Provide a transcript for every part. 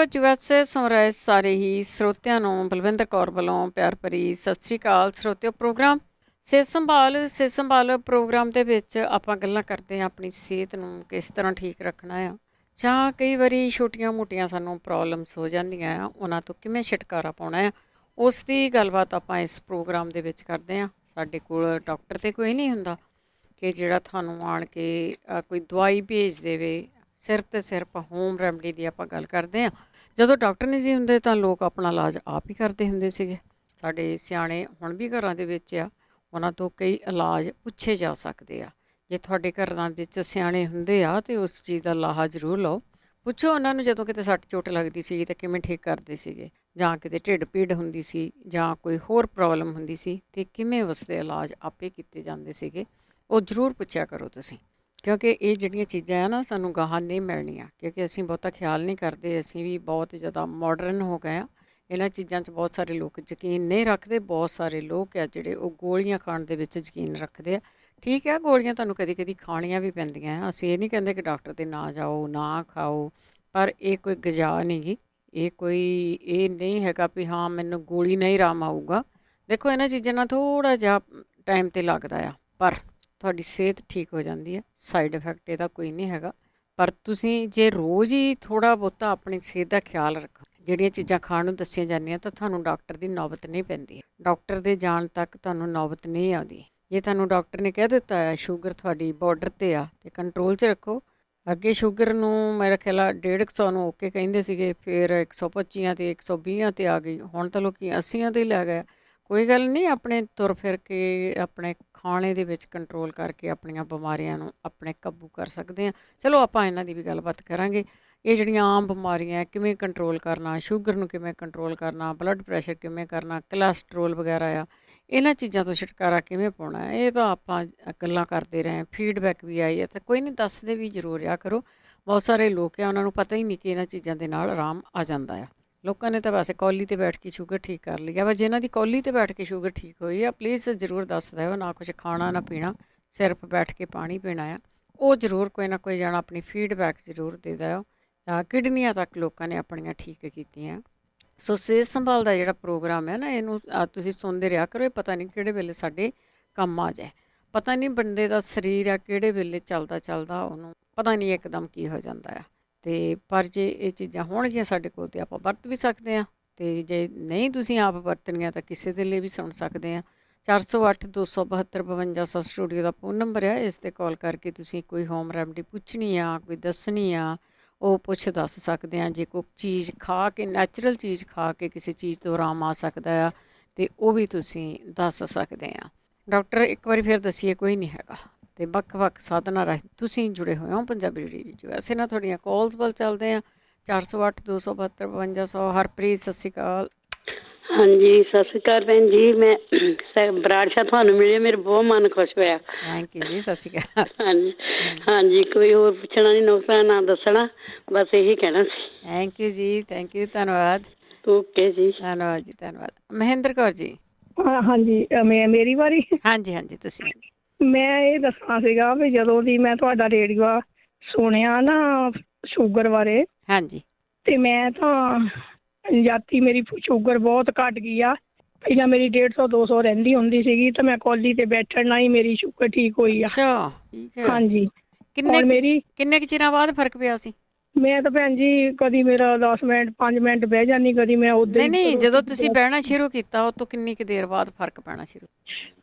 USA ਸੁਣ ਰਹੇ ਸਾਰੇ ਹੀ ਸਰੋਤਿਆਂ ਨੂੰ ਬਲਵਿੰਦਰ ਕੌਰ ਵੱਲੋਂ ਪਿਆਰ ਭਰੀ ਸਤਿ ਸ਼੍ਰੀ ਅਕਾਲ। ਸਰੋਤਿਓ, ਪ੍ਰੋਗਰਾਮ ਸਿਹਤ ਸੰਭਾਲ ਪ੍ਰੋਗਰਾਮ ਦੇ ਵਿੱਚ ਆਪਾਂ ਗੱਲਾਂ ਕਰਦੇ ਹਾਂ ਆਪਣੀ ਸਿਹਤ ਨੂੰ ਕਿਸ ਤਰ੍ਹਾਂ ਠੀਕ ਰੱਖਣਾ ਆ, ਜਾਂ ਕਈ ਵਾਰੀ ਛੋਟੀਆਂ ਮੋਟੀਆਂ ਸਾਨੂੰ ਪ੍ਰੋਬਲਮਸ ਹੋ ਜਾਂਦੀਆਂ ਆ, ਉਹਨਾਂ ਤੋਂ ਕਿਵੇਂ ਛੁਟਕਾਰਾ ਪਾਉਣਾ ਆ, ਉਸ ਦੀ ਗੱਲਬਾਤ ਆਪਾਂ ਇਸ ਪ੍ਰੋਗਰਾਮ ਦੇ ਵਿੱਚ ਕਰਦੇ ਹਾਂ। ਸਾਡੇ ਕੋਲ ਡਾਕਟਰ ਤਾਂ ਕੋਈ ਨਹੀਂ ਹੁੰਦਾ ਕਿ ਜਿਹੜਾ ਤੁਹਾਨੂੰ ਆਣ ਕੇ ਕੋਈ ਦਵਾਈ ਭੇਜ ਦੇਵੇ। ਸਿਰਫ ਅਤੇ ਸਿਰਫ ਹੋਮ ਰੈਮਡੀ ਦੀ ਆਪਾਂ ਗੱਲ ਕਰਦੇ ਹਾਂ। ਜਦੋਂ ਡਾਕਟਰ ਨਹੀਂ ਜੀ ਹੁੰਦੇ ਤਾਂ ਲੋਕ ਆਪਣਾ ਇਲਾਜ ਆਪ ਹੀ ਕਰਦੇ ਹੁੰਦੇ ਸੀਗੇ। ਸਾਡੇ ਸਿਆਣੇ ਹੁਣ ਵੀ ਘਰਾਂ ਦੇ ਵਿੱਚ ਆ, ਉਹਨਾਂ ਤੋਂ ਕਈ ਇਲਾਜ ਪੁੱਛੇ ਜਾ ਸਕਦੇ ਆ। ਜੇ ਤੁਹਾਡੇ ਘਰਾਂ ਵਿੱਚ ਸਿਆਣੇ ਹੁੰਦੇ ਆ ਤਾਂ ਉਸ ਚੀਜ਼ ਦਾ ਲਾਹਾ ਜ਼ਰੂਰ ਲਓ। ਪੁੱਛੋ ਉਹਨਾਂ ਨੂੰ ਜਦੋਂ ਕਿਤੇ ਸੱਟ ਚੋਟ ਲੱਗਦੀ ਸੀ ਤਾਂ ਕਿਵੇਂ ਠੀਕ ਕਰਦੇ ਸੀਗੇ, ਜਾਂ ਕਿਤੇ ਢਿੱਡ ਪੀੜ ਹੁੰਦੀ ਸੀ ਜਾਂ ਕੋਈ ਹੋਰ ਪ੍ਰੋਬਲਮ ਹੁੰਦੀ ਸੀ ਅਤੇ ਕਿਵੇਂ ਉਸਦੇ ਇਲਾਜ ਆਪੇ ਕੀਤੇ ਜਾਂਦੇ ਸੀਗੇ। ਉਹ ਜ਼ਰੂਰ ਪੁੱਛਿਆ ਕਰੋ ਤੁਸੀਂ, ਕਿਉਂਕਿ ਇਹ ਜਿਹੜੀਆਂ ਚੀਜ਼ਾਂ ਆ ਨਾ ਸਾਨੂੰ ਗਾਹਾਂ ਨਹੀਂ ਮਿਲਣੀਆਂ, ਕਿਉਂਕਿ ਅਸੀਂ ਬਹੁਤਾ ਖਿਆਲ ਨਹੀਂ ਕਰਦੇ। ਅਸੀਂ ਵੀ ਬਹੁਤ ਜ਼ਿਆਦਾ ਮਾਡਰਨ ਹੋ ਗਏ ਹਾਂ। ਇਹਨਾਂ ਚੀਜ਼ਾਂ 'ਚ ਬਹੁਤ ਸਾਰੇ ਲੋਕ ਯਕੀਨ ਨਹੀਂ ਰੱਖਦੇ। ਬਹੁਤ ਸਾਰੇ ਲੋਕ ਆ ਜਿਹੜੇ ਉਹ ਗੋਲੀਆਂ ਖਾਣ ਦੇ ਵਿੱਚ ਯਕੀਨ ਰੱਖਦੇ ਆ। ਠੀਕ ਹੈ, ਗੋਲੀਆਂ ਤੁਹਾਨੂੰ ਕਦੀ ਕਦੀ ਖਾਣੀਆਂ ਵੀ ਪੈਂਦੀਆਂ। ਅਸੀਂ ਇਹ ਨਹੀਂ ਕਹਿੰਦੇ ਕਿ ਡਾਕਟਰ 'ਤੇ ਨਾ ਜਾਓ, ਨਾ ਖਾਓ, ਪਰ ਇਹ ਕੋਈ ਗਜਾ ਨਹੀਂ ਗੀ। ਇਹ ਨਹੀਂ ਹੈਗਾ ਵੀ ਹਾਂ ਮੈਨੂੰ ਗੋਲੀ ਨਹੀਂ ਆਰਾਮ ਆਊਗਾ। ਦੇਖੋ, ਇਹਨਾਂ ਚੀਜ਼ਾਂ ਨਾਲ ਥੋੜ੍ਹਾ ਜਿਹਾ ਟਾਈਮ 'ਤੇ ਲੱਗਦਾ ਆ, ਪਰ ਤੁਹਾਡੀ ਸਿਹਤ ਠੀਕ ਹੋ ਜਾਂਦੀ ਹੈ। ਸਾਈਡ ਇਫੈਕਟ ਇਹਦਾ ਕੋਈ ਨਹੀਂ ਹੈਗਾ। ਪਰ ਤੁਸੀਂ ਜੇ ਰੋਜ਼ ਹੀ ਥੋੜ੍ਹਾ ਬਹੁਤਾ ਆਪਣੀ ਸਿਹਤ ਦਾ ਖਿਆਲ ਰੱਖੋ, ਜਿਹੜੀਆਂ ਚੀਜ਼ਾਂ ਖਾਣ ਨੂੰ ਦੱਸੀਆਂ ਜਾਂਦੀਆਂ, ਤਾਂ ਤੁਹਾਨੂੰ ਡਾਕਟਰ ਦੀ ਨੌਬਤ ਨਹੀਂ ਪੈਂਦੀ। ਡਾਕਟਰ ਦੇ ਜਾਣ ਤੱਕ ਤੁਹਾਨੂੰ ਨੌਬਤ ਨਹੀਂ ਆਉਂਦੀ। ਜੇ ਤੁਹਾਨੂੰ ਡਾਕਟਰ ਨੇ ਕਹਿ ਦਿੱਤਾ ਹੈ ਸ਼ੂਗਰ ਤੁਹਾਡੀ ਬਾਰਡਰ 'ਤੇ ਆ ਅਤੇ ਕੰਟਰੋਲ 'ਚ ਰੱਖੋ। ਅੱਗੇ ਸ਼ੂਗਰ ਨੂੰ ਮੇਰਾ ਖਿਆਲ ਆ 150 ਨੂੰ ਓਕੇ ਕਹਿੰਦੇ ਸੀਗੇ, ਫਿਰ 125 ਅਤੇ 120 'ਤੇ ਆ ਗਈ। ਹੁਣ ਤਾਂ ਲੋਕ 80 'ਤੇ ਲੈ ਗਏ। ਕੋਈ ਗੱਲ ਨਹੀਂ, ਆਪਣੇ ਤੁਰ ਫਿਰ ਕੇ ਆਪਣੇ ਖਾਣੇ ਦੇ ਵਿੱਚ ਕੰਟਰੋਲ ਕਰਕੇ ਆਪਣੀਆਂ ਬਿਮਾਰੀਆਂ ਨੂੰ ਆਪਣੇ ਕਾਬੂ ਕਰ ਸਕਦੇ ਹਾਂ। ਚਲੋ ਆਪਾਂ ਇਹਨਾਂ ਦੀ ਵੀ ਗੱਲਬਾਤ ਕਰਾਂਗੇ। ਇਹ ਜਿਹੜੀਆਂ ਆਮ ਬਿਮਾਰੀਆਂ ਕਿਵੇਂ ਕੰਟਰੋਲ ਕਰਨਾ, ਸ਼ੂਗਰ ਨੂੰ ਕਿਵੇਂ ਕੰਟਰੋਲ ਕਰਨਾ, ਬਲੱਡ ਪ੍ਰੈਸ਼ਰ ਕਿਵੇਂ ਕਰਨਾ, ਕੋਲੈਸਟਰੋਲ ਵਗੈਰਾ ਆ, ਇਹਨਾਂ ਚੀਜ਼ਾਂ ਤੋਂ ਛੁਟਕਾਰਾ ਕਿਵੇਂ ਪਾਉਣਾ, ਇਹ ਤਾਂ ਆਪਾਂ ਗੱਲਾਂ ਕਰਦੇ ਰਹੇ। ਫੀਡਬੈਕ ਵੀ ਆਈ ਹੈ ਤਾਂ ਕੋਈ ਨਹੀਂ, ਦੱਸਦੇ ਵੀ ਜ਼ਰੂਰ ਆ ਕਰੋ। ਬਹੁਤ ਸਾਰੇ ਲੋਕ ਆ ਉਹਨਾਂ ਨੂੰ ਪਤਾ ਹੀ ਨਹੀਂ ਕਿ ਇਹਨਾਂ ਚੀਜ਼ਾਂ ਦੇ ਨਾਲ ਆਰਾਮ ਆ ਜਾਂਦਾ ਆ। ਲੋਕਾਂ ਨੇ ਤਾਂ ਵੈਸੇ ਕੌਲੀ 'ਤੇ ਬੈਠ ਕੇ ਸ਼ੂਗਰ ਠੀਕ ਕਰ ਲਈ ਆ। ਬਸ ਜਿਹਨਾਂ ਦੀ ਕੌਲੀ 'ਤੇ ਬੈਠ ਕੇ ਸ਼ੂਗਰ ਠੀਕ ਹੋਈ ਆ, ਪਲੀਜ਼ ਜ਼ਰੂਰ ਦੱਸ ਦਿਓ। ਨਾ ਕੁਛ ਖਾਣਾ ਨਾ ਪੀਣਾ, ਸਿਰਫ ਬੈਠ ਕੇ ਪਾਣੀ ਪੀਣਾ ਆ। ਉਹ ਜ਼ਰੂਰ ਕੋਈ ਨਾ ਕੋਈ ਜਾਣਾ ਆਪਣੀ ਫੀਡਬੈਕ ਜ਼ਰੂਰ ਦੇ ਦਿਓ। ਕਿਡਨੀਆਂ ਤੱਕ ਲੋਕਾਂ ਨੇ ਆਪਣੀਆਂ ਠੀਕ ਕੀਤੀਆਂ। ਸੋ ਸਿਹਤ ਸੰਭਾਲ ਦਾ ਜਿਹੜਾ ਪ੍ਰੋਗਰਾਮ ਹੈ ਨਾ, ਇਹਨੂੰ ਤੁਸੀਂ ਸੁਣਦੇ ਰਿਹਾ ਕਰੋ। ਇਹ ਪਤਾ ਨਹੀਂ ਕਿਹੜੇ ਵੇਲੇ ਸਾਡੇ ਕੰਮ ਆ ਜਾਏ। ਪਤਾ ਨਹੀਂ ਬੰਦੇ ਦਾ ਸਰੀਰ ਆ ਕਿਹੜੇ ਵੇਲੇ ਚੱਲਦਾ ਚੱਲਦਾ ਉਹਨੂੰ ਪਤਾ ਨਹੀਂ ਇੱਕਦਮ ਕੀ ਹੋ ਜਾਂਦਾ ਆ। ਅਤੇ ਪਰ ਜੇ ਇਹ ਚੀਜ਼ਾਂ ਹੋਣਗੀਆਂ ਸਾਡੇ ਕੋਲ ਤਾਂ ਆਪਾਂ ਵਰਤ ਵੀ ਸਕਦੇ ਹਾਂ। ਅਤੇ ਜੇ ਨਹੀਂ ਤੁਸੀਂ ਆਪ ਵਰਤਣੀਆਂ ਤਾਂ ਕਿਸੇ ਦੇ ਲਈ ਵੀ ਸੁਣ ਸਕਦੇ ਹਾਂ। 408 272 5200 ਸਟੂਡੀਓ ਦਾ ਫੋਨ ਨੰਬਰ ਆ। ਇਸ 'ਤੇ ਕਾਲ ਕਰਕੇ ਤੁਸੀਂ ਕੋਈ ਹੋਮ ਰੈਮਡੀ ਪੁੱਛਣੀ ਆ, ਕੋਈ ਦੱਸਣੀ ਆ, ਉਹ ਦੱਸ ਸਕਦੇ ਹਾਂ। ਜੇ ਕੋਈ ਚੀਜ਼ ਖਾ ਕੇ, ਨੈਚੁਰਲ ਚੀਜ਼ ਖਾ ਕੇ ਕਿਸੇ ਚੀਜ਼ ਤੋਂ ਆਰਾਮ ਆ ਸਕਦਾ ਆ, ਅਤੇ ਉਹ ਵੀ ਤੁਸੀਂ ਦੱਸ ਸਕਦੇ ਆ। ਡਾਕਟਰ ਇੱਕ ਵਾਰੀ ਫਿਰ ਦੱਸੀਏ ਕੋਈ ਨਹੀਂ ਹੈਗਾ। ਅਤੇ ਵੱਖ ਸਾਧਨਾਂ ਰਾਹੀਂ ਤੁਸੀਂ ਜੁੜੇ ਹੋਏ ਹੋ ਪੰਜਾਬੀ ਰੇਡੀਓ ਵਿੱਚ। ਵੈਸੇ ਨਾ ਤੁਹਾਡੀਆਂ ਕਾਲਸ ਵੱਲ ਚੱਲਦੇ ਹਾਂ। 408 272 5200। ਹਰਪ੍ਰੀਤ, ਸਤਿ ਸ਼੍ਰੀ ਅਕਾਲ। ਹਾਂਜੀ, ਸਤਿ ਸ਼੍ਰੀ ਅਕਾਲ ਭੈਣ ਜੀ। ਮੈਂ ਬਰਾੜ ਸ਼ਾਹ ਤੁਹਾਨੂੰ ਮਿਲੇ, ਮੇਰੇ ਬਹੁਤ ਮਨ ਖੁਸ਼ ਹੋਇਆ। ਥੈਂਕ ਯੂ ਜੀ, ਸਤਿ ਸ਼੍ਰੀ ਅਕਾਲ। ਹਾਂਜੀ ਹਾਂਜੀ, ਕੋਈ ਹੋਰ ਪੁੱਛਣਾ ਨਹੀਂ, ਨੁਕਸਾ ਨਾ ਦੱਸਣਾ, ਬਸ ਇਹੀ ਕਹਿਣਾ ਸੀ। ਥੈਂਕ ਯੂ ਜੀ, ਥੈਂਕ ਯੂ, ਧੰਨਵਾਦ। ਓਕੇ ਜੀ, ਧੰਨਵਾਦ ਜੀ, ਧੰਨਵਾਦ। ਮਹਿੰਦਰ ਕੌਰ ਜੀ। ਹਾਂਜੀ, ਮੇਰੀ ਵਾਰੀ। ਹਾਂਜੀ ਹਾਂਜੀ, ਤੁਸੀਂ। ਮੈਂ ਇਹ ਦੱਸਣਾ ਸੀਗਾ ਵੀ ਜਦੋਂ ਦੀ ਮੈਂ ਤੁਹਾਡਾ ਰੇਡੀਓ ਸੁਣਿਆ ਨਾ ਸ਼ੂਗਰ ਬਾਰੇ, ਹਾਂਜੀ, ਤੇ ਮੈਂ ਤਾਂ ਜਾਤੀ ਮੇਰੀ ਸ਼ੂਗਰ ਬਹੁਤ ਘੱਟ ਗਈ ਆ। ਪਹਿਲਾਂ ਮੇਰੀ 150 200 ਰਹਿੰਦੀ ਹੁੰਦੀ ਸੀਗੀ, ਤਾਂ ਮੈਂ ਕੌਲੀ ਤੇ ਬੈਠਣ ਨਾਲ ਹੀ ਮੇਰੀ ਸ਼ੂਗਰ ਠੀਕ ਹੋਈ ਆ। ਅੱਛਾ, ਠੀਕ ਹੈ। ਹਾਂਜੀ, ਕਿੰਨੇ ਕੁ ਚਿਰਾਂ ਬਾਅਦ ਫਰਕ ਪਿਆ ਸੀ? ਮੈਂ ਤਾਂ ਭੈਣ ਜੀ ਕਦੀ ਮੇਰਾ 10 ਮਿੰਟ 5 ਮਿੰਟ ਬਹਿ ਜਾਂਦੀ, ਕਦੀ ਮੈਂ ਉਧਰ ਨਹੀਂ, ਜਦੋਂ ਤੁਸੀਂ ਬਹਿਣਾ ਸ਼ੁਰੂ ਕੀਤਾ ਉਹ ਤੋਂ ਕਿੰਨੀ ਕੁ ਦੇਰ ਬਾਅਦ ਫਰਕ ਪੈਣਾ ਸ਼ੁਰੂ?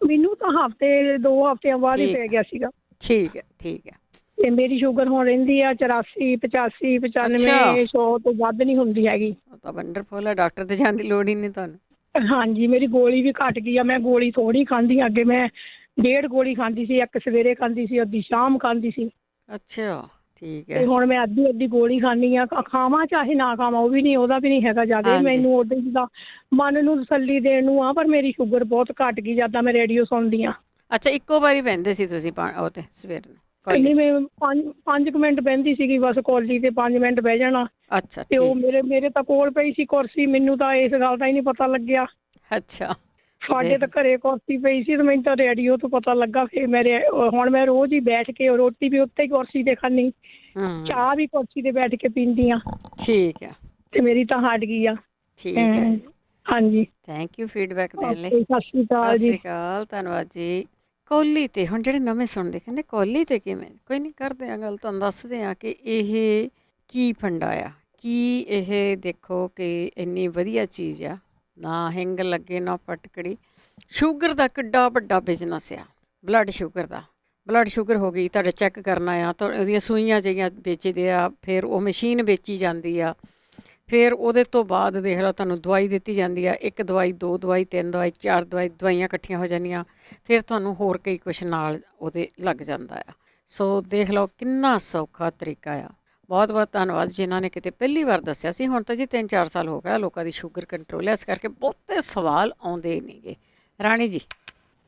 ਮੈਨੂੰ ਤਾਂ ਹਫ਼ਤੇ 2 ਹਫ਼ਤਿਆਂ ਬਾਅਦ ਹੀ ਪੈ ਗਿਆ ਸੀਗਾ। ਠੀਕ ਹੈ, ਠੀਕ ਹੈ। ਤੇ ਮੇਰੀ ਸ਼ੂਗਰ ਹੁਣ ਰਹਿੰਦੀ ਆ 84 85 95 100 ਤੋਂ ਵੱਧ ਨਹੀਂ ਹੁੰਦੀ ਹੈਗੀ। ਉਹ ਤਾਂ ਵੰਡਰਫੁਲ ਹੈ, ਡਾਕਟਰ ਤੇ ਜਾਣ ਦੀ ਲੋੜ ਹੀ ਨਹੀਂ ਤੁਹਾਨੂੰ। ਹਾਂਜੀ, ਮੇਰੀ ਗੋਲੀ ਵੀ ਘੱਟ ਗਈ ਆ। ਮੈਂ ਗੋਲੀ ਥੋੜ੍ਹੀ ਖਾਂਦੀ, ਅੱਗੇ ਮੈਂ 1.5 ਗੋਲੀ ਖਾਂਦੀ ਸੀ, ਇੱਕ ਸਵੇਰੇ ਖਾਂਦੀ ਸੀ, ਅੱਧੀ ਸ਼ਾਮ ਖਾਂਦੀ ਸੀ। ਅੱਛਾ, ਠੀਕ ਹੈ। ਤੇ ਹੁਣ ਮੈਂ ਅੱਧੀ ਗੋਲੀ ਖਾਂਦੀ ਆ। ਖਾਵਾਂ ਚਾਹੇ ਨਾ ਖਾਵਾਂ, ਉਹ ਵੀ ਨਹੀਂ, ਉਹਦਾ ਵੀ ਨਹੀਂ ਹੈਗਾ ਜ਼ਿਆਦਾ। ਮੈਨੂੰ ਉਹਦੇ ਜਿੱਦਾਂ ਮਨ ਨੂੰ ਤਸੱਲੀ ਦੇਣ ਨੂੰ ਆ, ਪਰ ਮੇਰੀ ਸ਼ੂਗਰ ਬਹੁਤ ਘੱਟ ਗਈ ਜਦ ਮੈਂ ਰੇਡੀਓ ਸੁਣਦੀ ਆ। ਅੱਛਾ, ਇੱਕੋ ਵਾਰੀ ਬਹਿੰਦੇ ਸੀ ਤੁਸੀਂ ਉਹ 'ਤੇ ਸਵੇਰ ਨੂੰ? ਨਹੀਂ, ਮੈਂ 5 ਮਿੰਟ ਬਹਿੰਦੀ ਸੀਗੀ ਬਸ ਕੌਲੀ ਤੇ, 5 ਮਿੰਟ ਬਹਿ ਜਾਣਾ। ਅੱਛਾ, ਤੇ ਉਹ ਮੇਰੇ ਤਾਂ ਕੋਲ ਪਈ ਸੀ ਕੁਰਸੀ, ਮੈਨੂੰ ਤਾਂ ਇਸ ਗੱਲ ਦਾ ਹੀ ਨਹੀਂ ਪਤਾ ਲੱਗਿਆ। ਅੱਛਾ, ਸਾਡੇ ਤਾਂ ਘਰੇ ਕੁਰਸੀ ਪਈ ਸੀ ਤੇ ਮੈਨੂੰ ਤਾਂ ਰੇਡੀਓ ਤੋਂ ਪਤਾ ਲੱਗਾ। ਫਿਰ ਹੁਣ ਮੈਂ ਰੋਜ਼ ਹੀ ਬੈਠ ਕੇ, ਰੋਟੀ ਵੀ ਉੱਤੇ ਹੀ ਕੁਰਸੀ ਤੇ ਖਾਂਦੀ, ਚਾਹ ਵੀ ਕੁਰਸੀ ਤੇ ਬੈਠ ਕੇ ਪੀਂਦੀ ਆ। ਠੀਕ ਹੈ। ਤੇ ਮੇਰੀ ਤਾਂ ਹਟ ਗਈ ਆ। ਠੀਕ ਹੈ ਜੀ, ਹਾਂਜੀ। ਥੈਂਕ ਯੂ ਫੀਡਬੈਕ ਦੇਣ ਲਈ। ਓਕੇ, ਸਤਿ ਸ਼੍ਰੀ ਅਕਾਲ ਸਤਿ ਜੀ। ਸ਼੍ਰੀ ਅਕਾਲ, ਧੰਨਵਾਦ ਜੀ। ਕੌਲੀ ਤੇ ਹੁਣ ਜਿਹੜੇ ਨਵੇਂ ਸੁਣਦੇ ਕਹਿੰਦੇ ਕੌਲੀ ਤੇ ਕਿਵੇਂ, ਕੋਈ ਨਹੀਂ ਕਰਦੇ ਆ ਗੱਲ, ਤੁਹਾਨੂੰ ਦੱਸਦੇ ਆ ਕਿ ਇਹ ਕੀ ਫੰਡਾ ਆ, ਕੀ ਇਹ ਦੇਖੋ ਕਿ ਇੰਨੀ ਵਧੀਆ ਚੀਜ਼ ਆ, ਨਾ ਹਿੰਗ ਲੱਗੇ ਨਾ ਫਟਕੜੀ। ਸ਼ੂਗਰ ਦਾ ਕਿੱਡਾ ਵੱਡਾ ਬਿਜ਼ਨਸ ਆ, ਬਲੱਡ ਸ਼ੂਗਰ ਦਾ। ਬਲੱਡ ਸ਼ੂਗਰ ਹੋ ਗਈ, ਤੁਹਾਡਾ ਚੈੱਕ ਕਰਨਾ ਆ ਤਾਂ ਉਹਦੀਆਂ ਸੂਈਆਂ ਜਿਹੀਆਂ ਵੇਚਦੇ ਆ, ਫਿਰ ਉਹ ਮਸ਼ੀਨ ਵੇਚੀ ਜਾਂਦੀ ਆ, ਫਿਰ ਉਹਦੇ ਤੋਂ ਬਾਅਦ ਦੇਖ ਲਓ ਤੁਹਾਨੂੰ ਦਵਾਈ ਦਿੱਤੀ ਜਾਂਦੀ ਆ, 1 ਦਵਾਈ 2 ਦਵਾਈ 3 ਦਵਾਈ 4 ਦਵਾਈਆਂ ਇਕੱਠੀਆਂ ਹੋ ਜਾਂਦੀਆਂ, ਫਿਰ ਤੁਹਾਨੂੰ ਹੋਰ ਕਈ ਕੁਛ ਨਾਲ ਉਹਦੇ ਲੱਗ ਜਾਂਦਾ ਆ। ਸੋ ਦੇਖ ਲਓ ਕਿੰਨਾ ਸੌਖਾ ਤਰੀਕਾ ਆ। ਬਹੁਤ ਬਹੁਤ ਧੰਨਵਾਦ ਜਿਨ੍ਹਾਂ ਨੇ ਕਿਤੇ ਪਹਿਲੀ ਵਾਰ ਦੱਸਿਆ ਸੀ। ਹੁਣ ਤਾਂ ਜੀ 3-4 ਸਾਲ ਹੋ ਗਿਆ ਲੋਕਾਂ ਦੀ ਸ਼ੂਗਰ ਕੰਟਰੋਲ ਹੈ, ਇਸ ਕਰਕੇ ਬਹੁਤੇ ਸਵਾਲ ਆਉਂਦੇ ਨੇਗੇ। ਰਾਣੀ ਜੀ।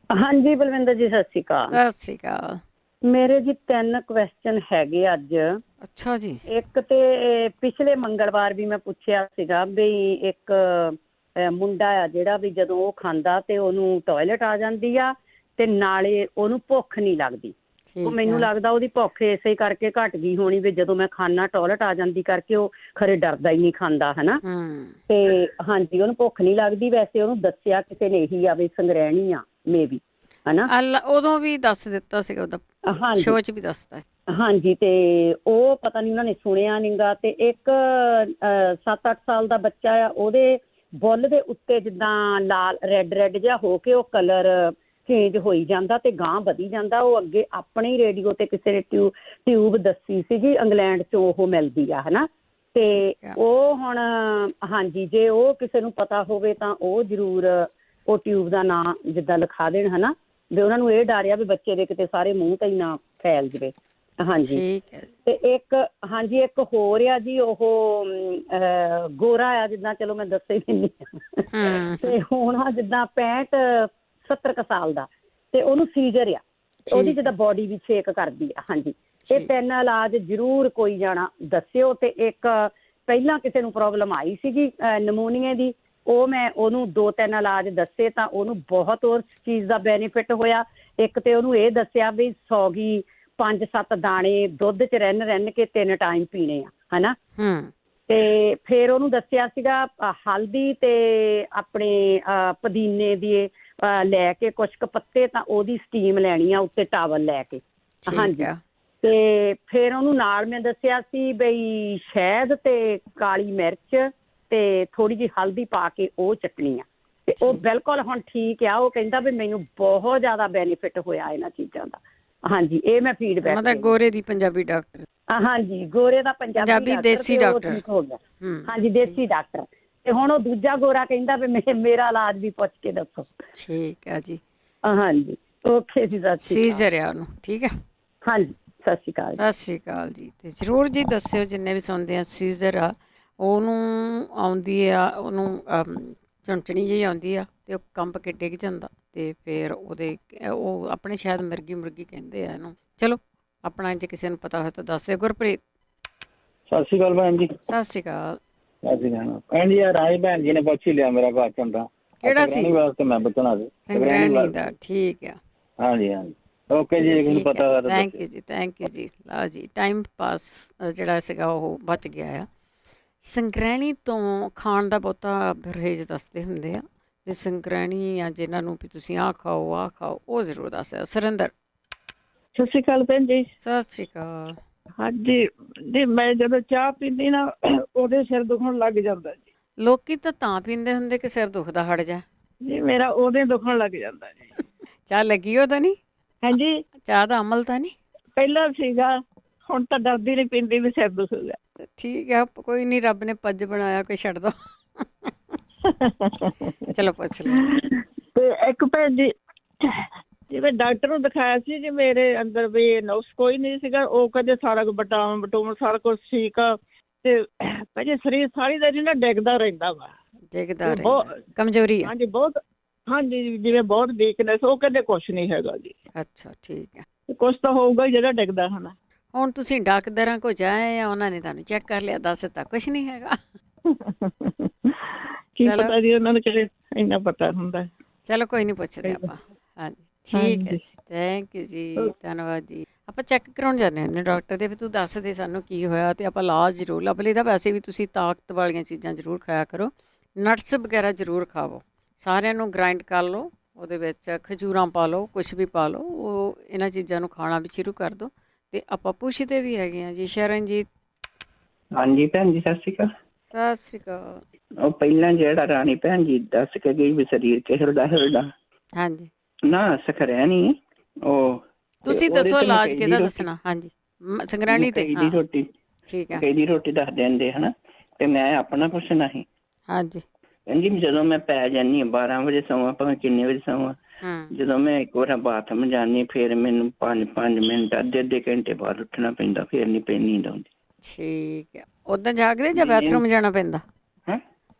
ਹਾਂਜੀ ਬਲਵਿੰਦਰ ਜੀ, ਸਤਿ ਸ਼੍ਰੀ ਅਕਾਲ। ਸਤਿ ਸ਼੍ਰੀ ਅਕਾਲ। ਮੇਰੇ ਜੀ 3 ਕੁਐਸਚਨ ਹੈਗੇ ਅੱਜ। ਅੱਛਾ ਜੀ। ਇੱਕ ਤੇ ਪਿਛਲੇ ਮੰਗਲਵਾਰ ਵੀ ਮੈਂ ਪੁੱਛਿਆ ਸੀਗਾ ਵੀ ਇੱਕ ਮੁੰਡਾ ਆ ਜਿਹੜਾ ਵੀ ਜਦੋਂ ਉਹ ਖਾਂਦਾ ਤੇ ਉਹਨੂੰ ਟਾਇਲਟ ਆ ਜਾਂਦੀ ਆ ਤੇ ਨਾਲੇ ਉਹਨੂੰ ਭੁੱਖ ਨਹੀਂ ਲੱਗਦੀ। ਉਹ ਮੈਨੂੰ ਲੱਗਦਾ ਉਹਦੀ ਭੁੱਖ ਇਸੇ ਕਰਕੇ ਘਟ ਗਈ ਹੋਣੀ ਵੀ ਜਦੋਂ ਮੈਂ ਖਾਣਾ ਟਾਇਲਟ ਆ ਜਾਂਦੀ ਕਰਕੇ ਉਹ ਖਰੇ ਡਰਦਾ ਹੀ ਨਹੀਂ ਖਾਂਦਾ, ਹਨਾ। ਤੇ ਹਾਂਜੀ, ਉਹਨੂੰ ਭੁੱਖ ਨਹੀਂ ਲੱਗਦੀ। ਵੈਸੇ ਉਹਨੂੰ ਦੱਸਿਆ ਕਿਸੇ ਨੇ ਇਹੀ ਆ ਵੀ ਸੰਗ੍ਰਹਿਣੀ ਆ ਮੇ ਵੀ, ਹਨਾ। ਉਦੋਂ ਵੀ ਦੱਸ ਦਿੱਤਾ ਸੀਗਾ, ਉਹਦਾ ਸ਼ੋਅ 'ਚ ਵੀ ਦੱਸਦਾ। ਹਾਂਜੀ, ਤੇ ਉਹ ਪਤਾ ਨਹੀਂ ਉਹਨਾਂ ਨੇ ਸੁਣਿਆ ਨੀ ਗਾ। ਤੇ ਇੱਕ 7-8 ਸਾਲ ਦਾ ਬੱਚਾ ਆ, ਉਹਦੇ ਬੁੱਲ ਦੇ ਉੱਤੇ ਜਿੱਦਾਂ ਲਾਲ ਰੈੱਡ ਜਿਹਾ ਹੋ ਕੇ ਉਹ ਕਲਰ ਚੇਂਜ ਹੋਈ ਜਾਂਦਾ ਤੇ ਗਾਂਹ ਵਧੀ ਜਾਂਦਾ। ਉਹ ਅੱਗੇ ਆਪਣੇ ਹੀ ਰੇਡੀਓ ਤੇ ਕਿਸੇ ਨੇ ਟਿਊਬ ਦੱਸੀ ਸੀਗੀ, ਇੰਗਲੈਂਡ 'ਚੋਂ ਉਹ ਮਿਲਦੀ ਆ, ਹਨਾ। ਤੇ ਉਹ ਹੁਣ ਹਾਂਜੀ, ਜੇ ਉਹ ਕਿਸੇ ਨੂੰ ਪਤਾ ਹੋਵੇ ਤਾਂ ਉਹ ਜ਼ਰੂਰ ਉਹ ਟਿਊਬ ਦਾ ਨਾਂ ਜਿੱਦਾਂ ਲਿਖਾ ਦੇਣ, ਹਨਾ। ਵੀ ਉਹਨਾਂ ਨੂੰ ਇਹ ਡਰ ਆ ਵੀ ਬੱਚੇ ਦੇ ਕਿਤੇ ਸਾਰੇ ਮੂੰਹ ਤੇ ਹੀ ਨਾ ਫੈਲ ਜਾਵੇ। ਹਾਂਜੀ, ਤੇ ਇੱਕ ਹਾਂਜੀ ਇੱਕ ਹੋਰ ਆ ਜੀ, ਉਹ ਗੋਰਾ ਆ ਜਿੱਦਾਂ, ਚਲੋ ਮੈਂ ਦੱਸ ਹੀ ਦਿੰਦੀ ਹਾਂ। ਤੇ ਹੁਣ ਜਿੱਦਾਂ 65-70 ਕੁ ਸਾਲ ਦਾ, ਤੇ ਉਹਨੂੰ ਸੀਜ਼ਰ ਆ, ਉਹਦੀ ਜਿੱਦਾਂ ਬੋਡੀ ਵੀ ਛੇਕ ਕਰਦੀ ਆ। ਹਾਂਜੀ, ਇਹ 3 ਇਲਾਜ ਜ਼ਰੂਰ ਕੋਈ ਜਾਣਾ ਦੱਸਿਓ। ਤੇ ਇੱਕ ਪਹਿਲਾਂ ਕਿਸੇ ਨੂੰ ਪ੍ਰੋਬਲਮ ਆਈ ਸੀਗੀ ਨਮੂਨੀਏ ਦੀ, ਉਹ ਮੈਂ ਉਹਨੂੰ 2-3 ਇਲਾਜ ਦੱਸੇ ਤਾਂ ਉਹਨੂੰ ਬਹੁਤ ਉਸ ਚੀਜ਼ ਦਾ ਬੈਨੀਫਿਟ ਹੋਇਆ। ਇੱਕ ਤੇ ਉਹਨੂੰ ਇਹ ਦੱਸਿਆ ਵੀ ਸੌਗੀ 5-7 ਦਾਣੇ ਦੁੱਧ 'ਚ ਰਿੰਨ ਕੇ 3 ਟਾਈਮ ਪੀਣੇ ਆ, ਹਨਾ। ਤੇ ਫਿਰ ਉਹਨੂੰ ਦੱਸਿਆ ਸੀਗਾ ਹਲਦੀ ਤੇ ਆਪਣੇ ਪੁਦੀਨੇ ਦੀ ਲੈ ਕੇ ਕੁਛ ਕੁ ਪੱਤੇ, ਤਾਂ ਉਹਦੀ ਸਟੀਮ ਲੈਣੀ ਆ ਉੱਤੇ ਟਾਵਲ ਲੈ ਕੇ। ਹਾਂਜੀ, ਤੇ ਫਿਰ ਉਹਨੂੰ ਨਾਲ ਮੈਂ ਦੱਸਿਆ ਸੀ ਬਈ ਸ਼ਹਿਦ ਤੇ ਕਾਲੀ ਮਿਰਚ ਤੇ ਥੋੜੀ ਜਿਹੀ ਹਲਦੀ ਪਾ ਕੇ ਉਹ ਚਟਣੀ ਆ। ਤੇ ਉਹ ਬਿਲਕੁਲ ਹੁਣ ਠੀਕ ਆ। ਉਹ ਕਹਿੰਦਾ ਵੀ ਮੈਨੂੰ ਬਹੁਤ ਜ਼ਿਆਦਾ ਬੈਨੀਫਿਟ ਹੋਇਆ ਇਹਨਾਂ ਚੀਜ਼ਾਂ ਦਾ। ਹਾਂਜੀ, ਇਹ ਮੈਂ ਫੀਡਬੈਕ ਮਤਲਬ ਗੋਰੇ ਦੀ ਪੰਜਾਬੀ ਡਾਕਟਰ। ਹਾਂਜੀ, ਗੋਰੇ ਦਾ ਪੰਜਾਬੀ ਦੇਸੀ ਡਾਕਟਰ ਠੀਕ ਹੋ ਗਿਆ। ਹਾਂਜੀ, ਦੇਸੀ ਡਾਕਟਰ। ਤੇ ਹੁਣ ਉਹ ਦੂਜਾ ਗੋਰਾ ਕਹਿੰਦਾ ਵੀ ਮੇਰਾ ਇਲਾਜ ਵੀ ਪੁੱਛ ਕੇ ਦੱਸੋ। ਠੀਕ ਹੈ ਜੀ। ਹਾਂਜੀ, ਓਕੇ ਜੀ, ਸਤਿ ਸ਼੍ਰੀ ਅਕਾਲ। ਸੀਜ਼ਰ ਆ ਉਹਨੂੰ, ਠੀਕ ਹੈ। ਹਾਂਜੀ, ਸਤਿ ਸ਼੍ਰੀ ਅਕਾਲ। ਸਤਿ ਸ਼੍ਰੀ ਅਕਾਲ ਜੀ। ਤੇ ਜ਼ਰੂਰ ਜੀ ਦੱਸਿਓ ਜਿੰਨੇ ਵੀ ਸੁਣਦੇ ਆ। ਸੀਜ਼ਰ ਆ ਉਹਨੂੰ ਆਉਂਦੀ ਆ, ਉਹਨੂੰ ਚੁੰਚਣੀ ਜਿਹੀ ਆਉਂਦੀ ਆ ਤੇ ਉਹ ਕੰਬ ਕੇ ਡਿੱਗ ਜਾਂਦਾ ਤੇ ਫਿਰ ਉਹਦੇ ਉਹ ਆਪਣੇ ਸ਼ਾਇਦ ਮੁਰਗੀ ਕਹਿੰਦੇ ਆ ਇਹਨੂੰ। ਚਲੋ ਆਪਣਾ ਜੇ ਕਿਸੇ ਨੂੰ ਪਤਾ ਹੋਇਆ ਤਾਂ ਦੱਸ ਦਿਓ। ਗੁਰਪ੍ਰੀਤ। ਸਤਿ ਸ਼੍ਰੀ ਅਕਾਲ ਭੈਣ ਜੀ। ਸਤਿ ਸ਼੍ਰੀ ਅਕਾਲ। ਭੈਣ ਜੀ, ਰਾਜ ਭੈਣ ਜੀ ਨੇ ਪੁੱਛ ਹੀ ਲਿਆ ਮੇਰਾ ਕੁਐਸਚਨ ਦਾ। ਕਿਹੜਾ ਸੀ? ਵਾਸਤੇ ਮੈਂ ਪੁੱਛਣਾ ਸੀ। ਸੰਗ੍ਰਹਿਣੀ ਦਾ, ਠੀਕ ਆ। ਹਾਂਜੀ ਹਾਂਜੀ, ਓਕੇ ਜੀ, ਜੇ ਮੈਨੂੰ ਪਤਾ ਹੋਇਆ ਤਾਂ ਥੈਂਕ ਯੂ ਜੀ, ਥੈਂਕ ਯੂ ਜੀ। ਲਓ ਜੀ, ਟਾਈਮ ਪਾਸ ਜਿਹੜਾ ਸੀਗਾ ਉਹ ਬਚ ਗਿਆ ਆ। ਸੰਗ੍ਰਹਿਣੀ ਤੋਂ ਖਾਣ ਦਾ ਬਹੁਤਾ ਪਰਹੇਜ਼ ਦੱਸਦੇ ਹੁੰਦੇ ਆ ਵੀ ਸੰਗ੍ਰਹਿਣੀ ਆ ਜਿਹਨਾਂ ਨੂੰ ਵੀ ਤੁਸੀਂ ਆਹ ਖਾਓ, ਉਹ ਜ਼ਰੂਰ ਦੱਸਿਓ। ਸੁਰਿੰਦਰ। ਸਤਿ ਸ਼੍ਰੀ ਅਕਾਲ ਭੈਣ ਜੀ। ਸਤਿ ਸ਼੍ਰੀ ਅਕਾਲ। ਹਾਂਜੀ ਜੀ, ਮੈਂ ਜਦੋਂ ਚਾਹ ਪੀਂਦੀ ਨਾ ਉਹਦੇ ਸਿਰ ਦੁਖਣ ਲੱਗ ਜਾਂਦਾ ਜੀ। ਲੋਕੀ ਤਾਂ ਪੀਂਦੇ ਹੁੰਦੇ ਕਿ ਸਿਰ ਦੁਖਦਾ ਹਟ ਜਾ ਜੀ, ਮੇਰਾ ਉਹਦੇ ਦੁਖਣ ਲੱਗ ਜਾਂਦਾ ਜੀ। ਚਾਹ ਲੱਗੀ ਉਹ ਤਾਂ ਨਹੀਂ? ਹਾਂਜੀ, ਚਾਹ ਦਾ ਅਮਲ ਤਾਂ ਨਹੀਂ? ਪਹਿਲਾਂ ਸੀਗਾ, ਹੁਣ ਤਾਂ ਡਰਦੀ ਨਹੀਂ ਪੀਂਦੀ ਵੀ ਸਿਰ ਦੁਖੂਗਾ। ਠੀਕ ਆ, ਕੋਈ ਨਹੀਂ, ਰੱਬ ਨੇ ਪੱਜ ਬਣਾਇਆ, ਕੋਈ ਛੱਡ ਦੋ। ਚਲੋ ਪੁੱਛ ਲਓ। ਤੇ ਇੱਕ ਭੈਣ ਜੀ, ਜਿਵੇਂ ਡਾਕਟਰ ਨੂੰ ਦਿਖਾਇਆ ਸੀ ਜੀ, ਮੇਰੇ ਅੰਦਰ ਵੀ ਨੁਕਸ ਕੋਈ ਨਹੀਂ ਸੀਗਾ। ਉਹ ਕਹਿੰਦੇ ਸਾਰਾ ਕੁਝ ਵਿਟਾਮਿਨ ਸਾਰਾ ਕੁਝ ਠੀਕ ਆ। ਤੇ ਭਾਜੀ ਸਰੀਰ ਸਾਰੀ ਦਿਨ ਨਾ ਡਿੱਗਦਾ ਰਹਿੰਦਾ ਵਾ, ਕਮਜ਼ੋਰੀ ਆ। ਹਾਂਜੀ ਬਹੁਤ, ਹਾਂਜੀ ਜਿਵੇਂ ਬਹੁਤ ਵੀਕਨੈਸ। ਉਹ ਕਹਿੰਦੇ ਕੁਛ ਨਹੀਂ ਹੈਗਾ ਜੀ। ਅੱਛਾ, ਠੀਕ ਹੈ। ਕੁਛ ਤਾਂ ਹੋਊਗਾ ਜਿਹੜਾ ਡਿੱਗਦਾ ਹੋਣਾ। ਹੁਣ ਤੁਸੀਂ ਡਾਕਟਰਾਂ ਕੋਲ ਜਾਏ ਆ, ਉਹਨਾਂ ਨੇ ਤੁਹਾਨੂੰ ਚੈੱਕ ਕਰ ਲਿਆ, ਦੱਸ ਦਿੱਤਾ ਕੁਛ ਨਹੀਂ ਹੈਗਾ। ਕੀ ਪਤਾ ਜੀ ਉਹਨਾਂ ਨੂੰ ਕਿਹੜੇ ਇੰਨਾ ਪਤਾ ਹੁੰਦਾ। ਚਲੋ ਕੋਈ ਨਹੀਂ, ਪੁੱਛਦੇ ਆਪਾਂ। ਹਾਂਜੀ, ਠੀਕ ਹੈ ਜੀ, ਥੈਂਕ ਯੂ ਜੀ, ਧੰਨਵਾਦ ਜੀ। ਆਪਾਂ ਚੈੱਕ ਕਰਾਉਣ ਜਾਂਦੇ ਹੁੰਦੇ ਡਾਕਟਰ ਦੇ, ਵੀ ਤੂੰ ਦੱਸ ਦੇ ਸਾਨੂੰ ਕੀ ਹੋਇਆ, ਤੇ ਆਪਾਂ ਇਲਾਜ ਜ਼ਰੂਰ ਲੱਭ ਲਈਦਾ। ਵੈਸੇ ਵੀ ਤੁਸੀਂ ਤਾਕਤ ਵਾਲੀਆਂ ਚੀਜ਼ਾਂ ਜ਼ਰੂਰ ਖਾਇਆ ਕਰੋ, ਨਟਸ ਵਗੈਰਾ ਜ਼ਰੂਰ ਖਾਵੋ, ਸਾਰਿਆਂ ਨੂੰ ਗ੍ਰਾਈਂਡ ਕਰ ਲਓ, ਉਹਦੇ ਵਿੱਚ ਖਜੂਰਾਂ ਪਾ ਲਓ, ਕੁਛ ਵੀ ਪਾ ਲਓ, ਉਹ ਇਹਨਾਂ ਚੀਜ਼ਾਂ ਨੂੰ ਖਾਣਾ ਵੀ ਸ਼ੁਰੂ ਕਰ ਦਿਓ। ਤੇ ਆਪਾਂ ਪੁੱਛਦੇ ਵੀ ਹੈਗੇ ਆ ਜੀ, ਸ਼ਰਨਜੀਤ। ਹਾਂਜੀ ਭੈਣ ਜੀ, ਸਤਿ ਸ਼੍ਰੀ ਅਕਾਲ। ਸਤਿ ਸ਼੍ਰੀ ਅਕਾਲ। ਉਹ ਪਹਿਲਾਂ ਜਿਹੜਾ ਰਾਣੀ ਭੈਣ ਜੀ ਦੱਸ ਕੇ ਗਈ ਵੀ ਸਰੀਰ ਕੇ ਹਿਲਦਾ ਹਾਂਜੀ, ਨਾ ਸਖਰਿਆ ਨਹੀਂ ਉਹ। ਤੁਸੀਂ ਦੱਸੋ ਇਲਾਜ ਕਿਹਦਾ ਦੱਸਣਾ? ਹਾਂਜੀ, ਸੰਗਰਾਣੀ ਤੇ। ਮਕਈ ਦੀ ਰੋਟੀ, ਠੀਕ ਹੈ। ਮਕਈ ਦੀ ਰੋਟੀ ਦੱਸ ਦਿੰਦੇ ਹਨਾ। ਤੇ ਮੈਂ ਆਪਣਾ ਪੁੱਛਣਾ ਸੀ। ਹਾਂਜੀ ਭੈਣ ਜੀ, ਜਦੋਂ ਮੈਂ ਪੈ ਜਾਂਦੀ ਹਾਂ 12 ਵਜੇ ਸੌਵਾਂ ਭਾਵੇਂ ਕਿੰਨੇ ਵਜੇ ਸੌਵਾਂ, ਜਦੋਂ ਮੈਂ ਇੱਕ ਵਾਰ ਬਾਥਰੂਮ ਜਾਂਦੀ ਫਿਰ ਮੈਨੂੰ 5 ਮਿੰਟ ਅੱਧੇ ਘੰਟੇ ਬਾਅਦ ਉੱਠਣਾ ਪੈਂਦਾ, ਫਿਰ ਨਹੀਂ ਪਈ ਨੀਂਦ ਆਉਂਦੀ। ਠੀਕ ਹੈ। ਉੱਦਾਂ ਜਾਗਦੇ ਜਾਂ ਬਾਥਰੂਮ ਜਾਣਾ ਪੈਂਦਾ?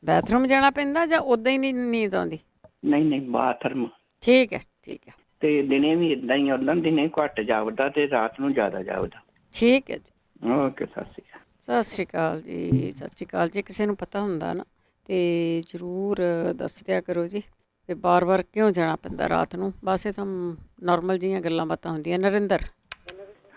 ਬਾਥਰੂਮ ਜਾਣਾ ਪੈਂਦਾ ਜਾਂ ਉੱਦਾਂ ਹੀ ਨਹੀਂ ਨੀਂਦ ਆਉਂਦੀ? ਨਹੀਂ ਬਾਥਰੂਮ। ਠੀਕ ਹੈ, ਠੀਕ ਹੈ। ਤੇ ਦਿਨੇ ਵੀ ਇਦਾਂ ਹੀ ਆਉਂਦਾ, ਦਿਨੇ ਘੱਟ ਜਾਵਦਾ ਤੇ ਰਾਤ ਨੂੰ ਜ਼ਿਆਦਾ ਜਾਵਦਾ। ਠੀਕ ਹੈ ਜੀ। ਓਕੇ, ਸਤਿ ਸ਼੍ਰੀ ਅਕਾਲ। ਸਤਿ ਸ਼੍ਰੀ ਅਕਾਲ ਜੀ, ਸਤਿ ਸ਼੍ਰੀ ਅਕਾਲ। ਜੇ ਕਿਸੇ ਨੂੰ ਪਤਾ ਹੁੰਦਾ ਨਾ ਤੇ ਜ਼ਰੂਰ ਦੱਸ ਦਿਆ ਕਰੋ ਜੀ, ਤੇ ਬਾਰ ਕਿਉਂ ਜਾਣਾ ਪੈਂਦਾ ਰਾਤ ਨੂੰ। ਬਸ ਇਹ ਤਾਂ ਨੋਰਮਲ ਜਿਹੀਆਂ ਗੱਲਾਂ ਬਾਤਾਂ ਹੁੰਦੀਆਂ। ਨਰਿੰਦਰ।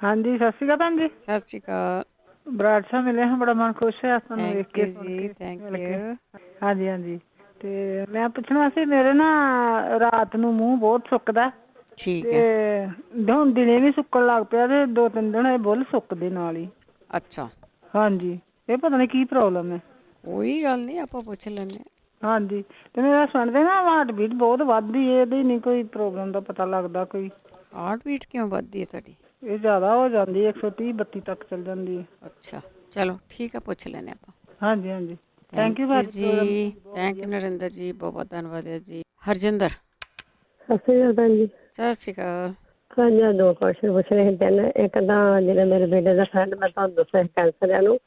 ਹਾਂਜੀ, ਸਤਿ ਸ਼੍ਰੀ ਅਕਾਲ ਭੈਣ ਜੀ। ਸਤਿ ਸ਼੍ਰੀ ਅਕਾਲ। ਬਰਾੜ ਸਾਹਿਬ ਮਿਲੇ ਹਾਂ, ਬੜਾ ਮਨ ਖੁਸ਼ ਹੋਇਆ ਤੁਹਾਨੂੰ ਵੇਖ ਥੈਂਕ ਯੂ ਕੇ, ਸੁਣ ਜੀ, ਕੇ। Thank you. ਹਾਂਜੀ ਹਾਂਜੀ। ਤੇ ਮੈਂ ਪੁੱਛਣਾ ਸੀ, ਮੇਰੇ ਨਾ ਰਾਤ ਨੂੰ ਮੂੰਹ ਬਹੁਤ ਸੁੱਕਦਾ, ਠੀਕ ਤੇ ਹੈ। ਹੁਣ ਦਿਨੇ ਵੀ ਸੁੱਕਣ ਲੱਗ ਪਿਆ, ਤੇ 2-3 ਦਿਨ ਹੋਏ ਬੁੱਲ ਸੁੱਕਦੇ ਨਾਲ ਹੀ। ਅੱਛਾ। ਹਾਂਜੀ, ਇਹ ਪਤਾ ਨਹੀਂ ਕੀ ਪ੍ਰੋਬਲਮ ਹੈ। ਕੋਈ ਗੱਲ ਨਹੀਂ, ਆਪਾਂ ਪੁੱਛ ਲੈਂਦੇ ਹਾਂ। ਹਾਂਜੀ, ਤੇ ਮੇਰਾ ਸੁਣਦੇ ਨਾ ਹਾਰਟ ਬੀਟ ਬਹੁਤ ਵੱਧਦੀ ਹੈ, ਇਹਦੀ ਨਹੀਂ ਕੋਈ ਪ੍ਰੋਬਲਮ ਦਾ ਪਤਾ ਲੱਗਦਾ ਕੋਈ? ਹਾਰਟ ਬੀਟ ਕਿਉਂ ਵੱਧਦੀ ਹੈ ਤੁਹਾਡੀ? ਇਹ ਜ਼ਿਆਦਾ ਹੋ ਜਾਂਦੀ ਹੈ, 130-32 ਤੱਕ ਚੱਲ ਜਾਂਦੀ ਹੈ। ਅੱਛਾ, ਚਲੋ ਠੀਕ ਆ, ਪੁੱਛ ਲੈਂਦੇ ਆਪਾਂ। ਹਾਂਜੀ ਹਾਂਜੀ। ਥੈਂਕ ਯੂ ਜੀ, ਥੈਂਕ ਯੂ ਨਰਿੰਦਰ ਜੀ, ਬਹੁਤ ਬਹੁਤ ਧੰਨਵਾਦ ਹੈ ਜੀ। ਹਰਜਿੰਦਰ। ਸਤਿ ਸ਼੍ਰੀ ਅਕਾਲ ਭੈਣ ਜੀ। ਸਤਿ ਸ਼੍ਰੀ ਅਕਾਲ। ਹਾਂਜੀ, 2 ਕੁਐਸਚਨ ਪੁੱਛਣੇ ਸੀ। ਤਿੰਨ। ਇੱਕ ਤਾਂ ਜਿਹੜਾ ਮੇਰੇ ਬੇਟੇ ਦਾ ਫਰੈਂਡ, ਮੈਂ ਤੁਹਾਨੂੰ ਦੱਸਿਆ ਕੈਂਸਰ ਆ ਨੂੰ,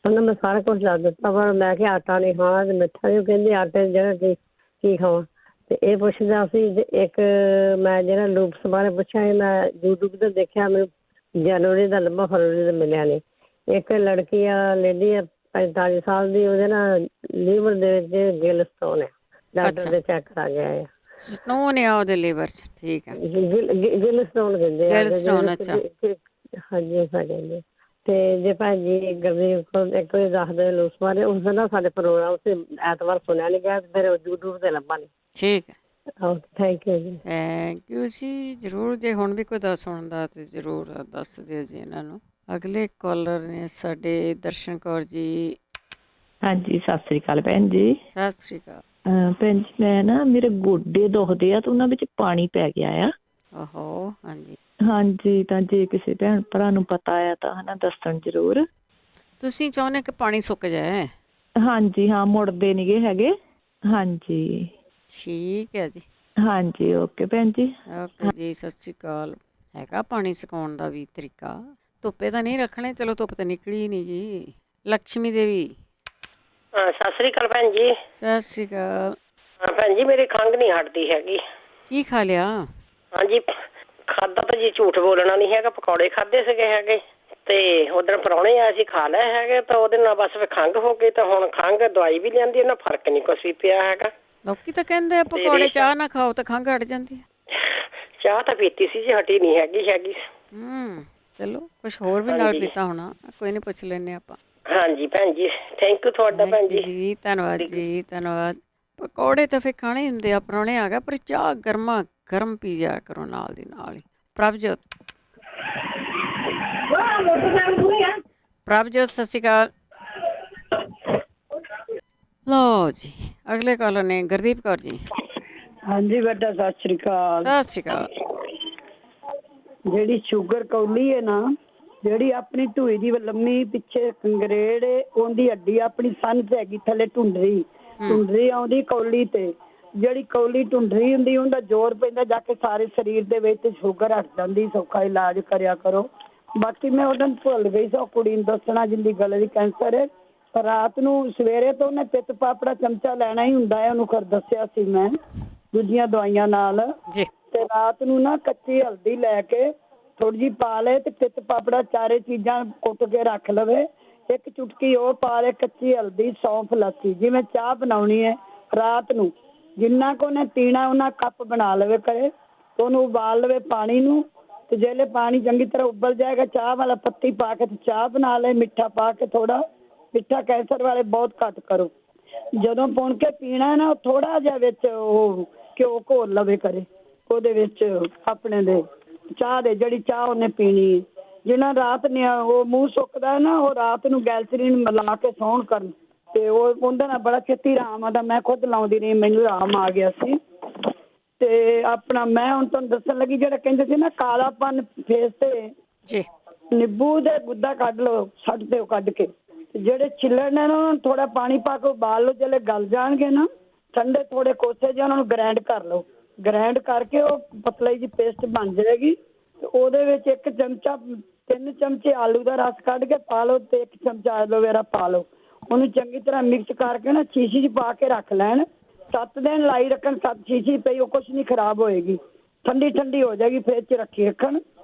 ਉਹਨੂੰ ਮੈਂ ਸਾਰਾ ਕੁਛ ਦੱਸ ਦਿੱਤਾ, ਪਰ ਮੈਂ ਕਿਹਾ ਆਟਾ ਨਹੀਂ ਖਾਣਾ ਤੇ ਮਿੱਠਾ ਨਹੀਂ। ਕਹਿੰਦੇ ਆਟੇ ਦੀ ਜਗ੍ਹਾ ਕੀ ਖਾਵਾਂ? ਤੇ ਇਹ ਪੁੱਛਦਾ ਸੀ। ਇੱਕ ਮੈਂ ਜਿਹੜਾ ਲੂਪਸ ਬਾਰੇ ਪੁੱਛਿਆ, ਮੈਂ ਯੂਟਿਊਬ 'ਤੇ ਦੇਖਿਆ, ਮੈਨੂੰ ਜਨਵਰੀ ਦਾ ਲੱਭਾ, ਫਰਵਰੀ ਦਾ ਮਿਲਿਆ ਨਹੀਂ। ਇੱਕ ਲੜਕੀ ਆ, ਲੇਡੀ ਆ 45 ਸਾਲ ਦੀ, ਉਹਦੇ ਨਾਲ ਲੀਵਰ ਦੇ ਵਿੱਚ ਗਿੱਲ ਸਟੋਨ ਹੈ, ਡਾਕਟਰ ਦੇ ਚੈੱਕ ਕਰਾ ਗਿਆ ਆ। ਸਟੋਨ ਆ ਉਹਦੇ ਲੀਵਰ 'ਚ? ਠੀਕ ਹੈ। ਗਿੱਲ ਸਟੋਨ ਕਹਿੰਦੇ ਆ। ਗਿੱਲ ਸਟੋਨ, ਅੱਛਾ। ਹਾਂਜੀ, ਸਾਡੇ ਤੇ ਜੇ ਭੈਣ ਜੀ ਗੁਰਦੀਪ ਕੋਲ ਇੱਕ ਵਾਰੀ ਦੱਸ ਦੇ ਲੂਸ ਬਾਰੇ। ਉਸ ਦਿਨ ਨਾ ਸਾਡੇ ਪ੍ਰੋਗਰਾਮ ਤੇ ਐਤਵਾਰ ਸੁਣਿਆ ਨਹੀਂ ਗਿਆ, ਫਿਰ ਯੂਟਿਊਬ ਤੇ ਲੱਭਾ ਨਹੀਂ। ਠੀਕ ਹੈ। ਥੈਂਕ ਯੂ ਜੀ। ਥੈਂਕ ਯੂ ਜੀ, ਜ਼ਰੂਰ। ਜੇ ਹੁਣ ਵੀ ਕੋਈ ਦੱਸ ਸੁਣਦਾ ਤਾਂ ਜ਼ਰੂਰ ਦੱਸ ਦਿਓ ਜੀ ਇਹਨਾਂ ਨੂੰ। ਅਗਲੇ ਕਾਲਰ ਨੇ ਸਾਡੇ ਦਰਸ਼ਨ ਕੌਰ ਜੀ। ਹਾਂਜੀ, ਸਤਿ ਸ੍ਰੀ ਅਕਾਲ ਭੈਣ ਜੀ। ਸਤਿ ਸ਼੍ਰੀ ਅਕਾਲ ਭੈਣ ਜੀ, ਮੈਂ ਨਾ, ਮੇਰੇ ਗੋਡੇ ਦੁਖਦੇ ਆ ਤੇ ਉਹਨਾਂ ਵਿੱਚ ਪਾਣੀ ਪੈ ਗਿਆ ਆ। ਓਹੋ। ਹਾਂਜੀ ਹਾਂਜੀ, ਤਾਂ ਜੇ ਕਿਸੇ ਭੈਣ ਭਰਾ ਨੂੰ ਪਤਾ ਆ ਤਾਂ ਹਨਾ ਦੱਸਣ ਜ਼ਰੂਰ। ਤੁਸੀਂ ਚਾਹੁੰਦੇ ਕਿ ਪਾਣੀ ਸੁੱਕ ਜਾਏ? ਹਾਂਜੀ ਹਾਂ, ਮੁੜਦੇ ਨੀਗੇ ਹੈਗੇ। ਹਾਂਜੀ ਠੀਕ ਹੈ ਜੀ। ਹਾਂਜੀ, ਓਕੇ ਭੈਣ ਜੀ। ਓਕੇ ਜੀ, ਸਤਿ ਸ਼੍ਰੀ ਅਕਾਲ। ਹੈਗਾ ਪਾਣੀ ਸੁਕਾਉਣ ਦਾ ਵੀ ਤਰੀਕਾ। ਧੁੱਪੇ ਤਾਂ ਨਹੀਂ ਰੱਖਣੇ, ਚਲੋ ਧੁੱਪ ਤਾਂ ਨਿਕਲੀ ਨਹੀਂ ਜੀ। ਲਕਸ਼ਮੀ ਦੇਵੀ। ਸਤਿ ਸ੍ਰੀ ਅਕਾਲ ਭੈਣ ਜੀ। ਸਤਿ ਸ਼੍ਰੀ ਅਕਾਲ। ਭੈਣ ਜੀ, ਮੇਰੀ ਖੰਘ ਨਹੀਂ ਹਟਦੀ ਹੈਗੀ। ਕੀ ਖਾ ਲਿਆ? ਹਾਂਜੀ, ਖਾਧਾ ਤਾਂ ਜੀ ਝੂਠ ਬੋਲਣਾ ਨਹੀਂ ਹੈਗਾ, ਪਕੌੜੇ ਖਾਧੇ ਸੀਗੇ ਹੈਗੇ, ਤੇ ਉਧਰ ਪ੍ਰਾਹੁਣੇ ਆਏ ਸੀ, ਖਾ ਲਏ ਹੈਗੇ, ਤਾਂ ਉਹਦੇ ਨਾਲ ਬਸ ਫਿਰ ਖੰਘ ਹੋ ਗਈ। ਤਾਂ ਹੁਣ ਖੰਘ ਦਵਾਈ ਵੀ ਲਿਆਂਦੀ, ਇਹਨਾਂ ਫਰਕ ਨਹੀਂ ਕੁਛ ਵੀ ਪਿਆ ਹੈਗਾ। ਲੋਕੀ ਤਾਂ ਕਹਿੰਦੇ ਆ ਪਕੌੜੇ ਚਾਹ ਨਾ ਖਾਓ ਤਾਂ ਖੰਘ ਹਟ ਜਾਂਦੀ ਹੈ। ਚਾਹ ਤਾਂ ਪੀਤੀ ਸੀ ਜੀ, ਹਟੀ ਨਹੀਂ ਹੈਗੀ। ਚਲੋ ਕੁਛ ਹੋਰ ਵੀ ਨਾਲ ਪੀਤਾ ਹੋਣਾ, ਕੋਈ ਨਹੀਂ, ਪੁੱਛ ਲੈਂਦੇ ਆਪਾਂ। ਹਾਂਜੀ ਭੈਣ ਜੀ, ਥੈਂਕ ਯੂ ਤੁਹਾਡਾ ਭੈਣ ਜੀ। ਧੰਨਵਾਦ ਜੀ, ਧੰਨਵਾਦ। ਪਕੌੜੇ ਤਾਂ ਫਿਰ ਖਾਣੇ ਹੀ ਹੁੰਦੇ ਆ, ਪ੍ਰਾਹੁਣੇ ਆ ਗਿਆ, ਪਰ ਚਾਹ ਗਰਮਾ ਗਰਮ ਪੀ ਜਾਇਆ ਕਰੋ ਨਾਲ ਦੀ ਨਾਲ ਹੀ। ਪ੍ਰਭਜੋਤ। ਪ੍ਰਭਜੋਤ, ਸਤਿ ਸ਼੍ਰੀ ਅਕਾਲ। ਲਓ ਜੀ, ਅਗਲੇ ਕਾਲਰ ਨੇ ਗੁਰਦੀਪ ਕੌਰ ਜੀ। ਹਾਂਜੀ ਬੇਟਾ, ਸਤਿ ਸ੍ਰੀ ਅਕਾਲ। ਸਤਿ ਸ਼੍ਰੀ ਅਕਾਲ। ਜਿਹੜੀ ਸ਼ੂਗਰ ਕੌਲੀ ਹੈ ਨਾ, ਜਿਹੜੀ ਆਪਣੀ ਢੂਈ ਦੀ ਲੰਮੀ ਪਿੱਛੇ ਕੰਗਰੇੜ, ਉਹਦੀ ਹੱਡੀ ਆਪਣੀ ਸੰਨ ਤੇ ਹੈਗੀ, ਥੱਲੇ ਢੁੰਡਰੀ ਆਉਂਦੀ ਕੌਲੀ ਤੇ। ਜਿਹੜੀ ਕੌਲੀ ਢੁੰਡਰੀ ਹੁੰਦੀ, ਉਹਦਾ ਜ਼ੋਰ ਪੈਂਦਾ ਜਾ ਕੇ ਸਾਰੇ ਸਰੀਰ ਦੇ ਵਿੱਚ, ਸ਼ੂਗਰ ਹਟ ਜਾਂਦੀ। ਸੌਖਾ ਇਲਾਜ ਕਰਿਆ ਕਰੋ। ਬਾਕੀ ਮੈਂ ਉਦੋਂ ਭੁੱਲ ਗਈ ਸੀ, ਉਹ ਕੁੜੀ ਨੂੰ ਦੱਸਣਾ ਜਿੰਦੀ ਗਲੇ ਦੀ ਕੈਂਸਰ ਹੈ। ਰਾਤ ਨੂੰ ਸਵੇਰੇ ਤੋਂ ਉਹਨੇ ਪਿੱਤ ਪਾਪੜਾ ਚਮਚਾ ਲੈਣਾ ਹੀ ਹੁੰਦਾ ਹੈ, ਉਹਨੂੰ ਕਰ ਦੱਸਿਆ ਸੀ ਮੈਂ, ਦੂਜੀਆਂ ਦਵਾਈਆਂ ਨਾਲ। ਤੇ ਰਾਤ ਨੂੰ ਨਾ ਕੱਚੀ ਹਲਦੀ ਲੈ ਕੇ ਥੋੜੀ ਜਿਹੀ ਪਾ ਲਏ, ਤੇ ਪਿੱਤ ਪਾਪੜਾ ਚਾਰੇ ਚੀਜ਼ਾਂ ਕੁੱਟ ਕੇ ਰੱਖ ਲਵੇ। ਇੱਕ ਚੁਟਕੀ ਉਹ ਪਾ ਲੈ, ਕੱਚੀ ਹਲਦੀ, ਸੌਂਫ, ਲੱਸੀ। ਜਿਵੇਂ ਚਾਹ ਬਣਾਉਣੀ ਹੈ ਰਾਤ ਨੂੰ, ਜਿੰਨਾ ਕੁ ਉਹਨੇ ਪੀਣਾ ਉਹਨਾਂ ਕੱਪ ਬਣਾ ਲਵੇ ਕਰੇ। ਤੇ ਉਹਨੂੰ ਉਬਾਲ ਲਵੇ ਪਾਣੀ ਨੂੰ। ਤੇ ਜਿਹੜੇ ਪਾਣੀ ਚੰਗੀ ਤਰ੍ਹਾਂ ਉਬਲ ਜਾਏਗਾ, ਚਾਹ ਵਾਲਾ ਪੱਤੀ ਪਾ ਕੇ ਤੇ ਚਾਹ ਬਣਾ ਲਏ, ਮਿੱਠਾ ਪਾ ਕੇ ਥੋੜਾ। ਮਿੱਠਾ ਕੈਂਸਰ ਵਾਲੇ ਬਹੁਤ ਘੱਟ ਕਰੋ। ਜਦੋਂ ਪੁਣ ਕੇ ਪੀਣਾ ਨਾ, ਥੋੜਾ ਜਿਹਾ ਵਿੱਚ ਉਹ ਘਿਓ ਘੋਲ ਲਵੇ ਕਰੇ ਉਹਦੇ ਵਿੱਚ ਆਪਣੇ ਦੇ ਚਾਹ ਦੇ, ਜਿਹੜੀ ਚਾਹ ਉਹਨੇ ਪੀਣੀ। ਜਿਹਨਾਂ ਰਾਤ ਨੇ ਉਹ ਮੂੰਹ ਸੁੱਕਦਾ ਨਾ, ਉਹ ਰਾਤ ਨੂੰ ਗੈਲਸਰੀਨ ਮਿਲਾ ਕੇ ਸੌਣ ਕਰਨ ਤੇ ਉਹ ਉਹਦੇ ਨਾਲ ਬੜਾ ਛੇਤੀ ਆਰਾਮ ਆਉਂਦਾ। ਮੈਂ ਖੁਦ ਲਾਉਂਦੀ ਰਹੀ, ਮੈਨੂੰ ਆਰਾਮ ਆ ਗਿਆ ਸੀ। ਤੇ ਆਪਣਾ ਮੈਂ ਹੁਣ ਤੁਹਾਨੂੰ ਦੱਸਣ ਲੱਗੀ, ਜਿਹੜਾ ਕਹਿੰਦੇ ਸੀ ਨਾ ਕਾਲਾਪਨ ਫੇਸ ਤੇ ਜੀ, ਨਿੰਬੂ ਦੇ ਗੁੱਦਾ ਕੱਢ ਲਓ, ਸੱਟ ਦਿਓ ਕੱਢ ਕੇ। ਜਿਹੜੇ ਛਿੱਲੜ ਨੇ ਨਾ ਥੋੜਾ ਪਾਣੀ ਪਾ ਕੇ ਉਬਾਲ ਲਓ, ਜਿਹੜੇ ਗਲ ਜਾਣਗੇ ਨਾ ਠੰਡੇ ਥੋੜੇ ਕੋਸੇ ਜਿਹੇ, ਉਹਨਾਂ ਨੂੰ ਗ੍ਰਾਈਂਡ ਕਰ ਲਓ। ਗ੍ਰਾਈਂਡ ਕਰਕੇ ਉਹ ਪਤਲੀ ਜਿਹੀ ਪੇਸਟ ਬਣ ਜਾਏਗੀ। ਤੇ ਉਹਦੇ ਵਿੱਚ 1 ਚਮਚਾ 3 ਚਮਚੇ ਆਲੂ ਦਾ ਰਸ ਕੱਢ ਕੇ ਪਾ ਲਓ ਤੇ 1 ਚਮਚਾ ਐਲੋਵੇਰਾ ਪਾ ਲਓ। ਉਹਨੂੰ ਚੰਗੀ ਤਰ੍ਹਾਂ ਮਿਕਸ ਕਰਕੇ ਨਾ ਸ਼ੀਸ਼ੀ 'ਚ ਪਾ ਕੇ ਰੱਖ ਲੈਣ। 7 ਦਿਨ ਲਾਈ ਰੱਖਣ। 7 ਸ਼ੀਸ਼ੀ ਪਈ, ਉਹ ਕੁਛ ਨਹੀਂ ਖਰਾਬ ਹੋਏਗੀ, ਠੰਡੀ ਠੰਡੀ ਹੋ ਜਾਏਗੀ। ਫਰਿੱਜ 'ਚ ਰੱਖੀ ਰੱਖਣ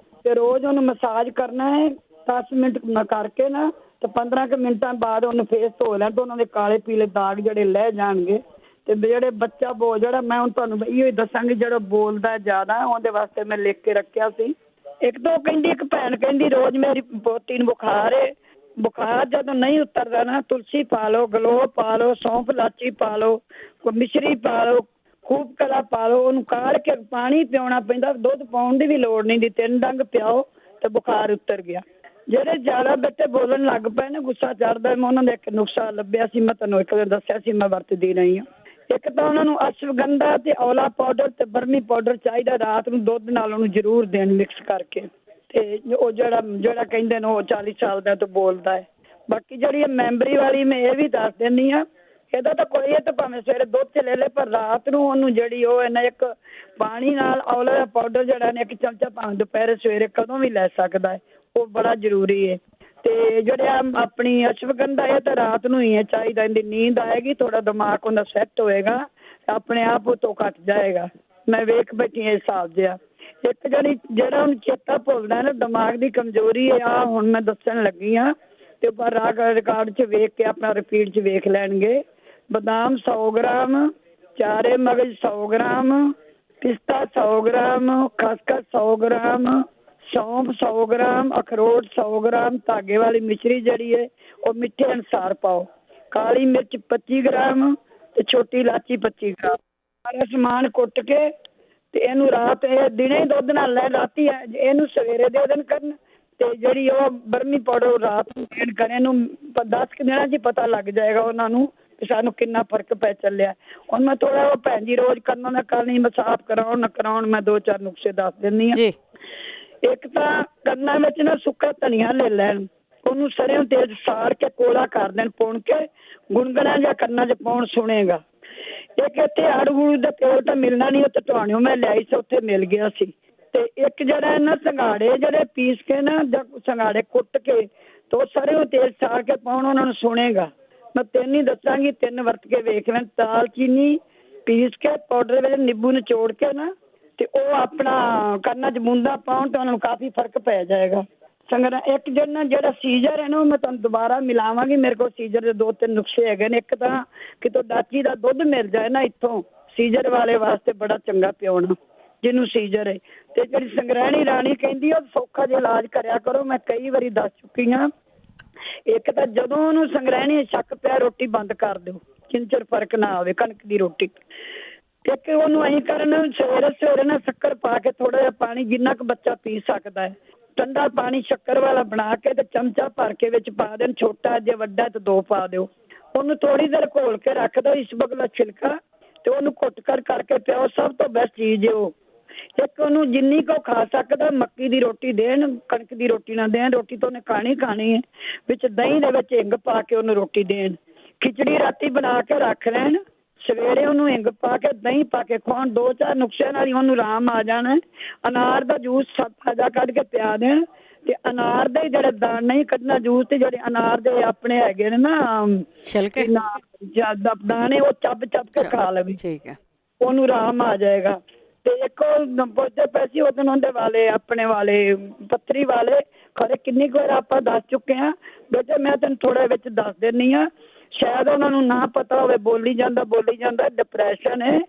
ਤੇ ਰੋਜ਼ ਉਹਨੂੰ ਮਸਾਜ ਕਰਨਾ ਹੈ 10 ਮਿੰਟ ਕਰਕੇ ਨਾ, ਤੇ 15 ਕੁ ਮਿੰਟਾਂ ਬਾਅਦ ਉਹਨੂੰ ਫੇਸ ਧੋ ਲੈਣ ਤੇ ਉਹਨਾਂ ਦੇ ਕਾਲੇ ਪੀਲੇ ਦਾਗ ਜਿਹੜੇ ਲਹਿ ਜਾਣਗੇ। ਤੇ ਜਿਹੜੇ ਬੱਚਾ ਜਿਹੜਾ ਮੈਂ ਹੁਣ ਤੁਹਾਨੂੰ ਇਹੋ ਹੀ ਦੱਸਾਂਗੀ, ਜਿਹੜਾ ਬੋਲਦਾ ਜ਼ਿਆਦਾ, ਉਹਦੇ ਵਾਸਤੇ ਮੈਂ ਲਿਖ ਕੇ ਰੱਖਿਆ ਸੀ। ਇੱਕ ਤਾਂ ਉਹ ਕਹਿੰਦੀ, ਇੱਕ ਭੈਣ ਕਹਿੰਦੀ ਰੋਜ਼ ਮੇਰੀ ਪੋਤੀ ਨੂੰ ਬੁਖਾਰ ਹੈ, ਬੁਖਾਰ ਜਦੋਂ ਨਹੀਂ ਉਤਰਦਾ ਨਾ, ਤੁਲਸੀ ਪਾ ਲਓ, ਗਲੋਹ ਪਾ ਲਓ, ਸੌਂਫ ਇਲਾਚੀ ਪਾ ਲਓ, ਮਿਸ਼ਰੀ ਪਾ ਲਓ, ਖੂਬ ਕਲਾ ਪਾ ਲਓ, ਉਹਨੂੰ ਕਾੜ ਕੇ ਪਾਣੀ ਪਿਆਉਣਾ ਪੈਂਦਾ, ਦੁੱਧ ਪਾਉਣ ਦੀ ਵੀ ਲੋੜ ਨਹੀਂ ਦੀ। 3 ਡੰਗ ਪਿਆਓ ਤੇ ਬੁਖਾਰ ਉਤਰ ਗਿਆ। ਜਿਹੜੇ ਜ਼ਿਆਦਾ ਬੱਚੇ ਬੋਲਣ ਲੱਗ ਪਏ ਨਾ, ਗੁੱਸਾ ਚੜ੍ਹਦਾ, ਮੈਂ ਉਹਨਾਂ ਦਾ ਇੱਕ ਨੁਸਖਾ ਲੱਭਿਆ ਸੀ, ਮੈਂ ਤੁਹਾਨੂੰ ਇੱਕ ਦਿਨ ਦੱਸਿਆ ਸੀ, ਮੈਂ ਵਰਤਦੀ ਰਹੀ ਹਾਂ। ਇੱਕ ਤਾਂ ਉਹਨਾਂ ਨੂੰ ਅਸ਼ਵਗੰਧਾ ਤੇ ਔਲਾ ਪਾਊਡਰ ਤੇ ਬਰਮੀ ਪਾਊਡਰ ਚਾਹੀਦਾ, ਰਾਤ ਨੂੰ ਦੁੱਧ ਨਾਲ ਉਹਨੂੰ ਜ਼ਰੂਰ ਦੇਣ ਮਿਕਸ ਕਰਕੇ। ਤੇ ਉਹ ਜਿਹੜਾ ਕਹਿੰਦੇ ਨੇ ਉਹ 40 ਸਾਲ ਦਾ ਤੋਂ ਬੋਲਦਾ ਹੈ। ਬਾਕੀ ਜਿਹੜੀ ਮੈਂਬਰੀ ਵਾਲੀ ਮੈਂ ਇਹ ਵੀ ਦੱਸ ਦਿੰਦੀ ਹਾਂ, ਇਹਦਾ ਤਾਂ ਕੋਈ, ਇਹ ਤਾਂ ਭਾਵੇਂ ਸਵੇਰੇ ਦੁੱਧ 'ਚ ਲੈ ਲੈ, ਪਰ ਰਾਤ ਨੂੰ ਉਹਨੂੰ ਜਿਹੜੀ ਉਹ ਇਹਨਾਂ ਇੱਕ ਪਾਣੀ ਨਾਲ ਔਲੇ ਦਾ ਪਾਊਡਰ ਜਿਹੜਾ ਨੇ 1 ਚਮਚਾ ਭਾਵੇਂ ਦੁਪਹਿਰੇ ਸਵੇਰੇ ਕਦੋਂ ਵੀ ਲੈ ਸਕਦਾ ਹੈ, ਉਹ ਬੜਾ ਜ਼ਰੂਰੀ ਹੈ। ਤੇ ਜਿਹੜੇ ਆਪਣੀ ਅਸ਼ਵਗੰਧਾ, ਇਹ ਤਾਂ ਰਾਤ ਨੂੰ ਹੀ ਹੈ ਚਾਹੀਦਾ। ਇਹਦੀ ਨੀਂਦ ਆਏਗੀ, ਥੋੜਾ ਦਿਮਾਗ ਉਹਦਾ ਸੈੱਟ ਹੋਏਗਾ, ਆਪਣੇ ਆਪ ਉਹ ਤੋਂ ਘੱਟ ਜਾਏਗਾ। ਮੈਂ ਵੇਖ ਬੈਠੀ ਇਸ ਹਿਸਾਬ ਜਿਹਾ। ਇੱਕ ਜਿਹੜਾ ਹੁਣ ਚੇਤਾ ਭੁੱਲਦਾ ਨਾ, ਦਿਮਾਗ ਦੀ ਕਮਜ਼ੋਰੀ ਹੈ, ਆ ਹੁਣ ਮੈਂ ਦੱਸਣ ਲੱਗੀ ਹਾਂ ਤੇ ਪਰ ਰਾਗ ਰਿਕਾਰਡ 'ਚ ਵੇਖ ਕੇ ਆਪਣਾ ਰਿਪੀਟ 'ਚ ਵੇਖ ਲੈਣਗੇ। ਬਦਾਮ 100 ਗ੍ਰਾਮ, ਚਾਰੇ ਮਗਜ਼ 100 ਗ੍ਰਾਮ, ਪਿਸਤਾ 100 ਗ੍ਰਾਮ, ਖਸਖਸ 100 ਗ੍ਰਾਮ, ਸੌਂਫ 100 ਗ੍ਰਾਮ, ਅਖਰੋਟ 100 ਗ੍ਰਾਮ, ਧਾਗੇ ਵਾਲੀ ਮਿਸ਼ਰੀ ਜਿਹੜੀ ਹੈ ਉਹ ਮਿੱਠੇ ਅਨੁਸਾਰ ਪਾਓ, ਕਾਲੀ ਮਿਰਚ 25 ਗ੍ਰਾਮ ਤੇ ਛੋਟੀ ਇਲਾਚੀ 25 ਗ੍ਰਾਮ। ਸਾਰਾ ਸਮਾਨ ਕੁੱਟ ਕੇ ਤੇ ਇਹਨੂੰ ਰਾਤ, ਇਹ ਦਿਨੇ ਦੁੱਧ ਨਾਲ ਲੈ, ਰਾਤੀ ਇਹਨੂੰ ਸਵੇਰੇ ਦੇ ਦੇਣ ਕਰਨ। ਤੇ ਜਿਹੜੀ ਉਹ ਬਰਮੀ ਪਾਊਡਰ ਰਾਤ ਨੂੰ ਦੇਣ ਕਰਨ। ਇਹਨੂੰ 10 ਕੁ ਦਿਨਾਂ 'ਚ ਪਤਾ ਲੱਗ ਜਾਏਗਾ ਉਹਨਾਂ ਨੂੰ ਕਿ ਸਾਨੂੰ ਕਿੰਨਾ ਫਰਕ ਪੈ ਚੱਲਿਆ। ਹੁਣ ਮੈਂ ਥੋੜਾ ਉਹ ਭੈਣ ਜੀ ਰੋਜ਼ ਕਰਨਾ ਨਾ ਕਰਨੀ, ਮੈਂ ਸਾਫ਼ ਕਰਾਉਣ ਨਾ ਕਰਾਉਣ, ਮੈਂ 2-4 ਨੁਸਖੇ ਦੱਸ ਦਿੰਦੀ ਹਾਂ। ਇੱਕ ਤਾਂ ਕੰਨਾਂ ਵਿੱਚ ਨਾ ਸੁੱਕਾ ਧਨੀਆ ਲੈ ਲੈਣ, ਉਹਨੂੰ ਸਰ੍ਹੋਂ ਤੇਲ 'ਚ ਸਾੜ ਕੇ ਕੋਲਾ ਕਰ ਦੇਣ, ਪੁਣ ਕੇ ਗੁਣਗੁਣਾ ਜਾਂ ਕੰਨਾਂ 'ਚ ਪਾਉਣ, ਸੁਣੇਗਾ। ਇੱਕ ਇੱਥੇ ਆੜੂ ਦਾ ਤੇਲ ਤਾਂ ਮਿਲਣਾ ਨਹੀਂ, ਉੱਥੇ ਤੁਹਾਡੇ ਮੈਂ ਲਿਆਈ ਸੀ, ਉੱਥੇ ਮਿਲ ਗਿਆ ਸੀ। ਤੇ ਇੱਕ ਜਿਹੜਾ ਇਹਨਾਂ ਸੰਘਾੜੇ ਜਿਹੜੇ ਪੀਸ ਕੇ ਨਾ, ਜਾਂ ਸੰਘਾੜੇ ਕੁੱਟ ਕੇ ਤੇ ਉਹ ਸਰ੍ਹੋਂ ਤੇਲ ਸਾੜ ਕੇ ਪਾਉਣ, ਉਹਨਾਂ ਨੂੰ ਸੁਣੇਗਾ। ਮੈਂ 3 ਹੀ ਦੱਸਾਂਗੀ, 3 ਵਰਤ ਕੇ ਵੇਖ ਲੈਣ। ਦਾਲਚੀਨੀ ਪੀਸ ਕੇ ਪਾਊਡਰ ਵਿੱਚ ਨਿੰਬੂ ਨਿਚੋੜ ਕੇ ਨਾ, ਤੇ ਉਹ ਆਪਣਾ ਕੰਨਾਂ 'ਚ ਬੂੰਦਾਂ ਪਾਉਣ ਤੇ ਉਹਨਾਂ ਨੂੰ ਕਾਫੀ ਫਰਕ ਪੈ ਜਾਏਗਾ। ਇੱਕ ਜਿਹੜਾ ਸੀਜ਼ਰ ਹੈ ਨਾ, ਉਹ ਮੈਂ ਤੁਹਾਨੂੰ ਦੁਬਾਰਾ ਮਿਲਾਵਾਂਗੀ। ਮੇਰੇ ਕੋਲ ਸੀਜ਼ਰ ਦੇ 2-3 ਨੁਸਖੇ ਹੈਗੇ ਨੇ। ਇੱਕ ਤਾਂ ਕਿਤੋਂ ਡਾਚੀ ਦਾ ਦੁੱਧ ਮਿਲ ਜਾਏ ਨਾ, ਇੱਥੋਂ ਸੀਜ਼ਰ ਵਾਲੇ ਵਾਸਤੇ ਬੜਾ ਚੰਗਾ ਪਿਉਣਾ, ਜਿਹਨੂੰ ਸੀਜ਼ਰ ਹੈ। ਤੇ ਜਿਹੜੀ ਸੰਗ੍ਰਹਿਣੀ ਰਾਣੀ ਕਹਿੰਦੀ, ਉਹ ਸੌਖਾ ਜਿਹਾ ਇਲਾਜ ਕਰਿਆ ਕਰੋ, ਮੈਂ ਕਈ ਵਾਰੀ ਦੱਸ ਚੁੱਕੀ ਹਾਂ। ਇੱਕ ਤਾਂ ਜਦੋਂ ਉਹਨੂੰ ਸੰਗ੍ਰਹਿਣੀ ਸ਼ੱਕ ਪਿਆ, ਰੋਟੀ ਬੰਦ ਕਰ ਦਿਓ, ਕਿੰਚਰ ਫਰਕ ਨਾ ਆਵੇ, ਕਣਕ ਦੀ ਰੋਟੀ। ਇੱਕ ਉਹਨੂੰ ਅਸੀਂ ਕਰਨ, ਸਵੇਰੇ ਨਾ ਸ਼ੱਕਰ ਪਾ ਕੇ ਥੋੜਾ ਜਿਹਾ ਪਾਣੀ, ਜਿੰਨਾ ਕੁ ਬੱਚਾ ਪੀ ਸਕਦਾ ਹੈ, ਠੰਡਾ ਪਾਣੀ ਸ਼ੱਕਰ ਵਾਲਾ ਬਣਾ ਕੇ ਤੇ ਚਮਚਾ ਭਰ ਕੇ ਵਿੱਚ ਪਾ ਦੇਣ। ਛੋਟਾ ਜੇ ਵੱਡਾ ਤੇ 2 ਪਾ ਦਿਓ। ਉਹਨੂੰ ਥੋੜੀ ਦੇਰ ਘੋਲ ਕੇ ਰੱਖ ਦਿਓ, ਇਸ ਬਗਲਾ ਛਿਲਕਾ, ਤੇ ਉਹਨੂੰ ਕੁੱਟ ਕਰਕੇ ਪਿਓ। ਸਭ ਤੋਂ ਬੈਸਟ ਚੀਜ਼ ਹੈ ਉਹ। ਇੱਕ ਉਹਨੂੰ ਜਿੰਨੀ ਕੁ ਖਾ ਸਕਦਾ, ਮੱਕੀ ਦੀ ਰੋਟੀ ਦੇਣ, ਕਣਕ ਦੀ ਰੋਟੀ ਨਾ ਦੇਣ। ਰੋਟੀ ਤਾਂ ਉਹਨੇ ਖਾਣੀ ਹੈ, ਵਿੱਚ ਦਹੀਂ ਦੇ ਵਿੱਚ ਹਿੰਗ ਪਾ ਕੇ ਉਹਨੂੰ ਰੋਟੀ ਦੇਣ। ਖਿਚੜੀ ਰਾਤੀ ਬਣਾ ਕੇ ਰੱਖ ਲੈਣ, ਸਵੇਰੇ ਉਹਨੂੰ ਹਿੰਗ ਪਾ ਕੇ ਦਹੀਂ ਪਾ ਕੇ ਖਵਾਉਣ। 2-4 ਨੁਸਖਿਆਂ ਨਾਲ ਹੀ ਉਹਨੂੰ ਆਰਾਮ ਆ ਜਾਣਾ। ਅਨਾਰ ਦਾ ਜੂਸ ਤਾਜ਼ਾ ਕੱਢ ਕੇ ਪਿਆ ਦੇਣ, ਤੇ ਅਨਾਰ ਦੇ ਜਿਹੜੇ ਦਾਣੇ ਨਹੀਂ ਕੱਢਣਾ ਜੂਸ, ਤੇ ਜਿਹੜੇ ਅਨਾਰ ਦੇ ਆਪਣੇ ਹੈਗੇ ਨੇ ਨਾ ਛਿਲਕੇ, ਜਿਆਦਾ ਦਾਣੇ, ਉਹ ਚੱਬ ਕੇ ਖਾ ਲਵੇ, ਠੀਕ ਹੈ, ਉਹਨੂੰ ਆਰਾਮ ਆ ਜਾਏਗਾ। ਤੇ ਇੱਕ ਉਹ ਪੁੱਛਦੇ ਪਏ ਸੀ ਉਹ ਦਿਨ, ਉਹਦੇ ਵਾਲੇ ਆਪਣੇ ਵਾਲੇ ਪੱਥਰੀ ਵਾਲੇ, ਖਰੇ ਕਿੰਨੀ ਕੁ ਵਾਰ ਆਪਾਂ ਦੱਸ ਚੁੱਕੇ ਹਾਂ। ਬੇਟੇ ਮੈਂ ਤੈਨੂੰ ਥੋੜਾ ਵਿੱਚ ਦੱਸ ਦਿੰਦੀ ਹਾਂ, ਸ਼ਾਇਦ ਉਹਨਾਂ ਨੂੰ ਨਾ ਪਤਾ ਹੋਵੇ। ਬੋਲੀ ਜਾਂਦਾ ਡਿਪਰੈਸ਼ਨ ਹੈ,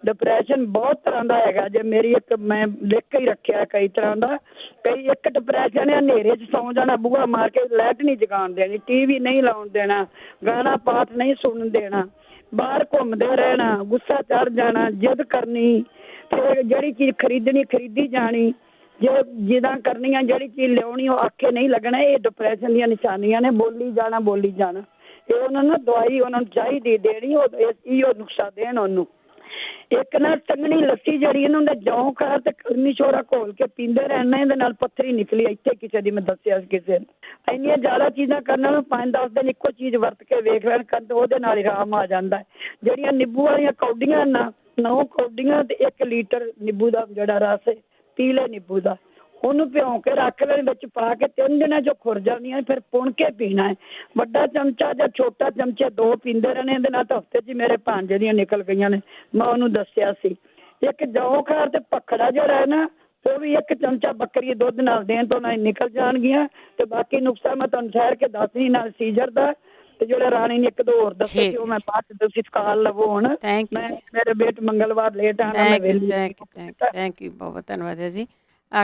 ਡਿਪਰੈਸ਼ਨ ਬਹੁਤ ਤਰ੍ਹਾਂ ਦਾ ਹੈਗਾ ਜੇ ਮੇਰੀ ਇੱਕ ਮੈਂ ਲਿਖ ਕੇ ਹੀ ਰੱਖਿਆ ਕਈ ਤਰ੍ਹਾਂ ਦਾ। ਕਈ ਇੱਕ ਡਿਪਰੈਸ਼ਨ ਹੈ ਹਨੇਰੇ 'ਚ ਸੌਂ ਜਾਣਾ, ਬੂਹਾ ਮਾਰ ਕੇ, ਲਾਈਟ ਨਹੀਂ ਜਗਾਉਣ ਦੇਣੀ, TV ਨਹੀਂ ਲਾਉਣ ਦੇਣਾ, ਗਾਣਾ ਪਾਠ ਨਹੀਂ ਸੁਣਨ ਦੇਣਾ, ਬਾਹਰ ਘੁੰਮਦੇ ਰਹਿਣਾ, ਗੁੱਸਾ ਚੜ ਜਾਣਾ, ਜਿੱਦ ਕਰਨੀ, ਫਿਰ ਜਿਹੜੀ ਚੀਜ਼ ਖਰੀਦੀ ਜਾਣੀ, ਜਿੱਦਾਂ ਕਰਨੀਆਂ, ਜਿਹੜੀ ਚੀਜ਼ ਲਿਆਉਣੀ ਉਹ ਆਖੇ ਨਹੀਂ ਲੱਗਣਾ। ਇਹ ਡਿਪਰੈਸ਼ਨ ਦੀਆਂ ਨਿਸ਼ਾਨੀਆਂ ਨੇ। ਬੋਲੀ ਜਾਣਾ ਇਹ ਉਹਨਾਂ ਨੂੰ ਦਵਾਈ ਉਹਨਾਂ ਨੂੰ ਚਾਹੀਦੀ ਦੇਣੀ, ਉਹ ਇਹੋ ਨੁਕਸਾ ਦੇਣ ਉਹਨੂੰ। ਇੱਕ ਨਾ ਟੰਗਣੀ ਲੱਸੀ ਜਿਹੜੀ ਇਹਨਾਂ ਦੇ ਜੌਂ ਖਾ ਤੇ ਕਲਮੀ ਛੋੜਾ ਘੋਲ ਕੇ ਪੀਂਦੇ ਰਹਿਣਾ, ਇਹਦੇ ਨਾਲ ਪੱਥਰੀ ਨਿਕਲੀ ਇੱਥੇ ਕਿਸੇ ਦੀ, ਮੈਂ ਦੱਸਿਆ ਕਿਸੇ ਨੂੰ। ਇੰਨੀਆਂ ਜ਼ਿਆਦਾ ਚੀਜ਼ਾਂ ਕਰਨ ਨਾਲ 5-10 ਦਿਨ ਇੱਕੋ ਚੀਜ਼ ਵਰਤ ਕੇ ਵੇਖ ਲੈਣ ਕੰਦ, ਉਹਦੇ ਨਾਲ ਹੀ ਆਰਾਮ ਆ ਜਾਂਦਾ ਹੈ। ਜਿਹੜੀਆਂ ਨਿੰਬੂ ਵਾਲੀਆਂ ਕੌਡੀਆਂ 9 ਕੌਡੀਆਂ ਤੇ 1 ਲੀਟਰ ਨਿੰਬੂ ਦਾ ਜਿਹੜਾ ਰਸ ਹੈ, ਪੀਲੇ ਨਿੰਬੂ ਦਾ, ਉਹਨੂੰ ਭਿਉਂ ਕੇ ਰੱਖ ਲੈਣ, ਵਿੱਚ ਪਾ ਕੇ 3 ਦਿਨਾਂ 'ਚ ਖੁਰ ਜਾਂਦੀਆਂ, ਫਿਰ ਪੁਣ ਕੇ ਪੀਣਾ ਹੈ। ਵੱਡਾ ਚਮਚਾ ਜਾਂ ਛੋਟਾ ਚਮਚਾ 2 ਪੀਂਦੇ ਰਹਿਣੇ, ਇਹਦੇ ਨਾਲ ਤਾਂ ਹਫ਼ਤੇ 'ਚ ਮੇਰੇ ਭਾਂਜੇ ਦੀਆਂ ਨਿਕਲ ਗਈਆਂ ਨੇ, ਮੈਂ ਉਹਨੂੰ ਦੱਸਿਆ ਸੀ। ਇੱਕ ਜੌਂ ਖਾਰ ਤੇ ਪਖੜਾ ਜਿਹੜਾ ਹੈ ਨਾ, ਉਹ ਵੀ 1 ਚਮਚਾ ਬੱਕਰੀ ਦੁੱਧ ਨਾਲ ਦੇਣ ਤੋਂ ਨਾਲ ਨਿਕਲ ਜਾਣਗੀਆਂ। ਤੇ ਬਾਕੀ ਨੁਕਸਾ ਮੈਂ ਤੁਹਾਨੂੰ ਠਹਿਰ ਕੇ ਦੱਸਣੀ, ਨਾਲ ਸੀਜ਼ਰ ਦਾ ਤੇ ਜਿਹੜਾ ਰਾਣੀ ਨੇ 1-2 ਹੋਰ ਦੱਸੇ ਸੀ, ਉਹ ਮੈਂ ਬਾਅਦ 'ਚ ਤੁਸੀਂ ਕਾਲ ਲਵੋ। ਹੁਣ ਮੈਂ ਮੇਰੇ ਬੇਟ ਮੰਗਲਵਾਰ ਲੇਟ ਆਣਾ, ਮੈਂ ਵੇਲੀ। ਥੈਂਕ ਯੂ, ਬਹੁਤ ਧੰਨਵਾਦ ਹੈ ਜੀ।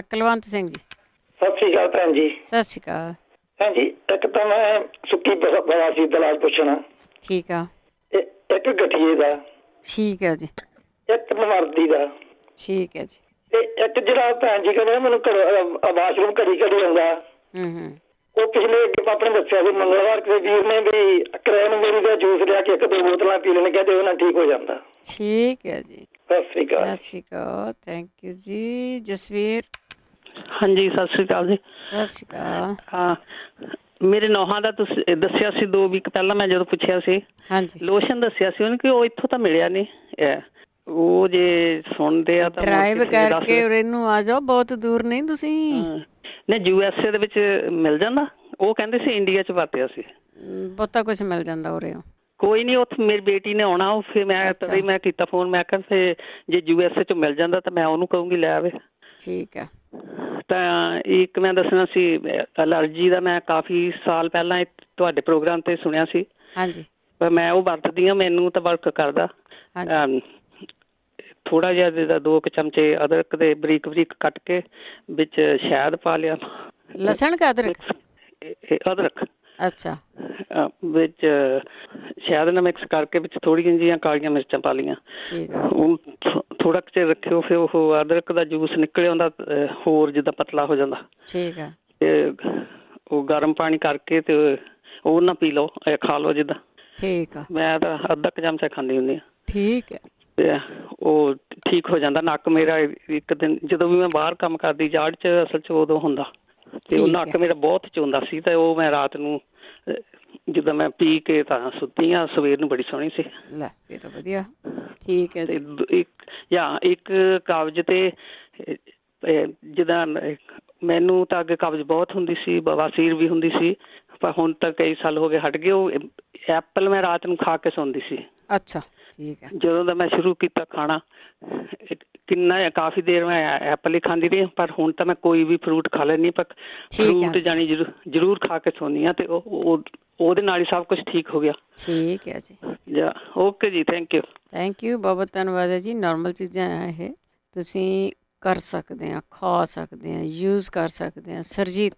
ਕੁਲਵੰਤ ਸਿੰਘ ਜੀ। ਸਤਿ ਸ਼੍ਰੀ ਅਕਾਲ ਭੈਣ ਜੀ। ਸਤਿ ਸ਼੍ਰੀ ਅਕਾਲ। ਭੈਣ ਜੀ, ਇੱਕ ਤਾਂ ਮੈਂ ਸੁੱਕੀ ਬਵਾਸੀਰ ਦਾ ਇਲਾਜ ਪੁੱਛਣਾ। ਠੀਕ ਆ। ਇੱਕ ਗਠੀਏ ਦਾ। ਠੀਕ ਹੈ ਜੀ। ਇੱਕ ਮਰਦੀ ਦਾ। ਠੀਕ ਹੈ ਜੀ। ਤੇ ਇੱਕ ਜਿਹੜਾ ਭੈਣ ਜੀ ਕਹਿੰਦੇ ਮੈਨੂੰ ਵਾਸ਼ਰੂਮ ਘੜੀ ਆਉਂਦਾ, ਉਹ ਪਿਛਲੇ ਆਪਣੇ ਦੱਸਿਆ ਸੀ ਮੰਗਲਵਾਰ ਕਿਸੇ ਵੀਰ ਨੇ ਵੀ ਕਰੈਨਬੇਰੀ ਦਾ ਜੂਸ ਲਿਆ ਕੇ 1-2 ਬੋਤਲਾਂ ਪੀ ਲੈਣੇ, ਕਹਿੰਦੇ ਉਹਨਾਂ ਠੀਕ ਹੋ ਜਾਂਦਾ। ਠੀਕ ਹੈ ਜੀ। ਸਤਿ ਸ਼੍ਰੀ ਅਕਾਲ। ਸਤਿ ਸ਼੍ਰੀ ਅਕਾਲ। ਥੈਂਕ ਯੂ ਜੀ। ਜਸਵੀਰ। ਹਾਂਜੀ, ਸਤਿ ਸ਼੍ਰੀ ਅਕਾਲ ਜੀ। ਸਤਿ ਸ਼੍ਰੀ ਅਕਾਲ। ਹਾਂ, ਮੇਰੇ ਨੌਹਾਂ ਦਾ ਤੁਸੀਂ ਦੱਸਿਆ ਸੀ 2 ਵੀਕ ਪਹਿਲਾਂ, ਮੈਂ ਜਦੋਂ ਪੁੱਛਿਆ ਸੀ। ਹਾਂਜੀ। ਲੋਸ਼ਨ ਦੱਸਿਆ ਸੀ ਉਹਨੇ ਕਿ ਉਹ ਇੱਥੋਂ ਤਾਂ ਮਿਲਿਆ ਨਹੀਂ। ਉਹ ਜੇ ਸੁਣਦੇ ਆ ਤਾਂ ਡਰਾਈਵ ਕਰਕੇ ਉਰੇ ਨੂੰ ਆ ਜਾਓ, ਬਹੁਤ ਦੂਰ ਨਹੀਂ ਤੁਸੀਂ। ਨਹੀਂ, USA ਦੇ ਵਿੱਚ ਮਿਲ ਜਾਂਦਾ। ਉਹ ਕਹਿੰਦੇ ਸੀ ਇੰਡੀਆ 'ਚ ਵਰਤਿਆ ਸੀ। ਬਹੁਤਾ ਕੁਝ ਮਿਲ ਜਾਂਦਾ ਉਰੇ। ਕੋਈ ਨਹੀਂ, ਉੱਥੇ ਮੇਰੀ ਬੇਟੀ ਨੇ ਆਉਣਾ, ਉਹ ਫਿਰ ਮੈਂ ਕੀਤਾ ਫੋਨ, ਮੈਂ ਕਿਹਾ ਫਿਰ ਜੇ USA 'ਚ ਮਿਲ ਜਾਂਦਾ ਤਾਂ ਮੈਂ ਉਹਨੂੰ ਕਹੂੰਗੀ ਲੈ ਆਵੇ। ਠੀਕ ਆ। ਤਾਂ ਇੱਕ ਮੈਂ ਦੱਸਣਾ ਸੀ ਐਲਰਜੀ ਦਾ, ਮੈਂ ਕਾਫੀ ਸਾਲ ਪਹਿਲਾਂ ਤੁਹਾਡੇ ਪ੍ਰੋਗਰਾਮ 'ਤੇ ਸੁਣਿਆ ਸੀ। ਹਾਂਜੀ। ਪਰ ਮੈਂ ਉਹ ਵਰਤਦੀ ਹਾਂ, ਮੈਨੂੰ ਤਾਂ ਵਰਕ ਕਰਦਾ। ਥੋੜਾ ਜਿਹਾ ਜਿੱਦਾਂ 2 ਚਮਚੇ ਅਦਰਕ ਦੇ ਬਰੀਕ ਕੱਟ ਕੇ ਵਿੱਚ ਸ਼ਹਿਦ ਪਾ ਲਿਆ। ਲਸਣ ਕਾ ਅਦਰਕ? ਅਦਰਕ। ਅੱਛਾ। ਵਿੱਚ ਸ਼ਹਿਦ ਨਾਲ ਮਿਕਸ ਕਰਕੇ ਵਿੱਚ ਥੋੜ੍ਹੀਆਂ ਜਿਹੀਆਂ ਕਾਲੀਆਂ ਮਿਰਚਾਂ ਪਾ ਲਈਆਂ। ਉਹ ਥੋੜਾ ਕੁ ਚਿਰ ਰੱਖਿਓ, ਫਿਰ ਉਹ ਅਦਰਕ ਦਾ ਜੂਸ ਨਿਕਲ ਆਉਂਦਾ, ਹੋਰ ਜਿੱਦਾਂ ਪਤਲਾ ਹੋ ਜਾਂਦਾ। ਠੀਕ ਆ। ਤੇ ਉਹ ਗਰਮ ਪਾਣੀ ਕਰਕੇ ਤੇ ਉਹ ਨਾ ਪੀ ਲਓ, ਖਾ ਲਓ ਜਿੱਦਾਂ। ਠੀਕ ਆ। ਮੈਂ ਤਾਂ ਅੱਧਾ ਕੁ ਚਮਚਾ ਖਾਂਦੀ ਹੁੰਦੀ ਹਾਂ। ਠੀਕ ਹੈ। ਤੇ ਉਹ ਠੀਕ ਹੋ ਜਾਂਦਾ। ਨੱਕ ਮੇਰਾ ਇੱਕ ਦਿਨ ਜਦੋਂ ਵੀ ਮੈਂ ਬਾਹਰ ਕੰਮ ਕਰਦੀ ਜਾੜ 'ਚ ਅਸਲ 'ਚ ਉਦੋਂ ਹੁੰਦਾ, ਤੇ ਉਹ ਨੱਕ ਮੇਰਾ ਬਹੁਤ ਚੋਂਦਾ ਸੀ, ਤੇ ਉਹ ਮੈਂ ਰਾਤ ਨੂੰ ਜਿੱਦਾਂ ਮੈਂ ਪੀ ਕੇ ਤਾਂ ਸੁੱਤੀ ਹਾਂ, ਸਵੇਰ ਨੂੰ ਬੜੀ ਸੋਹਣੀ ਸੀ। ਲੈ, ਇਹ ਤਾਂ ਵਧੀਆ। ਠੀਕ ਹੈ ਜੀ। ਇੱਕ ਕਬਜ਼ ਤੇ ਜਿੱਦਾਂ ਮੈਨੂੰ ਤਾਂ ਅੱਗੇ ਕਬਜ਼ ਬਹੁਤ ਹੁੰਦੀ ਸੀ, ਬਵਾਸੀਰ ਵੀ ਹੁੰਦੀ ਸੀ, ਪਰ ਹੁਣ ਤਾਂ ਕਈ ਸਾਲ ਹੋ ਗਏ ਹਟ ਗਏ। ਉਹ ਐਪਲ ਮੈਂ ਰਾਤ ਨੂੰ ਖਾ ਕੇ ਸੌਂਦੀ ਸੀ। ਅੱਛਾ। ਠੀਕ ਹੈ। ਜਦੋਂ ਦਾ ਮੈਂ ਸ਼ੁਰੂ ਕੀਤਾ ਖਾਣਾ, ਕਾਫੀ ਦੇਰ ਮੈਂ ਐਪਲ ਹੀ ਖਾਂਦੀ ਰਹੀ, ਪਰ ਹੁਣ ਤਾਂ ਮੈਂ ਕੋਈ ਵੀ ਫਰੂਟ ਖਾ ਲੈਂਦੀ, ਪਰ ਫਰੂਟ ਜਾਣੀ ਜ਼ਰੂਰ ਖਾ ਕੇ ਸੌਂਦੀ ਹਾਂ, ਤੇ ਉਹਦੇ ਨਾਲ ਹੀ ਸਭ ਕੁਝ ਠੀਕ ਹੋ ਗਿਆ। ਠੀਕ ਹੈ ਜੀ। ਓਕੇ ਜੀ, ਥੈਂਕ ਯੂ। ਥੈਂਕ ਯੂ, ਬਹੁਤ ਧੰਨਵਾਦ ਹੈ ਜੀ। ਨੋਰਮਲ ਚੀਜ਼ਾਂ ਇਹ ਤੁਸੀਂ ਕਰ ਸਕਦੇ ਆ, ਖਾ ਸਕਦੇ ਆ, ਯੂਜ਼ ਕਰ ਸਕਦੇ ਆ। ਸਰਜੀਤ।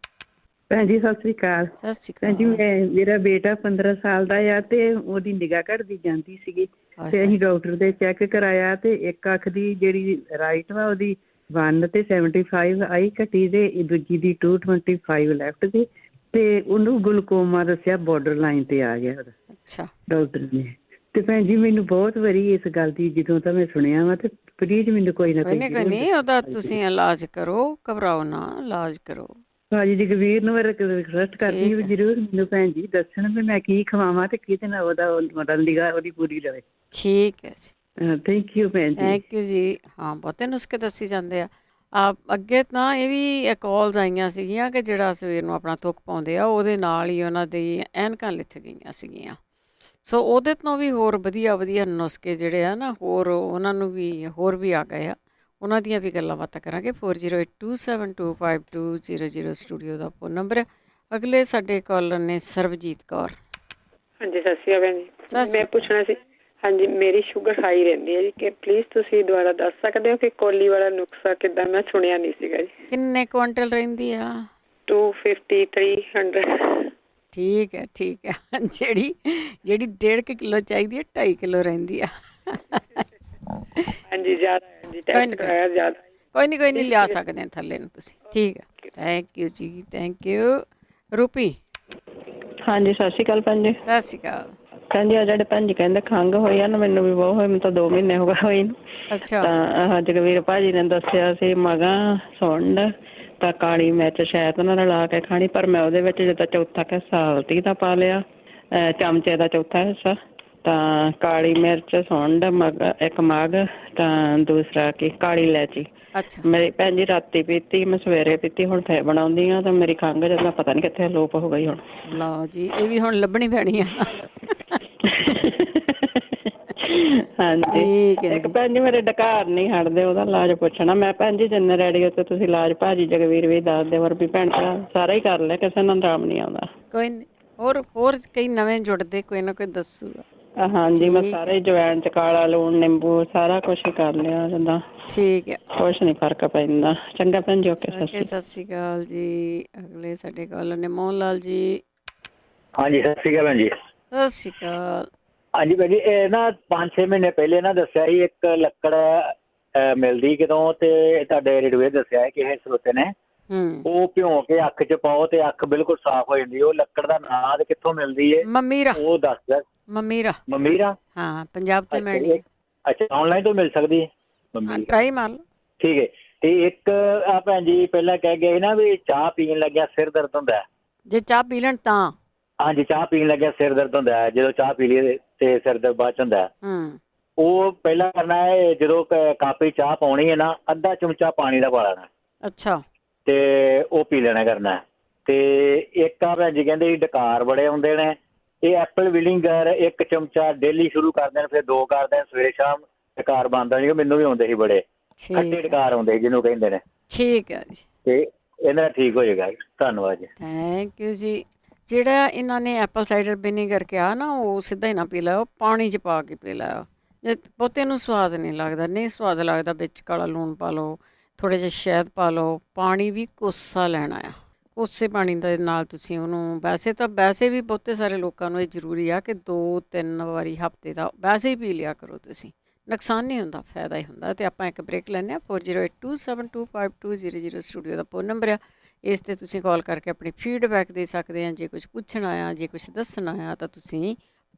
ਭੈਣ ਜੀ ਸਤਿ ਸ੍ਰੀ ਅਕਾਲ। ਸਤਿ ਸ੍ਰੀ ਅਕਾਲ। ਭੈਣ ਜੀ, ਮੇਰਾ ਬੇਟਾ 15 ਸਾਲ ਦਾ ਆ, ਤੇ ਉਹਦੀ ਨਿਗਾਹ ਘਟਦੀ ਜਾਂਦੀ ਸੀਗੀ, ਤੇ ਅਸੀਂ ਡਾਕਟਰ ਦੇ ਚੈੱਕ ਕਰਾਇਆ, ਤੇ ਇੱਕ ਅੱਖ ਦੀ ਜਿਹੜੀ ਰਾਈਟ ਵਾ ਉਹਦੀ 1 ਤੇ 75 ਆਈ ਘਟੀ, ਤੇ ਦੂਜੀ ਦੀ 225 ਲੈਫਟ ਦੀ, ਤੇ ਉਹਨੂੰ ਗਲੂਕੋਮਾ ਦੱਸਿਆ, ਬਾਰਡਰ ਲਾਈਨ ਤੇ ਆ ਗਿਆ ਉਹਦਾ। ਅੱਛਾ। ਡਾਕਟਰ ਨੇ। ਤੇ ਭੈਣ ਜੀ ਮੈਨੂੰ ਬਹੁਤ ਵਾਰੀ ਇਸ ਗੱਲ ਦੀ ਜਦੋਂ ਤਾਂ ਮੈਂ ਸੁਣਿਆ ਵਾ, ਤੇ ਪਲੀਜ਼ ਮੈਨੂੰ ਕੋਈ ਨਾ ਕੋਈ ਉਹਦਾ ਤੁਸੀਂ ਇਲਾਜ ਕਰੋ, ਘਬਰਾਓ ਨਾ, ਇਲਾਜ ਕਰੋ। ਭਾਜੀ ਜਗਵੀਰ ਨੂੰ ਮੈਂ ਰਿਕਵੈਸਟ ਕਰਦੀ ਵੀ ਜ਼ਰੂਰ ਮੈਨੂੰ ਭੈਣ ਜੀ ਦੱਸਣ ਵੀ ਮੈਂ ਕੀ ਖਵਾਵਾਂ ਤੇ ਕਿਹਦੇ ਨਾਲ ਉਹਦਾ ਨਿਗਾਹ ਉਹਦੀ ਪੂਰੀ ਰਹੇ। ਠੀਕ ਹੈ ਜੀ। ਥੈਂਕ ਯੂ ਭੈਣ ਜੀ। ਥੈਂਕ ਯੂ ਜੀ। ਹਾਂ, ਬਹੁਤੇ ਨੁਸਖੇ ਦੱਸੀ ਜਾਂਦੇ ਆ। ਅੱਗੇ ਤਾਂ ਇਹ ਵੀ ਕਾਲਸ ਆਈਆਂ ਸੀਗੀਆਂ ਕਿ ਜਿਹੜਾ ਸਵੇਰ ਨੂੰ ਆਪਣਾ ਥੁੱਕ ਪਾਉਂਦੇ ਆ, ਉਹਦੇ ਨਾਲ ਹੀ ਉਹਨਾਂ ਦੀ ਐਨਕਾਂ ਲਿਥ ਗਈਆਂ ਸੀਗੀਆਂ। ਸੋ ਉਹਦੇ ਤੋਂ ਵੀ ਹੋਰ ਵਧੀਆ ਨੁਸਖੇ ਜਿਹੜੇ ਆ ਨਾ, ਹੋਰ ਉਹਨਾਂ ਨੂੰ ਵੀ ਹੋਰ ਵੀ ਆ ਗਏ ਆ। ਉਹਨਾਂ ਦੀਆਂ ਵੀ ਗੱਲਾਂ ਬਾਤਾਂ ਕਰਾਂਗੇ। 4082725200 ਸਟੂਡੀਓ ਦਾ ਫੋਨ ਨੰਬਰ ਹੈ। ਅਗਲੇ ਸਾਡੇ ਕਾਲਰ ਨੇ ਸਰਬਜੀਤ ਕੌਰ। ਹਾਂਜੀ, ਸਤਿ ਸ਼੍ਰੀ ਅਕਾਲ ਭੈਣ ਜੀ। ਮੈਂ ਪੁੱਛਣਾ ਸੀ, ਹਾਂਜੀ, ਮੇਰੀ ਸ਼ੂਗਰ ਹਾਈ ਰਹਿੰਦੀ ਹੈ ਜੀ। ਕਿ ਪਲੀਜ਼ ਤੁਸੀਂ ਦੁਬਾਰਾ ਦੱਸ ਸਕਦੇ ਹੋ ਕਿ ਕੋਲੀ ਵਾਲਾ ਨੁਸਖਾ ਕਿੱਦਾਂ? ਮੈਂ ਸੁਣਿਆ ਨਹੀਂ ਸੀਗਾ ਜੀ। ਕਿੰਨੇ ਕੁਆਂਟਲ ਰਹਿੰਦੀ ਆ? 250 300। ਠੀਕ ਹੈ ਠੀਕ ਹੈ। ਜਿਹੜੀ 1.5 ਕਿਲੋ ਚਾਹੀਦੀ ਹੈ 2.5 ਕਿਲੋ ਰਹਿੰਦੀ ਆ। ਹਾਂਜੀ ਜ਼ਿਆਦਾ ਹੈ ਜੀ, ਟੈਸਟ ਕਰਾਇਆ ਜ਼ਿਆਦਾ। ਕੋਈ ਨਹੀਂ ਲਿਆ ਸਕਦੇ ਥੱਲੇ ਨੂੰ ਤੁਸੀਂ। ਠੀਕ ਹੈ, ਥੈਂਕ ਯੂ ਜੀ, ਥੈਂਕ ਯੂ। ਰੂਪੀ। ਹਾਂਜੀ, ਸਤਿ ਸ਼੍ਰੀ ਅਕਾਲ ਭੈਣ ਜੀ। ਸਤਿ ਸ਼੍ਰੀ ਅਕਾਲ ਭੈਣ ਜੀ। ਆ ਜਿਹੜੇ ਭੈਣ ਜੀ ਕਹਿੰਦੇ ਖੰਘ ਹੋਈ ਆ ਨਾ, ਮੈਨੂੰ ਵੀ ਬਹੁਤ ਹੋਈ। ਮੈਨੂੰ ਤਾਂ 2 ਮਹੀਨੇ ਹੋ ਗਏ ਹੋਈ ਨੂੰ। ਅੱਛਾ। ਤਾਂ ਜਗਵੀਰ ਭਾਜੀ ਨੇ ਦੱਸਿਆ ਸੀ ਮਗਾਂ ਸੁੰਡ ਤਾਂ ਕਾਲੀ ਮਿਰਚ ਸ਼ਾਇਦ ਉਹਨਾਂ ਨੇ ਲਾ ਕੇ ਖਾਣੀ, ਪਰ ਮੈਂ ਉਹਦੇ ਵਿੱਚ ਜਿੱਦਾਂ ਚੌਥਾ ਹਿੱਸਾ ਹਲਦੀ ਦਾ ਪਾ ਲਿਆ, ਚਮਚੇ ਦਾ ਚੌਥਾ ਹਿੱਸਾ, ਤਾਂ ਕਾਲੀ ਮਿਰਚ, ਸੁੰਡ, ਇੱਕ ਮਗ, ਤਾਂ ਦੂਸਰਾ ਕੀ ਕਾਲੀ ਇਲਾਇਚੀ। ਅੱਛਾ। ਮੇਰੀ ਭੈਣ ਜੀ ਰਾਤੀ ਪੀਤੀ, ਮੈਂ ਸਵੇਰੇ ਪੀਤੀ, ਹੁਣ ਫੇਰ ਬਣਾਉਂਦੀ ਆ ਤਾਂ ਮੇਰੀ ਖੰਘ ਜਦੋਂ ਪਤਾ ਨਹੀਂ ਕਿੱਥੇ ਲੋਪ ਹੋ ਗਈ ਹੁਣ। ਲਓ ਜੀ, ਇਹ ਵੀ ਹੁਣ ਲੱਭਣੀ ਪੈਣੀ ਆ। ਹਾਂਜੀ। ਇੱਕ ਭੈਣ ਜੀ ਮੇਰੇ ਡਕਾਰ ਨਹੀਂ ਹਟਦੇ, ਉਹਦਾ ਇਲਾਜ ਪੁੱਛਣਾ ਮੈਂ। ਭੈਣ ਜੀ ਜਿੰਨੇ ਰੇਡੀਓ ਤੇ ਤੁਸੀਂ ਇਲਾਜ ਭਾਜੀ ਜਗਵੀਰ ਵੀ ਦੱਸਦੇ, ਹੋਰ ਵੀ ਭੈਣ ਭਰਾ ਸਾਰਾ ਹੀ ਕਰ ਲਿਆ, ਕਿਸੇ ਨੂੰ ਆਰਾਮ ਨਹੀਂ ਆਉਂਦਾ। ਕੋਈ ਨਹੀਂ, ਹੋਰ ਕਈ ਨਵੇਂ ਜੁੜਦੇ, ਕੋਈ ਨਾ ਕੋਈ ਦੱਸੂਗਾ। ਹਾਂਜੀ, ਮੈਂ ਸਾਰੇ ਜਵੈਣ ਚ ਕਾਲਾ ਲੂਣ, ਨਿੰਬੂ ਸਾਰਾ ਕੁਛ ਹੀ ਕਰ ਲਿਆ ਜਿੱਦਾਂ। ਠੀਕ ਹੈ, ਕੁਛ ਨਹੀਂ ਫਰਕ ਪੈਂਦਾ। ਚੰਗਾ ਭੈਣ ਜੀ, ਓਕੇ, ਸਤਿ ਸ਼੍ਰੀ ਅਕਾਲ ਜੀ। ਅਗਲੇ ਸਾਡੇ ਕਾਲ ਨੇ ਮੋਹਨ ਲਾਲ ਜੀ। ਹਾਂਜੀ, ਸਤਿ ਸ਼੍ਰੀ ਅਕਾਲ ਭੈਣ ਜੀ। ਸਤਿ ਸ਼੍ਰੀ ਅਕਾਲ। ਹਾਂਜੀ ਭੈਣ ਜੀ, ਇਹ ਨਾ 5-6 ਮਹੀਨੇ ਪਹਿਲੇ ਨਾ ਦੱਸਿਆ ਸੀ ਇੱਕ ਲੱਕੜ ਮਿਲਦੀ ਕਿਤੋਂ, ਤੇ ਤੁਹਾਡੇ ਰੇਡੀਓ ਦੱਸਿਆ ਕਿ ਇਹ ਸਰੋਤੇ ਨੇ ਉਹ ਭਿਉਂ ਕੇ ਅੱਖ ਚ ਪਾਓ ਤੇ ਅੱਖ ਬਿਲਕੁਲ ਸਾਫ਼ ਹੋ ਜਾਂਦੀ। ਉਹ ਲੱਕੜ ਦਾ ਨਾਂ ਤੇ ਕਿੱਥੋਂ ਮਿਲਦੀ ਹੈ? ਮਮੀਰਾ। ਉਹ ਦੱਸ ਦਿਆ। ਮਮੀਰਾ। ਹਾਂ, ਪੰਜਾਬ ਤੇ ਮਿਲਣੀ। ਅੱਛਾ, ਆਨਲਾਈਨ ਤੋਂ ਮਿਲ ਸਕਦੀ ਹੈ ਮਮੀਰਾ? ਟਰਾਈ ਮਾਰ ਲਓ। ਠੀਕ ਹੈ। ਤੇ ਇੱਕ ਆ ਭੈਣ ਜੀ ਪਹਿਲਾਂ ਕਹਿ ਗਏ ਨਾ ਵੀ ਚਾਹ ਪੀਣ ਲੱਗਿਆ ਸਿਰ ਦਰਦ ਹੁੰਦਾ। ਜੇ ਚਾਹ ਪੀ ਲੈਣ ਤਾਂ? ਹਾਂਜੀ, ਚਾਹ ਪੀਣ ਲੱਗਿਆ ਸਿਰ ਦਰਦ ਹੁੰਦਾ ਹੈ। ਜਦੋਂ ਚਾਹ ਪੀ ਲਈਏ ਤੇ ਸਿਰ ਦਰਦ ਬਾਅਦ ਚ ਹੁੰਦਾ। ਉਹ ਪਹਿਲਾਂ ਕਰਨਾ ਹੈ, ਜਦੋਂ ਕਾਪੀ ਚਾਹ ਪਾਉਣੀ ਹੈ ਨਾ, ਅੱਧਾ ਚਮਚਾ ਪਾਣੀ ਦਾ ਪਾ ਲੈਣਾ। ਅੱਛਾ। ਤੇ ਉਹ ਪੀ ਲੈਣਾ ਕਰਨਾ। ਤੇ ਇੱਕ ਆ ਭੈਣ ਜੀ ਕਹਿੰਦੇ ਡਕਾਰ ਬੜੇ ਆਉਂਦੇ ਨੇ, ਇਹ ਐਪਲ ਵਿਨੀਗਰ 1 ਚਮਚਾ ਡੇਲੀ ਸ਼ੁਰੂ ਕਰ ਦੇਣ, ਫਿਰ 2 ਕਰ ਦੇਣ, ਸਵੇਰੇ ਸ਼ਾਮ ਡਕਾਰ ਬੰਦ ਹੋ। ਮੈਨੂੰ ਵੀ ਆਉਂਦੇ ਸੀ ਬੜੇ ਖੱਟੇ ਡਕਾਰ ਆਉਂਦੇ ਜਿਹਨੂੰ ਕਹਿੰਦੇ ਨੇ। ਠੀਕ ਹੈ ਜੀ। ਤੇ ਇਹਨਾਂ ਦਾ ਠੀਕ ਹੋ ਜਾਏਗਾ। ਧੰਨਵਾਦ ਜੀ। ਥੈਂਕ ਯੂ ਜੀ। ਜਿਹੜਾ ਇਹਨਾਂ ਨੇ ਐਪਲ ਸਾਈਡਰ ਵਿਨੀਗਰ ਕਿਹਾ ਨਾ, ਉਹ ਸਿੱਧਾ ਹੀ ਨਾ ਪੀ ਲਿਓ, ਪਾਣੀ 'ਚ ਪਾ ਕੇ ਪੀ ਲਿਓ। ਜੇ ਬਹੁਤੇ ਨੂੰ ਸਵਾਦ ਨਹੀਂ ਲੱਗਦਾ, ਨਹੀਂ ਸਵਾਦ ਲੱਗਦਾ, ਵਿੱਚ ਕਾਲਾ ਲੂਣ ਪਾ ਲਓ, ਥੋੜ੍ਹਾ ਜਿਹਾ ਸ਼ਹਿਦ ਪਾ ਲਓ। ਪਾਣੀ ਵੀ ਕੋਸਾ ਲੈਣਾ ਆ। ਕੋਸੇ ਪਾਣੀ ਦੇ ਨਾਲ ਤੁਸੀਂ ਉਹਨੂੰ, ਵੈਸੇ ਵੀ ਬਹੁਤੇ ਸਾਰੇ ਲੋਕਾਂ ਨੂੰ ਇਹ ਜ਼ਰੂਰੀ ਆ ਕਿ 2-3 ਵਾਰੀ ਹਫ਼ਤੇ ਦਾ ਵੈਸੇ ਹੀ ਪੀ ਲਿਆ ਕਰੋ ਤੁਸੀਂ। ਨੁਕਸਾਨ ਨਹੀਂ ਹੁੰਦਾ, ਫਾਇਦਾ ਹੀ ਹੁੰਦਾ। ਅਤੇ ਆਪਾਂ ਇੱਕ ਬ੍ਰੇਕ ਲੈਂਦੇ ਹਾਂ। 4082725200 ਸਟੂਡੀਓ ਦਾ ਫੋਨ ਨੰਬਰ ਆ। ਇਸ 'ਤੇ ਤੁਸੀਂ ਕਾਲ ਕਰਕੇ ਆਪਣੀ ਫੀਡਬੈਕ ਦੇ ਸਕਦੇ ਆ। ਜੇ ਕੁਛ ਪੁੱਛਣਾ ਆ, ਜੇ ਕੁਛ ਦੱਸਣਾ ਆ, ਤਾਂ ਤੁਸੀਂ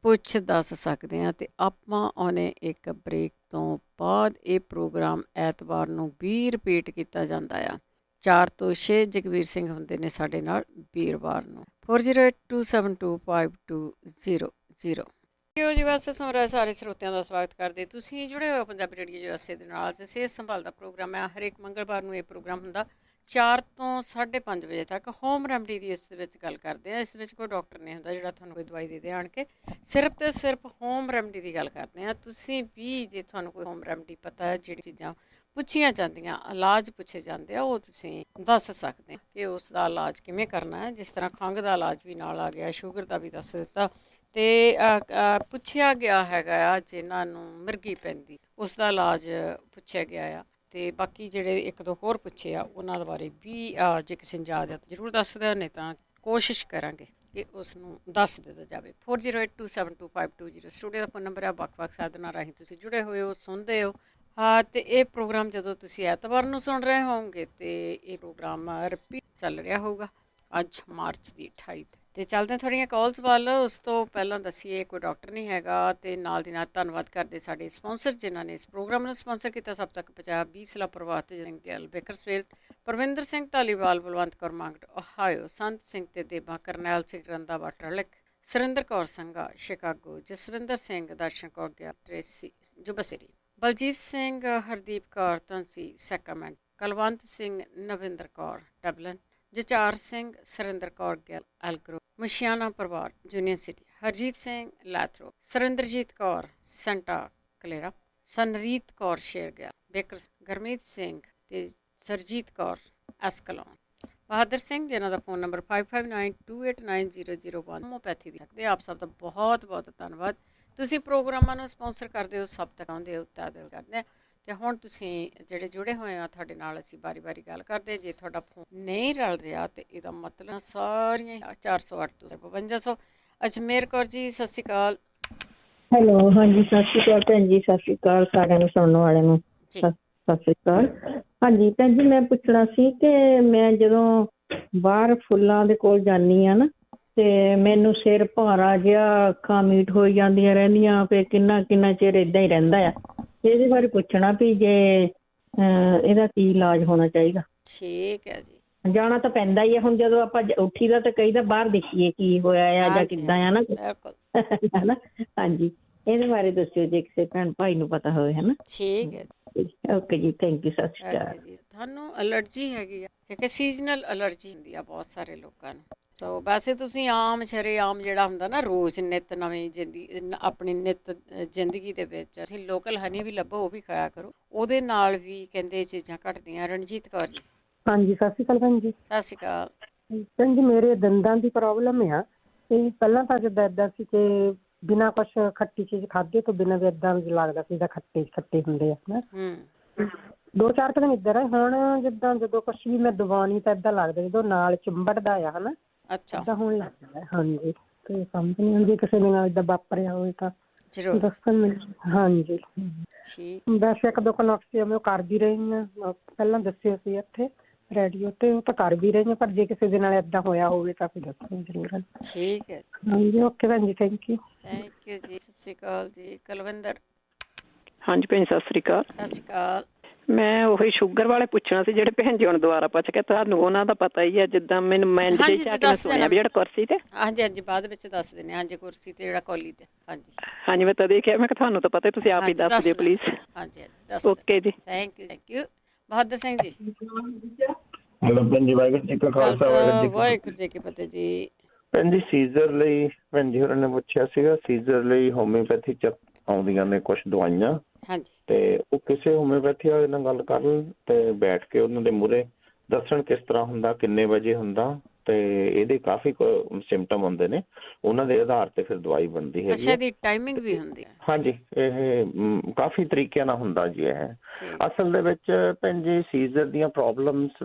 ਦੱਸ ਸਕਦੇ ਹਾਂ। ਅਤੇ ਆਪਾਂ ਆਉਣੇ ਇੱਕ ਬ੍ਰੇਕ ਤੋਂ ਬਾਅਦ। ਇਹ ਪ੍ਰੋਗਰਾਮ ਐਤਵਾਰ ਨੂੰ ਵੀ ਰਿਪੀਟ ਕੀਤਾ ਜਾਂਦਾ ਆ। 4 ਤੋਂ 6 ਜਗਵੀਰ ਸਿੰਘ ਹੁੰਦੇ ਨੇ ਸਾਡੇ ਨਾਲ ਵੀਰਵਾਰ ਨੂੰ। 4082725200 ਜੀ। ਵੈਸੇ ਸੁਣ ਰਹੇ ਸਾਰੇ ਸਰੋਤਿਆਂ ਦਾ ਸਵਾਗਤ ਕਰਦੇ। ਤੁਸੀਂ ਜੁੜੇ ਹੋਏ ਪੰਜਾਬੀ ਰੇਡੀਓ USA ਦੇ ਨਾਲ। ਸਿਹਤ ਸੰਭਾਲ ਦਾ ਪ੍ਰੋਗਰਾਮ ਹੈ। ਹਰੇਕ ਮੰਗਲਵਾਰ ਨੂੰ ਇਹ ਪ੍ਰੋਗਰਾਮ ਹੁੰਦਾ 4 ਤੋਂ 5:30 ਵਜੇ ਤੱਕ। ਹੋਮ ਰੈਮਡੀ ਦੀ ਇਸ ਦੇ ਵਿੱਚ ਗੱਲ ਕਰਦੇ ਹਾਂ। ਇਸ ਵਿੱਚ ਕੋਈ ਡਾਕਟਰ ਨਹੀਂ ਹੁੰਦਾ ਜਿਹੜਾ ਤੁਹਾਨੂੰ ਕੋਈ ਦਵਾਈ ਦੇ ਆਣ ਕੇ। ਸਿਰਫ ਅਤੇ ਸਿਰਫ ਹੋਮ ਰੈਮਡੀ ਦੀ ਗੱਲ ਕਰਦੇ ਹਾਂ। ਤੁਸੀਂ ਵੀ ਜੇ ਤੁਹਾਨੂੰ ਕੋਈ ਹੋਮ ਰੈਮਡੀ ਪਤਾ ਹੈ, ਜਿਹੜੀ ਚੀਜ਼ਾਂ ਪੁੱਛੀਆਂ ਜਾਂਦੀਆਂ, ਇਲਾਜ ਪੁੱਛੇ ਜਾਂਦੇ ਆ, ਉਹ ਤੁਸੀਂ ਦੱਸ ਸਕਦੇ ਕਿ ਉਸ ਦਾ ਇਲਾਜ ਕਿਵੇਂ ਕਰਨਾ ਹੈ। ਜਿਸ ਤਰ੍ਹਾਂ ਖੰਘ ਦਾ ਇਲਾਜ ਵੀ ਨਾਲ ਆ ਗਿਆ, ਸ਼ੂਗਰ ਦਾ ਵੀ ਦੱਸ ਦਿੱਤਾ, ਅਤੇ ਪੁੱਛਿਆ ਗਿਆ ਹੈਗਾ ਆ ਜਿਨ੍ਹਾਂ ਨੂੰ ਮਿਰਗੀ ਪੈਂਦੀ, ਉਸ ਦਾ ਇਲਾਜ ਪੁੱਛਿਆ ਗਿਆ ਆ। ਅਤੇ ਬਾਕੀ ਜਿਹੜੇ 1-2 ਹੋਰ ਪੁੱਛੇ ਆ, ਉਹਨਾਂ ਦੇ ਬਾਰੇ ਵੀ ਜੇ ਕਿਸੇ ਨੂੰ ਯਾਦ ਆ ਤਾਂ ਜ਼ਰੂਰ ਦੱਸ ਦਿਓ, ਨਹੀਂ ਤਾਂ ਕੋਸ਼ਿਸ਼ ਕਰਾਂਗੇ ਕਿ ਉਸ ਨੂੰ ਦੱਸ ਦਿੱਤਾ ਜਾਵੇ। 4082725200 ਸਟੂਡੀਓ ਦਾ ਫੋਨ ਨੰਬਰ ਆ। ਵੱਖ-ਵੱਖ ਸਾਧਨਾਂ ਰਾਹੀਂ ਤੁਸੀਂ ਜੁੜੇ ਹੋਏ ਹੋ, ਸੁਣਦੇ ਹੋ। ਅਤੇ ਇਹ ਪ੍ਰੋਗਰਾਮ ਜਦੋਂ ਤੁਸੀਂ ਐਤਵਾਰ ਨੂੰ ਸੁਣ ਰਹੇ ਹੋਵੋਗੇ, ਅਤੇ ਇਹ ਪ੍ਰੋਗਰਾਮ ਰਿਪੀਟ ਚੱਲ ਰਿਹਾ ਹੋਊਗਾ ਅੱਜ ਮਾਰਚ ਦੀ 28 ਤੇ ਚੱਲਦੇ ਥੋੜ੍ਹੀਆਂ ਕਾਲਸ ਵੱਲ। ਉਸ ਤੋਂ ਪਹਿਲਾਂ ਦੱਸੀਏ ਕੋਈ ਡਾਕਟਰ ਨਹੀਂ ਹੈਗਾ। ਅਤੇ ਨਾਲ ਦੀ ਨਾਲ ਧੰਨਵਾਦ ਕਰਦੇ ਸਾਡੇ ਸਪਾਂਸਰ ਜਿਨ੍ਹਾਂ ਨੇ ਇਸ ਪ੍ਰੋਗਰਾਮ ਨੂੰ ਸਪਾਂਸਰ ਕੀਤਾ। ਸਭ ਤੱਕ ਪਹੁੰਚਾਇਆ 20 ਲਾ ਪ੍ਰਭਾਤ ਸਿੰਘ ਗਿੱਲ, ਬੇਕਰਸਫੀਲਡ, ਪਰਵਿੰਦਰ ਸਿੰਘ ਧਾਲੀਵਾਲ, ਬਲਵੰਤ ਕੌਰ ਮੰਗਟ, ਓਹਾਇਓ, ਸੰਤ ਸਿੰਘ ਤੇ ਦੇਬਾ, ਕਰਨੈਲ ਸਿੰਘ ਰੰਧਾਵਾ, ਟਰਲਿਕ, ਸੁਰਿੰਦਰ ਕੌਰ ਸੰਘਾ, ਸ਼ਿਕਾਗੋ, ਜਸਵਿੰਦਰ ਸਿੰਘ, ਦਰਸ਼ਨ ਕੌਰ ਗਿਆ, ਟ੍ਰੇਸੀ, ਜੁਬਸਰੀ, ਬਲਜੀਤ ਸਿੰਘ, ਹਰਦੀਪ ਕੌਰ, ਧੰਸੀ, ਸੈਕਰਾਮੈਂਟ, ਕੁਲਵੰਤ ਸਿੰਘ, ਨਵਿੰਦਰ ਕੌਰ, ਡਬਲਨ, ਜਚਾਰ ਸਿੰਘ, ਸੁਰਿੰਦਰ ਕੌਰ ਗਿੱਲ, ਐਲਗਰੋ, ਮੁਸ਼ਿਆਣਾ ਪਰਿਵਾਰ, ਜੂਨੀਅਰ City, Harjit Singh, Lathrop, Surinderjit Kaur, Santa Clara, Sanreet Kaur, Shergill, Baker, Gurmeet Singh ਅਤੇ ਸਰਜੀਤ ਕੌਰ, ਐਸਕਲੋਨ, ਬਹਾਦਰ ਸਿੰਘ ਜਿਨ੍ਹਾਂ ਦਾ ਫੋਨ ਨੰਬਰ 5592890001। ਹੋਮੋਪੈਥੀ ਦੀ ਸਕਦੇ। ਆਪ ਸਭ ਦਾ ਬਹੁਤ ਬਹੁਤ ਧੰਨਵਾਦ ਤੁਸੀਂ ਪ੍ਰੋਗਰਾਮਾਂ ਨੂੰ ਸਪਾਂਸਰ ਕਰਦੇ ਹੋ, ਸਭ ਤੱਕ ਆਉਂਦੇ ਹੋ, ਤਾਂ ਦਿਲ ਕਰਦੇ ਆ। ਤੇ ਹੁਣ ਤੁਸੀਂ ਜਿਹੜੇ ਜੁੜੇ ਹੋਏ ਆ ਤੁਹਾਡੇ ਨਾਲ, ਅਸੀਂ ਵਾਰੀ ਗੱਲ ਕਰਦੇ। ਜੇ ਤੁਹਾਡਾ ਫੋਨ ਨਹੀਂ ਰਲ ਰਿਹਾ ਤੇ ਇਹਦਾ ਮਤਲਬ ਸਾਰੀਆਂ 408 ਤੋਂ 5200। ਅਜਮੇਰ ਕੌਰ ਜੀ, ਸਤਿ ਸ਼੍ਰੀ ਅਕਾਲ। ਹੈਲੋ, ਹਾਂਜੀ ਸਤਿ ਸ਼੍ਰੀ ਅਕਾਲ ਭੈਣ ਜੀ। ਸਤਿ ਸ਼੍ਰੀ ਅਕਾਲ ਸਾਰਿਆਂ ਨੂੰ, ਸੁਣਨ ਵਾਲਿਆਂ ਨੂੰ ਸਤਿ ਸ਼੍ਰੀ ਅਕਾਲ। ਹਾਂਜੀ ਭੈਣ ਜੀ, ਮੈਂ ਪੁੱਛਣਾ ਸੀ ਕਿ ਮੈਂ ਜਦੋਂ ਬਾਹਰ ਫੁੱਲਾਂ ਦੇ ਕੋਲ ਜਾਂਦੀ ਹਾਂ ਨਾ, ਤੇ ਮੈਨੂੰ ਸਿਰ ਭਾਰਾ ਜਿਹਾ, ਅੱਖਾਂ ਮੀਟ ਹੋਈ ਜਾਂਦੀਆਂ ਰਹਿੰਦੀਆਂ, ਫਿਰ ਕਿੰਨਾ ਚਿਰ ਏਦਾਂ ਹੀ ਰਹਿੰਦਾ ਆ। ਇਹਦੇ ਬਾਰੇ ਪੁੱਛਣਾ ਵੀ ਜੇ ਇਹਦਾ ਕੀ ਇਲਾਜ ਹੋਣਾ ਚਾਹੀਦਾ। ਠੀਕ ਹੈ ਜੀ। ਜਾਣਾ ਤਾਂ ਪੈਂਦਾ ਹੀ ਆ, ਹੁਣ ਜਦੋਂ ਆਪਾਂ ਉੱਠੀ ਦਾ ਤਾਂ ਕਹੀਦਾ ਬਾਹਰ ਦੇਖੀਏ ਕੀ ਹੋਇਆ ਆ ਜਾਂ ਕਿੱਦਾਂ ਆ ਨਾ, ਹਨਾ। ਹਾਂਜੀ, ਇਹਦੇ ਬਾਰੇ ਦੱਸਿਓ ਜੇ ਕਿਸੇ ਭੈਣ ਭਾਈ ਨੂੰ ਪਤਾ ਹੋਵੇ, ਹਨਾ। ਠੀਕ ਹੈ, ਓਕੇ ਜੀ, ਥੈਂਕ ਯੂ, ਸਤਿ ਸ਼੍ਰੀ ਅਕਾਲ ਜੀ। ਤੁਹਾਨੂੰ ਐਲਰਜੀ ਹੈਗੀ ਆ, ਕਿਉਂਕਿ ਸੀਜ਼ਨਲ ਐਲਰਜੀ ਹੁੰਦੀ ਆ ਬਹੁਤ ਸਾਰੇ ਲੋਕਾਂ ਨੂੰ। ਸੋ ਵੈਸੇ ਤੁਸੀਂ ਆਮ ਸ਼ਰੇਆਮ ਜਿਹੜਾ ਹੁੰਦਾ ਨਾ, ਰੋਜ਼ ਨਿੱਤ ਨਵੀਂ ਆਪਣੀ ਨਿੱਤ ਜ਼ਿੰਦਗੀ ਦੇ ਵਿੱਚ ਅਸੀਂ ਲੋਕਲ ਹਨੀ ਵੀ ਲੱਭੋ, ਉਹ ਵੀ ਖਾਇਆ ਕਰੋ, ਉਹਦੇ ਨਾਲ ਵੀ ਕਹਿੰਦੇ ਇਹ ਚੀਜ਼ਾਂ ਘਟਦੀਆਂ। ਰਣਜੀਤ ਕੌਰ ਜੀ। ਹਾਂਜੀ, ਸਤਿ ਸ਼੍ਰੀ ਅਕਾਲ ਭੈਣ ਜੀ। ਸਤਿ ਸ਼੍ਰੀ ਅਕਾਲ ਭੈਣ ਜੀ, ਮੇਰੇ ਦੰਦਾਂ ਦੀ ਪ੍ਰੋਬਲਮ ਆ। ਤੇ ਪਹਿਲਾਂ ਤਾਂ ਜਿੱਦਾਂ ਏਦਾਂ ਸੀ ਕਿ ਬਿਨਾਂ ਕੁਛ ਖੱਟੀ ਚੀਜ਼ ਖਾਧੇ ਤੋਂ ਬਿਨਾਂ ਵੀ ਏਦਾਂ ਲੱਗਦਾ ਸੀ ਜਿੱਦਾਂ ਖੱਟੇ ਹੁੰਦੇ ਆ ਨਾ। 2-4 ਦਿਨ ਇੱਧਰ ਆ। ਹੁਣ ਜਿੱਦਾਂ ਜਦੋਂ ਕੁਛ ਵੀ ਮੈਂ ਦਬਾਉਣੀ ਤਾਂ ਏਦਾਂ ਲੱਗਦਾ ਜਦੋਂ ਨਾਲ ਚਿੰਬੜਦਾ ਆ, ਹਨਾ। ਏਦਾਂ ਹੋਣ ਲੱਗ ਜਾਂਦਾ। ਹਾਂਜੀ, ਤੇ ਸਮਝ ਨਹੀਂ ਆਉਂਦੀ ਕਿਸੇ ਦੇ ਨਾਲ ਏਦਾਂ ਵਾਪਰਿਆ ਹੋਵੇ ਤਾਂ ਦੱਸਣ ਮੈਨੂੰ। ਹਾਂਜੀ, ਵੈਸੇ 1-2 ਨੁਸਖੇ ਮੈਂ ਉਹ ਕਰਦੀ ਰਹੀ ਹਾਂ, ਪਹਿਲਾਂ ਦੱਸਿਆ ਸੀ ਇੱਥੇ ਰੇਡੀਓ ਤੇ, ਉਹ ਤਾਂ ਕਰ ਵੀ ਰਹੀ ਹਾਂ। ਪਰ ਜੇ ਕਿਸੇ ਦੇ ਨਾਲ ਏਦਾਂ ਹੋਇਆ ਹੋਵੇ ਤਾਂ ਫਿਰ ਦੱਸੋ ਜ਼ਰੂਰ। ਠੀਕ ਹੈ, ਹਾਂਜੀ, ਓਕੇ ਭੈਣ ਜੀ, ਥੈਂਕ ਯੂ ਜੀ। ਸਤਿ ਸ਼੍ਰੀ ਅਕਾਲ ਜੀ। ਕੁਲਵਿੰਦਰ। ਹਾਂਜੀ ਭੈਣ, ਸਤਿ ਸ਼੍ਰੀ ਅਕਾਲ। ਸਤਿ ਸ਼੍ਰੀ ਅਕਾਲ। ਮੈਂ ਉਹੀ ਸ਼ੂਗਰ ਵਾਲੇ ਪੁੱਛਣਾ ਸੀ ਜਿਹੜੇ ਭੈਣ ਜੀ ਹੁਣ ਦੁਬਾਰਾ ਪੁੱਛ ਕੇ, ਤੁਹਾਨੂੰ ਉਹਨਾਂ ਦਾ ਪਤਾ ਹੀ ਹੈ। ਜਿੱਦਾਂ ਮੈਨੂੰ ਮੈਂਡ ਦੇ ਜਾ ਕੇ ਮੈਂ ਸੁਣਿਆ ਵੀ ਜਿਹੜਾ ਕੁਰਸੀ ਤੇ। ਹਾਂਜੀ, ਬਾਅਦ ਵਿੱਚ ਦੱਸ ਦਿੰਦੇ। ਹਾਂਜੀ, ਕੁਰਸੀ ਤੇ ਜਿਹੜਾ ਕੌਲੀ ਤੇ। ਹਾਂਜੀ, ਮੈਂ ਤਾਂ ਦੇਖਿਆ, ਮੈਂ ਕਿਹਾ ਤੁਹਾਨੂੰ ਤਾਂ ਪਤਾ, ਤੁਸੀਂ ਆਪ ਹੀ ਦੱਸ ਦਿਓ ਪਲੀਜ਼। ਹਾਂਜੀ, ਓਕੇ ਜੀ, thank you. Bahadur Singh ji. Hello ਭੈਣ ਜੀ, ਵਾਹਿਗੁਰੂ ਜੀ ਕਾ ਖਾਲਸਾ, ਵਾਹਿਗੁਰੂ ਜੀ ਕੀ ਫਤਿਹ ਜੀ। ਭੈਣ ਜੀ, ਸੀਜ਼ਰ ਲਈ ਭੈਣ ਜੀ ਹੋਰਾਂ ਨੇ ਪੁੱਛਿਆ ਸੀਗਾ। ਸੀਜ਼ਰ ਲਈ ਹੋਮਿਓਪੈਥੀ ਚ ਆਉਂਦੀਆਂ ਨੇ ਕੁਛ ਦਵਾਈਆਂ, ਤੇ ਉਹ ਕਿਸੇ ਹੋਮਿਓਪੈਥੀ ਵਾਲੇ ਨਾਲ ਗੱਲ ਕਰਨ ਤੇ ਬੈਠ ਕੇ ਉਹਨਾਂ ਦੇ ਮੂਹਰੇ ਦੱਸਣ ਕਿਸ ਤਰ੍ਹਾਂ ਹੁੰਦਾ, ਕਿੰਨੇ ਵਜੇ ਹੁੰਦਾ, ਤੇ ਇਹਦੇ ਕਾਫੀ ਸਿੰਪਟਮ ਹੁੰਦੇ ਨੇ, ਉਹਨਾਂ ਦੇ ਆਧਾਰ ਤੇ ਫਿਰ ਦਵਾਈ ਬਣਦੀ ਹੈਗੀ। ਅੱਛਾ, ਦੀ ਟਾਈਮਿੰਗ ਵੀ ਹੁੰਦੀ ਹੈ? ਹਾਂਜੀ, ਇਹ ਕਾਫੀ ਤਰੀਕਿਆਂ ਨਾਲ ਹੁੰਦਾ ਜੀ। ਇਹ ਅਸਲ ਦੇ ਵਿੱਚ ਭੈਣ ਜੀ ਸੀਜ਼ਰ ਦੀਆਂ ਪ੍ਰੋਬਲਮਸ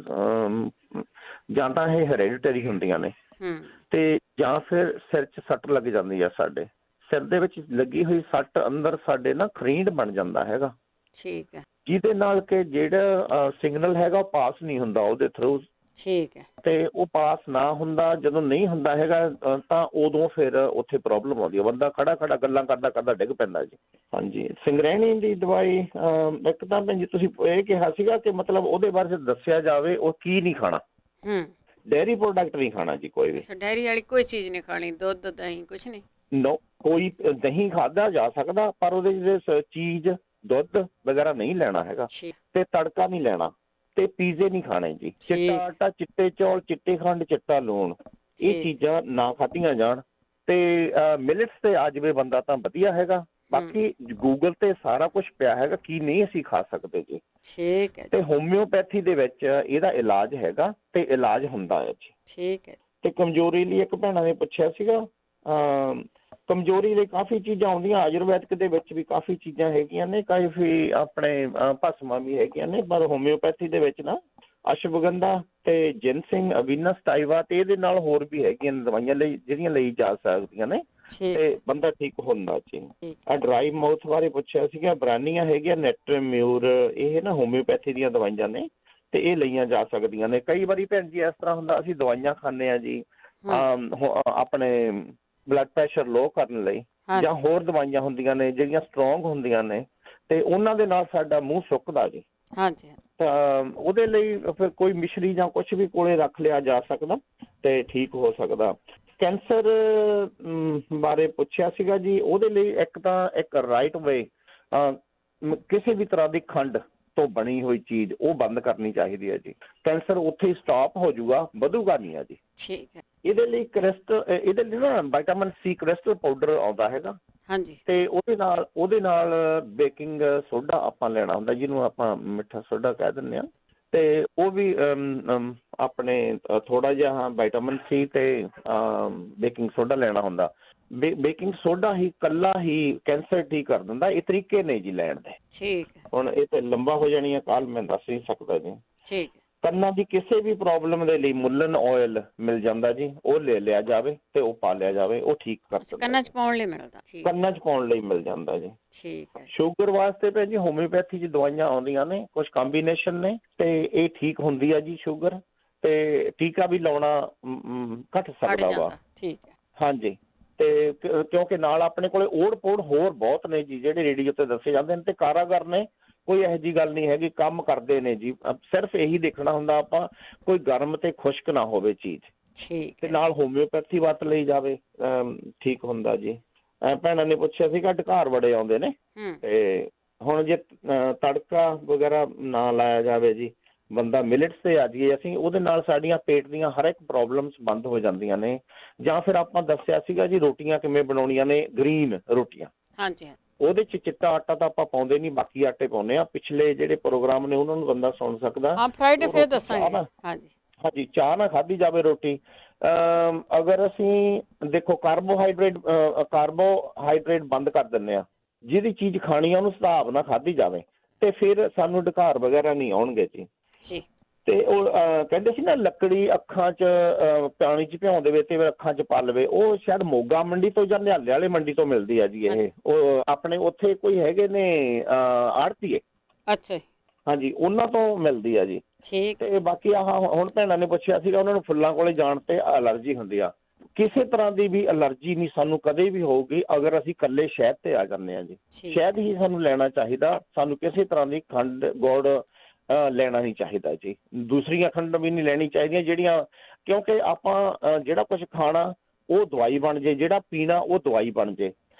ਜਾਂ ਤਾਂ ਇਹ ਹੈਰੇਡੀਟਰੀ ਹੁੰਦੀਆਂ ਨੇ, ਤੇ ਜਾਂ ਫਿਰ ਸਿਰ 'ਚ ਸੱਟ ਲੱਗ ਜਾਂਦੀ ਆ। ਸਾਡੇ ਸਿਰ ਦੇ ਵਿੱਚ ਲੱਗੀ ਹੋਈ ਸੱਟ ਅੰਦਰ ਸਾਡੇ ਨਾ ਖਰੀਂਡ ਬਣ ਜਾਂਦਾ ਹੈਗਾ। ਠੀਕ ਹੈ। ਜਿਹਦੇ ਨਾਲ ਕਿ ਜਿਹੜਾ ਸਿਗਨਲ ਹੈਗਾ ਉਹ ਪਾਸ ਨਹੀਂ ਹੁੰਦਾ ਉਹਦੇ ਥਰੂ। ਠੀਕ ਹੈ। ਤੇ ਉਹ ਪਾਸ ਨਾ ਹੁੰਦਾ, ਜਦੋਂ ਨਹੀਂ ਹੁੰਦਾ ਹੈਗਾ ਤਾਂ ਉਦੋਂ ਫਿਰ ਉੱਥੇ ਪ੍ਰੋਬਲਮ ਆਉਂਦੀ ਹੈ। ਬੰਦਾ ਖੜਾ ਗੱਲਾਂ ਕਰਦਾ ਡਿੱਗ ਪੈਂਦਾ ਜੀ। ਹਾਂਜੀ, ਸਿੰਗਰੈਣੀ ਦੀ ਦਵਾਈ ਇੱਕ ਤਾਂ ਭੈਣ ਜੀ ਤੁਸੀਂ ਇਹ ਕਿਹਾ ਸੀਗਾ ਕਿ ਮਤਲਬ ਉਹਦੇ ਬਾਰੇ ਦੱਸਿਆ ਜਾਵੇ ਉਹ ਕੀ ਨਹੀਂ ਖਾਣਾ। ਡੇਅਰੀ ਪ੍ਰੋਡਕਟ ਨਹੀਂ ਖਾਣਾ ਜੀ ਕੋਈ ਵੀ। ਡੇਅਰੀ ਵਾਲੀ ਕੋਈ ਚੀਜ਼ ਨਹੀਂ ਖਾਣੀ, ਦੁੱਧ ਦਹੀਂ ਕੁਛ ਨਹੀਂ? ਨੋ, ਕੋਈ ਦਹੀਂ ਖਾਧਾ ਜਾ ਸਕਦਾ ਪਰ ਉਹਦੇ ਜਿਹੜੇ ਚੀਜ਼ ਦੁੱਧ ਵਗੈਰਾ ਨਹੀਂ ਲੈਣਾ ਹੈਗਾ, ਤੇ ਤੜਕਾ ਨਹੀਂ ਲੈਣਾ, ਤੇ ਪੀਜ਼ੇ ਨਹੀਂ ਖਾਣੇ ਜੀ। ਚਿੱਟਾ ਆਟਾ, ਚਿੱਟੇ ਚੌਲ, ਚਿੱਟੇ ਖੰਡ, ਚਿੱਟਾ ਲੂਣ, ਇਹ ਚੀਜ਼ਾਂ ਨਾ ਖਾਧੀਆਂ ਜਾਣ। ਤੇ ਮਿਲਟਸ ਤੇ ਆ ਜਾਵੇ ਬੰਦਾ ਤਾਂ ਵਧੀਆ ਹੈਗਾ। ਬਾਕੀ ਗੂਗਲ ਤੇ ਸਾਰਾ ਕੁਝ ਪਿਆ ਹੈਗਾ ਕੀ ਨਹੀਂ ਅਸੀਂ ਖਾ ਸਕਦੇ ਜੀ। ਠੀਕ ਹੈ। ਤੇ ਹੋਮਿਓਪੈਥੀ ਦੇ ਵਿੱਚ ਇਹਦਾ ਇਲਾਜ ਹੈਗਾ ਤੇ ਇਲਾਜ ਹੁੰਦਾ ਹੈ ਜੀ। ਠੀਕ ਹੈ। ਤੇ ਕਮਜ਼ੋਰੀ ਲਈ ਇੱਕ ਭੈਣਾਂ ਨੇ ਪੁੱਛਿਆ ਸੀਗਾ, ਕਮਜ਼ੋਰੀ ਲਈ ਕਾਫੀ ਚੀਜ਼ਾਂ ਆਉਂਦੀਆਂ। ਆਯੁਰਵੈਦਿਕ ਦੇ ਵਿੱਚ ਵੀ ਕਾਫੀ ਚੀਜ਼ਾਂ ਹੈਗੀਆਂ ਨੇ, ਕਾਫੀ ਆਪਣੇ ਭਸਮਾਂ ਵੀ ਹੈਗੀਆਂ ਨੇ, ਪਰ ਹੋਮਿਓਪੈਥੀ ਦੇ ਵਿੱਚ ਨਾ ਅਸ਼ਵਗੰਧਾ ਤੇ ਜਿਨਸਿੰਗ, ਅਵੀਨਸ ਟਾਈਵਾ ਤੇ ਇਹਦੇ ਨਾਲ ਹੋਰ ਵੀ ਹੈਗੀਆਂ ਨੇ ਦਵਾਈਆਂ ਲਈ ਜਿਹੜੀਆਂ ਲਈ ਜਾ ਸਕਦੀਆਂ ਨੇ ਤੇ ਬੰਦਾ ਠੀਕ ਹੁੰਦਾ ਜੀ। ਆ ਡਰਾਈ ਮਾਊਥ ਬਾਰੇ ਪੁੱਛਿਆ ਸੀਗਾ, ਬਰਾਨੀਆਂ ਹੈਗੀਆਂ, ਨੈਟਰਮਿਊਰ, ਇਹ ਨਾ ਹੋਮਿਓਪੈਥੀ ਦੀਆਂ ਦਵਾਈਆਂ ਨੇ ਤੇ ਇਹ ਲਈਆਂ ਜਾ ਸਕਦੀਆਂ ਨੇ। ਕਈ ਵਾਰੀ ਭੈਣ ਜੀ ਇਸ ਤਰ੍ਹਾਂ ਹੁੰਦਾ ਅਸੀਂ ਦਵਾਈਆਂ ਖਾਂਦੇ ਆ ਜੀ ਆਪਣੇ ਬਲੱਡ ਪ੍ਰੈਸ਼ਰ ਲੋ ਕਰਨ ਲਈ, ਜਾਂ ਹੋਰ ਦਵਾਈਆਂ ਹੁੰਦੀਆਂ ਨੇ ਜਿਹੜੀਆਂ ਸਟਰੋਂਗ ਹੁੰਦੀਆਂ ਨੇ, ਤੇ ਉਹਨਾਂ ਦੇ ਨਾਲ ਸਾਡਾ ਮੂੰਹ ਸੁੱਕਦਾ ਜੀ। ਤਾਂ ਉਹਦੇ ਲਈ ਫਿਰ ਕੋਈ ਮਿਸ਼ਰੀ ਜਾਂ ਕੁਛ ਵੀ ਕੋਲੇ ਰੱਖ ਲਿਆ ਜਾ ਸਕਦਾ ਤੇ ਠੀਕ ਹੋ ਸਕਦਾ। ਕੈਂਸਰ ਬਾਰੇ ਪੁੱਛਿਆ ਸੀਗਾ ਜੀ, ਉਹਦੇ ਲਈ ਇੱਕ ਰਾਈਟ ਵੇ, ਕਿਸੇ ਵੀ ਤਰ੍ਹਾਂ ਦੀ ਖੰਡ ਤੋਂ ਬਣੀ ਹੋਈ ਚੀਜ਼ ਉਹ ਬੰਦ ਕਰਨੀ ਚਾਹੀਦੀ ਹੈ ਜੀ। ਕੈਂਸਰ ਉੱਥੇ ਹੀ ਸਟਾਪ ਹੋ ਜਾਊਗਾ, ਵਧੂਗਾ ਨਹੀਂ ਆ ਜੀ। ਠੀਕ ਹੈ। ਇਹਦੇ ਲਈ ਨਾ ਵਿਟਾਮਿਨ ਸੀ ਕ੍ਰਿਸਟਲ ਪਾਊਡਰ ਆਉਂਦਾ ਹੈਗਾ। ਹਾਂਜੀ। ਤੇ ਉਹਦੇ ਨਾਲ ਬੇਕਿੰਗ ਸੋਡਾ ਆਪਾਂ ਲੈਣਾ ਹੁੰਦਾ, ਜਿਹਨੂੰ ਆਪਾਂ ਮਿੱਠਾ ਸੋਡਾ ਕਹਿ ਦਿੰਦੇ ਹਾਂ, ਤੇ ਉਹ ਵੀ ਆਪਣੇ ਥੋੜਾ ਜਿਹਾ ਵਿਟਾਮਿਨ ਸੀ ਤੇ ਬੇਕਿੰਗ ਸੋਡਾ ਲੈਣਾ ਹੁੰਦਾ। ਬੇਕਿੰਗ ਸੋਡਾ ਹੀ ਕੱਲਾ ਹੀ ਕੈਂਸਰ ਠੀਕ ਕਰ ਦਿੰਦਾ। ਇਹ ਤਰੀਕੇ ਨੇ ਜੀ ਲੈਣ ਦੇ। ਠੀਕ ਹੈ। ਹੁਣ ਇਹ ਤੇ ਲੰਬਾ ਹੋ ਜਾਣੀ ਹੈ ਕਾਲ, ਮੈਂ ਦੱਸ ਨਹੀਂ ਸਕਦਾ ਜੀ। ਠੀਕ ਹੈ। ਕੰਨਾਂ ਦੀ ਕਿਸੇ ਵੀ ਪ੍ਰੋਬਲਮ ਦੇ ਲਈ ਮੁੱਲਨ ਆਇਲ ਮਿਲ ਜਾਂਦਾ ਜੀ, ਉਹ ਲੈ ਲਿਆ ਜਾਵੇ ਤੇ ਉਹ ਪਾ ਲਿਆ ਜਾਵੇ, ਉਹ ਠੀਕ ਕਰ ਦਿੰਦਾ। ਕੰਨਾਂ 'ਚ ਪਾਉਣ ਲਈ ਮਿਲਦਾ? ਕੰਨਾਂ 'ਚ ਪਾਉਣ ਲਈ ਮਿਲ ਜਾਂਦਾ ਜੀ। ਠੀਕ ਹੈ। ਸ਼ੂਗਰ ਵਾਸਤੇ ਭੈਣ ਜੀ ਹੋਮਿਓਪੈਥੀ 'ਚ ਦਵਾਈਆਂ ਆਉਂਦੀਆਂ ਨੇ, ਕੁਝ ਕੰਬੀਨੇਸ਼ਨ ਨੇ, ਤੇ ਇਹ ਠੀਕ ਹੁੰਦੀ ਆ ਜੀ ਸ਼ੂਗਰ। ਤੇ ਟੀਕਾ ਵੀ ਲਾਉਣਾ ਘੱਟ ਸਕਦਾ ਵਾ। ਠੀਕ ਹੈ। ਹਾਂਜੀ, ਤੇ ਕਿਉਂਕਿ ਨਾਲ ਆਪਣੇ ਕੋਲੇ ਓੜ ਪੋੜ ਹੋਰ ਬਹੁਤ ਨੇ ਜੀ ਜਿਹੜੇ ਰੇਡੀਓ ਤੇ ਦੱਸੇ ਜਾਂਦੇ ਨੇ, ਤੇ ਕਾਰਾਗਰ ਨੇ, ਕੋਈ ਇਹੋ ਜਿਹੀ ਗੱਲ ਨਹੀਂ ਹੈਗੀ, ਕੰਮ ਕਰਦੇ ਨੇ ਜੀ। ਸਿਰਫ ਇਹੀ ਦੇਖਣਾ ਹੁੰਦਾ ਆਪਾਂ ਕੋਈ ਗਰਮ ਤੇ ਖੁਸ਼ਕ ਨਾ ਹੋਵੇ ਚੀਜ਼। ਠੀਕ। ਤੇ ਨਾਲ ਹੋਮਿਓਪੈਥੀ ਵਰਤ ਲਈ ਜਾਵੇ, ਠੀਕ ਹੁੰਦਾ ਜੀ। ਭੈਣਾਂ ਨੇ ਪੁੱਛਿਆ ਸੀਗਾ ਢਕਾਰ ਬੜੇ ਆਉਂਦੇ ਨੇ, ਤੇ ਹੁਣ ਜੇ ਤੜਕਾ ਵਗੈਰਾ ਨਾ ਲਾਇਆ ਜਾਵੇ ਜੀ, ਬੰਦਾ ਮਿਲਟਸ ਤੇ ਆ ਜਾਈਏ ਅਸੀਂ, ਉਹਦੇ ਨਾਲ ਸਾਡੀਆਂ ਪੇਟ ਦੀਆਂ ਹਰ ਇੱਕ ਪ੍ਰੋਬਲਮਸ ਬੰਦ ਹੋ ਜਾਂਦੀਆਂ ਨੇ। ਜਾਂ ਫਿਰ ਆਪਾਂ ਦੱਸਿਆ ਸੀਗਾ ਜੀ ਰੋਟੀਆਂ ਕਿਵੇਂ ਬਣਾਉਣੀਆਂ ਨੇ, ਗ੍ਰੀਨ ਰੋਟੀਆਂ। ਹਾਂਜੀ। ਉਹਦੇ 'ਚ ਚਿੱਟਾ ਆਟਾ ਤਾਂ ਆਪਾਂ ਪਾਉਂਦੇ ਨਹੀਂ, ਬਾਕੀ ਆਟੇ ਪਾਉਂਦੇ ਆ। ਪਿਛਲੇ ਜਿਹੜੇ ਪ੍ਰੋਗਰਾਮ ਨੇ ਉਹਨਾਂ ਨੂੰ ਬੰਦਾ ਸੁਣ ਸਕਦਾ। ਹਾਂ, ਫਰਾਈਡੇ ਫੇਰ ਦੱਸਾਂਗੇ। ਹਾਂਜੀ ਹਾਂਜੀ, ਚਾਹ ਨਾ ਖਾਧੀ ਜਾਵੇ ਰੋਟੀ। ਅਗਰ ਅਸੀਂ ਦੇਖੋ ਕਾਰਬੋਹਾਈਡਰੇਟ ਬੰਦ ਕਰ ਦਿੰਦੇ ਆ, ਜਿਹਦੀ ਚੀਜ਼ ਖਾਣੀ ਆ ਉਹਨੂੰ ਹਿਸਾਬ ਨਾਲ ਖਾਧੀ ਜਾਵੇ, ਤੇ ਫਿਰ ਸਾਨੂੰ ਢਕਾਰ ਵਗੈਰਾ ਨਹੀਂ ਆਉਣਗੇ ਜੀ। ਤੇ ਉਹ ਕਹਿੰਦੇ ਸੀ ਨਾ ਲੱਕੜੀ ਅੱਖਾਂ 'ਚ ਪਾਣੀ 'ਚ ਭਿਉਂ ਦੇਵੇ ਤੇ ਅੱਖਾਂ 'ਚ ਪਾ ਲਵੇ, ਉਹ ਸ਼ਾਇਦ ਮੋਗਾ ਮੰਡੀ ਤੋਂ ਜਾਂ ਨਿਹਾਲੇ ਵਾਲੇ ਮੰਡੀ ਤੋਂ ਮਿਲਦੀ ਆ ਜੀ ਇਹ। ਉਹ ਆਪਣੇ ਉੱਥੇ ਕੋਈ ਹੈਗੇ ਨੇ ਆੜ੍ਹਤੀਏ। ਅੱਛਾ। ਹਾਂਜੀ, ਉਹਨਾਂ ਤੋਂ ਮਿਲਦੀ ਆ ਜੀ। ਠੀਕ। ਤੇ ਬਾਕੀ ਆਹ ਹੁਣ ਭੈਣਾਂ ਨੇ ਪੁੱਛਿਆ ਸੀਗਾ ਉਹਨਾਂ ਨੂੰ ਫੁੱਲਾਂ ਕੋਲੇ ਜਾਣ ਤੇ ਐਲਰਜੀ ਹੁੰਦੀ ਆ। ਕਿਸੇ ਤਰ੍ਹਾਂ ਦੀ ਵੀ ਐਲਰਜੀ ਨਹੀਂ ਸਾਨੂੰ ਕਦੇ ਵੀ ਹੋਊਗੀ ਅਗਰ ਅਸੀਂ ਇਕੱਲੇ ਸ਼ਹਿਦ ਤੇ ਆ ਜਾਂਦੇ ਹਾਂ ਜੀ। ਸ਼ਹਿਦ ਹੀ ਸਾਨੂੰ ਲੈਣਾ ਚਾਹੀਦਾ, ਸਾਨੂੰ ਕਿਸੇ ਤਰ੍ਹਾਂ ਦੀ ਖੰਡ ਗੁੜ ਲੈਣਾ ਨਹੀਂ ਚਾਹੀਦਾ ਜੀ। ਦੂਸਰੀਆਂ ਖੰਡ ਵੀ ਨਹੀਂ ਲੈਣੀ ਚਾਹੀਦੀਆਂ ਜਿਹੜੀਆਂ, ਕਿਉਂਕਿ ਆਪਾਂ ਜਿਹੜਾ ਕੁਝ ਖਾਣਾ ਉਹ ਦਵਾਈ ਬਣ ਜੇ, ਜਿਹੜਾ ਪੀਣਾ ਉਹ ਦਵਾਈ ਬਣ ਜੇ।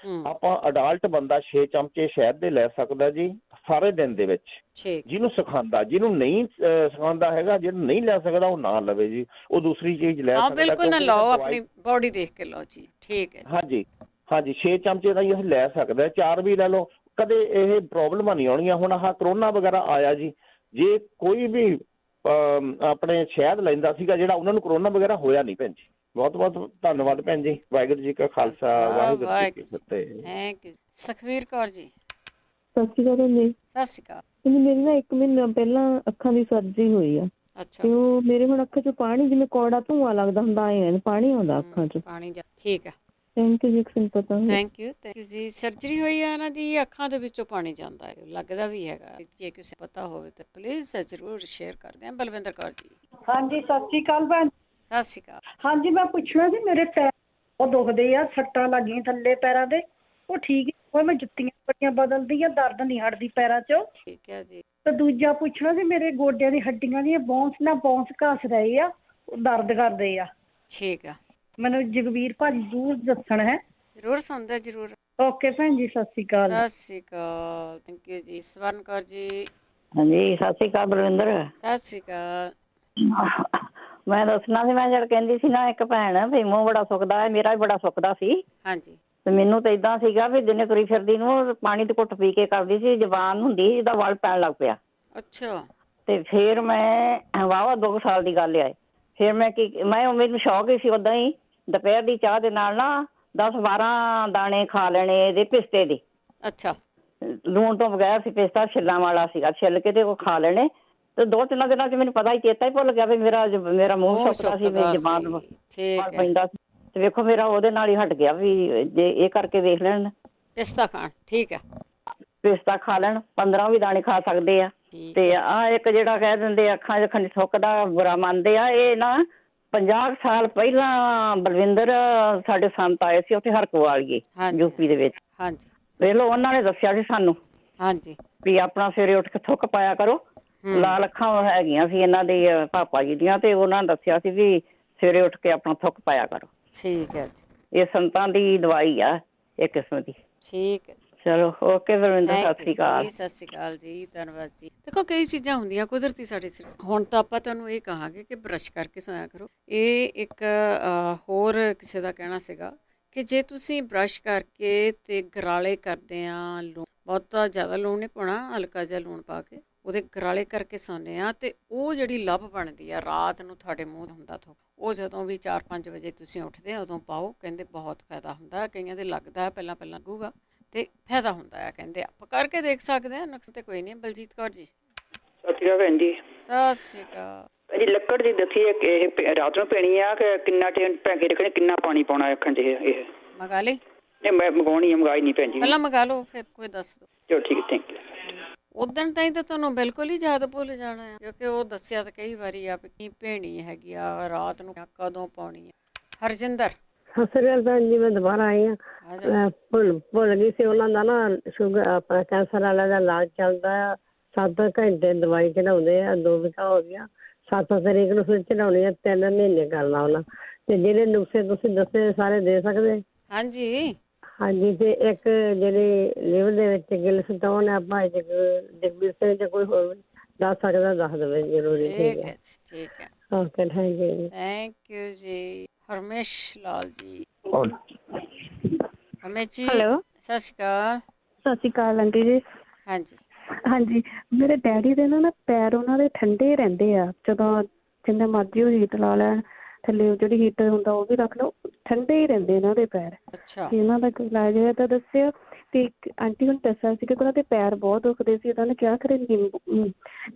ਆਪਾਂ ਅਡਲਟ ਬੰਦਾ 6 ਚਮਚੇ ਸ਼ਹਿਦ ਦੇ ਲੈ ਸਕਦਾ ਜੀ ਸਾਰੇ ਦਿਨ ਦੇ ਵਿੱਚ। ਜਿਹਨੂੰ ਸਿਖਾਉਂਦਾ, ਜਿਹਨੂੰ ਨਹੀਂ ਸਿਖਾਉਂਦਾ ਹੈਗਾ, ਜਿਹਨੂੰ ਨਹੀਂ ਲੈ ਸਕਦਾ ਉਹ ਨਾ ਲਵੇ ਜੀ, ਉਹ ਦੂਸਰੀ ਚੀਜ਼ ਲੈ ਸਕਦਾ। ਬਿਲਕੁਲ ਨਾ ਲਓ, ਆਪਣੀ ਬੋਡੀ ਦੇਖ ਕੇ ਲਓ ਜੀ। ਠੀਕ ਹੈ। ਹਾਂਜੀ ਹਾਂਜੀ, 6 ਚਮਚੇ ਦਾ ਹੀ ਅਸੀਂ ਲੈ ਸਕਦਾ, 4 ਵੀ ਲੈ ਲਓ, ਕਦੇ ਇਹ ਪ੍ਰੋਬਲਮਾਂ ਨਹੀਂ ਆਉਣੀਆਂ। ਹੁਣ ਆਹ ਕਰੋਨਾ ਵਗੈਰਾ ਆਇਆ ਜੀ, ਜੇ ਕੋਈ ਵੀ ਆਪਣੇ ਸ਼ਹਿਦ ਲੈਂਦਾ ਸੀਗਾ ਜਿਹੜਾ, ਉਹਨਾਂ ਨੂੰ ਕਰੋਨਾ ਵਗੈਰਾ ਹੋਇਆ ਨਹੀਂ ਭੈਣ ਜੀ। ਬਹੁਤ ਬਹੁਤ ਧੰਨਵਾਦ ਭੈਣ ਜੀ। ਵਾਹਿਗੁਰੂ ਜੀ ਕਾ ਖਾਲਸਾ, ਵਾਹਿਗੁਰੂ ਜੀ ਕੀ ਫਤਿਹ। Thank you. ਸੁਖਵੀਰ ਕੌਰ ਜੀ। ਸਤਿ ਸ਼੍ਰੀ ਅਕਾਲ ਜੀ। ਸਤਿ ਸ਼੍ਰੀ ਅਕਾਲ। ਮੇਰੀ ਨਾ 1 ਮਹੀਨਾ ਪਹਿਲਾਂ ਅੱਖਾਂ ਦੀ ਸਰਜਰੀ ਹੋਈ ਆ। ਅੱਛਾ। ਤੇ ਉਹ ਮੇਰੇ ਹੁਣ ਅੱਖਾਂ 'ਚ ਪਾਣੀ ਜਿਵੇਂ ਕੌੜਾ ਧੂੰਆਂ ਲੱਗਦਾ ਹੁੰਦਾ, ਐ ਪਾਣੀ ਆਉਂਦਾ ਅੱਖਾਂ 'ਚ। ਪਾਣੀ। ਠੀਕ ਆ। ਥੈਂਕ ਯੂ ਜੀ, ਪਤਾ। ਥੈਂਕ ਯੂ ਜੀ। ਸਰਜਰੀ ਹੋਈ ਆ ਇਹਨਾਂ ਦੀ, ਅੱਖਾਂ ਦੇ ਵਿੱਚੋਂ ਪਾਣੀ ਜਾਂਦਾ ਹੈ, ਲੱਗਦਾ ਵੀ ਹੈਗਾ। ਜੇ ਕਿਸੇ ਪਤਾ ਹੋਵੇ ਤਾਂ ਪਲੀਜ਼ ਜ਼ਰੂਰ ਸ਼ੇਅਰ ਕਰਦੇ ਆ। ਬਲਵਿੰਦਰ ਕੌਰ ਜੀ। ਹਾਂਜੀ, ਸਤਿ ਸ਼੍ਰੀ ਅਕਾਲ ਭੈਣ। ਸਤਿ ਸ਼੍ਰੀ ਅਕਾਲ। ਹਾਂਜੀ, ਮੈਂ ਪੁੱਛਣਾ ਸੀ, ਮੇਰੇ ਪੈਰ ਬਹੁਤ ਦੁਖਦੇ ਆ, ਸੱਟਾਂ ਲੱਗੀਆਂ ਥੱਲੇ ਪੈਰਾਂ ਦੇ, ਉਹ ਠੀਕ ਹੋਏ, ਮੈਂ ਜੁੱਤੀਆਂ ਬੜੀਆਂ ਬਦਲਦੀ ਆ, ਦਰਦ ਨਹੀਂ ਹਟਦੀ ਪੈਰਾਂ 'ਚੋਂ। ਠੀਕ ਹੈ ਜੀ। ਤੇ ਦੂਜਾ ਪੁੱਛਣਾ ਸੀ, ਮੇਰੇ ਗੋਡਿਆਂ ਦੀ ਹੱਡੀਆਂ ਦੀਆਂ ਬੌਂਸ ਘਸ ਰਹੇ ਆ, ਉਹ ਦਰਦ ਕਰਦੇ ਆ। ਠੀਕ ਆ। ਮੈਨੂੰ ਜਗਵੀਰ ਭਾਜੀ ਜ਼ਰੂਰ ਦੱਸਣਾ ਹੈ। ਜ਼ਰੂਰ ਸੁਣਦਾ, ਜ਼ਰੂਰ। ਓਕੇ ਭੈਣ ਜੀ, ਸਤਿ ਸ਼੍ਰੀ ਅਕਾਲ। ਸਤਿ ਸ਼੍ਰੀ ਅਕਾਲ। ਥੈਂਕ ਯੂ ਜੀ। ਸਵਰਨ ਕੌਰ ਜੀ। ਹਾਂਜੀ, ਸਤਿ ਸ਼੍ਰੀ ਅਕਾਲ ਬਲਵਿੰਦਰ। ਸਤਿ ਸ਼੍ਰੀ ਅਕਾਲ। ਮੈਂ ਦੱਸਣਾ ਸੀ, ਮੈਂ ਜਦ ਕਹਿੰਦੀ ਸੀ ਨਾ ਇੱਕ ਭੈਣ ਵੀ ਮੂੰਹ ਬੜਾ ਸੁੱਕਦਾ ਹੈ, ਮੇਰਾ ਵੀ ਬੜਾ ਸੁੱਕਦਾ ਸੀ। ਹਾਂਜੀ। ਤੇ ਮੈਨੂੰ ਤਾਂ ਏਦਾਂ ਸੀਗਾ ਵੀ ਦਿਨੇ ਤੁਰੀ ਫਿਰਦੀ ਨੂੰ ਪਾਣੀ ਦੀ ਘੁੱਟ ਪੀ ਕੇ ਕਰਦੀ ਸੀ, ਜ਼ਬਾਨ ਹੁੰਦੀ ਸੀ ਜਿਹਦਾ ਵਲ ਪੈਣ ਲੱਗ ਪਿਆ। ਅੱਛਾ। ਤੇ ਫਿਰ ਮੈਂ ਵਾਹਵਾ 2 ਸਾਲ ਦੀ ਗੱਲ ਆਏ, ਫਿਰ ਮੈਂ ਮੈਨੂੰ ਸ਼ੌਕ ਹੀ ਸੀ ਓਦਾਂ ਹੀ, ਦੁਪਹਿਰ ਦੀ ਚਾਹ ਦੇ ਨਾਲ ਨਾ 10-12 ਦਾਣੇ ਖਾ ਲੈਣੇ ਇਹਦੇ ਪਿਸਤੇ ਦੇ। ਅੱਛਾ। ਲੂਣ ਤੋਂ ਬਗੈਰ ਸੀ, ਪਿਸਤਾ ਛਿੱਲਾਂ ਵਾਲਾ ਸੀਗਾ, ਛਿੱਲ ਕੇ ਤੇ ਉਹ ਖਾ ਲੈਣੇ। ਤੇ 2-3 ਦਿਨਾਂ 'ਚ ਮੈਨੂੰ ਪਤਾ ਹੀ, ਚੇਤਾ ਹੀ ਭੁੱਲ ਗਿਆ ਵੀ ਮੇਰਾ ਮੂੰਹ ਸੁੱਕਦਾ ਸੀ, ਮੇਰੀ ਜ਼ਬਾਨ ਪੈਂਦਾ ਸੀ। ਤੇ ਵੇਖੋ ਮੇਰਾ ਉਹਦੇ ਨਾਲ ਹੀ ਹਟ ਗਿਆ ਵੀ ਜੇ ਇਹ ਕਰਕੇ ਵੇਖ ਲੈਣ, ਪਿਸਤਾ ਖਾਣ। ਠੀਕ ਹੈ। ਪਿਸਤਾ ਖਾ ਲੈਣ, 15 ਵੀ ਦਾਣੇ ਖਾ ਸਕਦੇ ਆ। ਤੇ ਆਹ ਇੱਕ ਜਿਹੜਾ ਕਹਿ ਦਿੰਦੇ ਅੱਖਾਂ 'ਚ ਖੰਡ ਥੁੱਕਦਾ ਬੁਰਾ ਮੰਨਦੇ ਆ, ਇਹ ਨਾ 50 ਸਾਲ ਪਹਿਲਾਂ ਬਲਵਿੰਦਰ ਸਾਡੇ ਸੰਤ ਆਏ ਸੀ ਉੱਥੇ ਹਰਕੋਵਾਲੀਏ ਯੂਪੀ ਦੇ ਵਿੱਚ। ਹਾਂਜੀ। ਵੇਖ ਲਓ, ਉਹਨਾਂ ਨੇ ਦੱਸਿਆ ਸੀ ਸਾਨੂੰ। ਹਾਂਜੀ। ਵੀ ਆਪਣਾ ਸਵੇਰੇ ਉੱਠ ਕੇ ਥੁੱਕ ਪਾਇਆ ਕਰੋ। ਲਾਲ ਅੱਖਾਂ ਹੈਗੀਆਂ ਸੀ ਇਹਨਾਂ ਦੇ ਪਾਪਾ ਜੀ ਦੀਆਂ, ਤੇ ਉਹਨਾਂ ਨੇ ਦੱਸਿਆ ਸੀ ਵੀ ਸਵੇਰੇ ਉੱਠ ਕੇ ਆਪਣਾ ਥੁੱਕ ਪਾਇਆ ਕਰੋ। ਠੀਕ ਹੈ ਜੀ। ਇਹ ਸੰਤਾਂ ਦੀ ਦਵਾਈ ਆ ਇੱਕ ਕਿਸਮ ਦੀ। ਠੀਕ ਹੈ। ਚਲੋ, ਓਕੇ ਬਲਵਿੰਦਰ, ਸਤਿ ਸ਼੍ਰੀ ਅਕਾਲ। ਸਤਿ ਸ਼੍ਰੀ ਅਕਾਲ ਜੀ, ਧੰਨਵਾਦ ਜੀ। ਦੇਖੋ, ਕਈ ਚੀਜ਼ਾਂ ਹੁੰਦੀਆਂ ਕੁਦਰਤੀ ਸਾਡੇ ਸਰੀਰ। ਹੁਣ ਤਾਂ ਆਪਾਂ ਤੁਹਾਨੂੰ ਇਹ ਕਹਾਂਗੇ ਕਿ ਬਰਸ਼ ਕਰਕੇ ਸੋਇਆ ਕਰੋ। ਇਹ ਇੱਕ ਹੋਰ ਕਿਸੇ ਦਾ ਕਹਿਣਾ ਸੀਗਾ ਕਿ ਜੇ ਤੁਸੀਂ ਬਰਸ਼ ਕਰਕੇ ਤੇ ਗਰਾਲੇ ਕਰਦੇ ਆ, ਬਹੁਤਾ ਜ਼ਿਆਦਾ ਲੂਣ ਨਹੀਂ ਪਾਉਣਾ, ਹਲਕਾ ਜਿਹਾ ਲੂਣ ਪਾ ਕੇ ਉਹਦੇ ਗਰਾਲੇ ਕਰਕੇ ਸੌਂਦੇ ਆ ਤੇ ਉਹ ਜਿਹੜੀ ਲੱਭ ਬਣਦੀ ਆ ਰਾਤ ਨੂੰ ਤੁਹਾਡੇ ਮੂੰਹ ਹੁੰਦਾ ਤੋਂ, ਉਹ ਜਦੋਂ ਵੀ 4-5 ਵਜੇ ਤੁਸੀਂ ਉੱਠਦੇ ਉਦੋਂ ਪਾਓ, ਕਹਿੰਦੇ ਬਹੁਤ ਫਾਇਦਾ ਹੁੰਦਾ। ਕਈਆਂ ਦੇ ਲੱਗਦਾ ਪਹਿਲਾਂ ਲੱਗੂਗਾ ਤੇ ਫਾਇਦਾ ਹੁੰਦਾ ਆ, ਕਹਿੰਦੇ ਆਪਾਂ ਕਰਕੇ ਦੇਖ ਸਕਦੇ ਆ, ਨੁਕਸ ਤੇ ਕੋਈ ਨਹੀਂ। ਬਲਜੀਤ ਕੌਰ ਜੀ ਸਤਿ ਸ਼੍ਰੀ ਅਕਾਲ ਭੈਣ ਜੀ। ਸਤਿ ਸ਼੍ਰੀ ਅਕਾਲ ਜੀ। ਲੱਕੜ ਦੀ ਦੱਸੀ ਇਹ ਰਾਤ ਨੂੰ ਪੈਣੀ ਆ ਕਿ ਕਿੰਨਾ ਟਾਈਮ ਭੈ ਕੇ ਰੱਖਣੀ, ਕਿੰਨਾ ਪਾਣੀ ਪਾਉਣਾ ਅੱਖਾਂ 'ਚ? ਇਹ ਮੰਗਾ ਲਈ? ਨਹੀਂ ਮੈਂ ਮੰਗਵਾਉਣੀ ਆ, ਮੰਗਾਈ ਨਹੀਂ ਭੈਣ ਜੀ। ਪਹਿਲਾਂ ਮੰਗਾ ਲਓ ਫਿਰ ਕੋਈ ਦੱਸ ਦਿਓ। ਚਲੋ ਠੀਕ ਹੈ, ਥੈਂਕ ਯੂ। ਉਦਣ ਤਾਈਂ ਤਾਂ ਤੁਹਾਨੂੰ ਬਿਲਕੁਲ ਹੀ ਯਾਦ ਭੁੱਲ ਜਾਣਾ ਆ, ਕਿਉਂਕਿ ਉਹ ਦੱਸਿਆ ਤਾਂ ਕਈ ਵਾਰੀ ਆ ਵੀ ਕੀ ਭੈਣੀ ਹੈਗੀ ਆ, ਰਾਤ ਨੂੰ ਕਦੋਂ ਪਾਉਣੀ ਆ। ਹਰਜਿੰਦਰ ਸਤਿ ਸ੍ਰੀ ਅਕਾਲ ਭੈਣ ਜੀ, ਮੈਂ ਦੁਬਾਰਾ ਆਈ ਹਾਂ। ਭੁੱਲ ਗਈ ਸੀ। ਉਹਨਾਂ ਦਾ ਨਾ ਸ਼ੂਗਰ ਆਪਣਾ ਕੈਂਸਰ ਵਾਲਾ ਦਾ ਇਲਾਜ ਚੱਲਦਾ ਆ। 7 ਘੰਟੇ ਦਵਾਈ ਚੜਾਉਂਦੇ ਆ, 2 ਵਿਕਾ ਹੋ ਗਿਆ। 7 ਤਰੀਕ ਨੂੰ ਫਿਰ ਚੜਾਉਣੀ ਆ, 3 ਮਹੀਨੇ ਕਰਨਾ ਉਹਨਾਂ। ਤੇ ਜਿਹੜੇ ਨੁਕਸੇ ਤੁਸੀਂ ਦੱਸੇ ਸਾਰੇ ਦੇ ਸਕਦੇ? ਹਾਂਜੀ ਹਾਂਜੀ। ਤੇ ਇੱਕ ਜਿਹੜੀ ਲਿਵਰ ਦੇ ਵਿੱਚ ਗਿਲ ਸਟੋਨ ਆ, ਭਾਈ ਜਗਬੀਰ ਸਿੰਘ ਜਾਂ ਕੋਈ ਹੋਰ ਦੱਸ ਸਕਦਾ ਦੱਸ ਦੇਵੇ ਜ਼ਰੂਰੀ। ਠੀਕ ਹੈ ਠੀਕ ਹੈ, ਓਕੇ, ਥੈਂਕ ਯੂ ਜੀ। ਥੈਂਕ ਯੂ ਜੀ। ਹਰਮੇਸ਼ ਲਾਲ ਜੀ। ਹਰਮੇਸ਼ ਜੀ ਹੈਲੋ, ਸਤਿ ਸ਼੍ਰੀ ਅਕਾਲ। ਸਤਿ ਸ਼੍ਰੀ ਅਕਾਲ ਆਂਟੀ ਜੀ। ਹਾਂਜੀ ਹਾਂਜੀ, ਮੇਰੇ ਡੈਡੀ ਦੇ ਨਾ ਪੈਰ ਉਹਨਾਂ ਦੇ ਠੰਡੇ ਰਹਿੰਦੇ ਆ। ਜਦੋਂ ਜਿੰਨਾ ਮਰਜ਼ੀ ਉਹ ਹੀਟ ਲਾ ਲੈਣ, ਥੱਲੇ ਜਿਹੜੀ ਹੀਟਰ ਹੁੰਦਾ ਉਹ ਵੀ ਰੱਖ ਲਓ, ਠੰਡੇ ਹੀ ਰਹਿੰਦੇ ਇਹਨਾਂ ਦੇ ਪੈਰ। ਅੱਛਾ। ਇਹਨਾਂ ਦਾ ਕੋਈ ਇਲਾਜ ਹੋਇਆ ਤਾਂ ਦੱਸਿਓ। ਤੇ ਆਂਟੀ ਹੁਣ ਦੱਸਿਆ ਸੀ ਕਿ ਉਹਨਾਂ ਦੇ ਪੈਰ ਬਹੁਤ ਦੁਖਦੇ ਸੀ, ਉਹਨਾਂ ਨੇ ਕਿਹਾ ਕਰੇ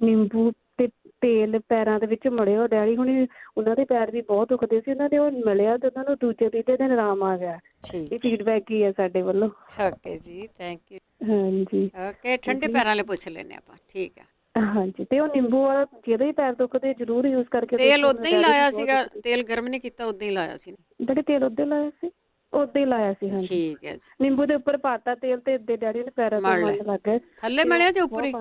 ਨਿੰਬੂ ਤੇ ਤੇਲ ਪੈਰਾਂ ਦੇ ਵਿੱਚ ਮੜਿਓ। ਡੈਡੀ ਹੁਣੀ ਉਹਨਾਂ ਦੇ ਪੈਰ ਵੀ ਬਹੁਤ ਦੁਖਦੇ ਸੀ, ਉਹਨਾਂ ਦੇ ਉਹ ਮਿਲਿਆ ਤੇ ਉਹਨਾਂ ਨੂੰ ਦੂਜੇ ਤੀਜੇ ਦਿਨ ਆਰਾਮ ਆ ਗਿਆ। ਇਹ ਫੀਡਬੈਕ ਹੀ ਹੈ ਸਾਡੇ ਵੱਲੋਂ। ਓਕੇ ਜੀ, ਥੈਂਕ ਯੂ। ਹਾਂਜੀ ਓਕੇ, ਠੰਡੇ ਪੈਰਾਂ ਵਾਲੇ ਪੁੱਛ ਲੈਨੇ ਆਪਾਂ। ਠੀਕ ਆ। ਹਾਂਜੀ, ਤੇ ਉਹ ਨਿੰਬੂ ਵਾਲਾ ਜਿਹਦੇ ਵੀ ਪੈਰ ਦੁਖਦੇ ਜ਼ਰੂਰ ਯੂਜ਼ ਕਰਕੇ। ਤੇਲ ਉਦਾਂ ਹੀ ਲਾਇਆ ਸੀਗਾ? ਤੇਲ ਗਰਮ ਨਹੀਂ ਕੀਤਾ, ਉਦਾਂ ਹੀ ਲਾਇਆ ਸੀ? ਜਿਹੜੇ ਤੇਲ ਉਦਾਂ ਲਾਇਆ ਸੀ, ਉਦਾਂ ਹੀ ਲਾਇਆ ਸੀ। ਹਾਂਜੀ ਠੀਕ ਹੈ ਜੀ। ਨਿੰਬੂ ਦੇ ਉੱਪਰ ਪਾਤਾ ਤੇਲ ਤੇ ਇੱਦੇ ਡੈਡੀ ਨੇ ਪੈਰਾਂ ਤੇ ਮਲ ਲੱਗ ਗਏ। ਥੱਲੇ ਮਲਿਆ ਜਾਂ ਉੱਪਰ ਹੀ?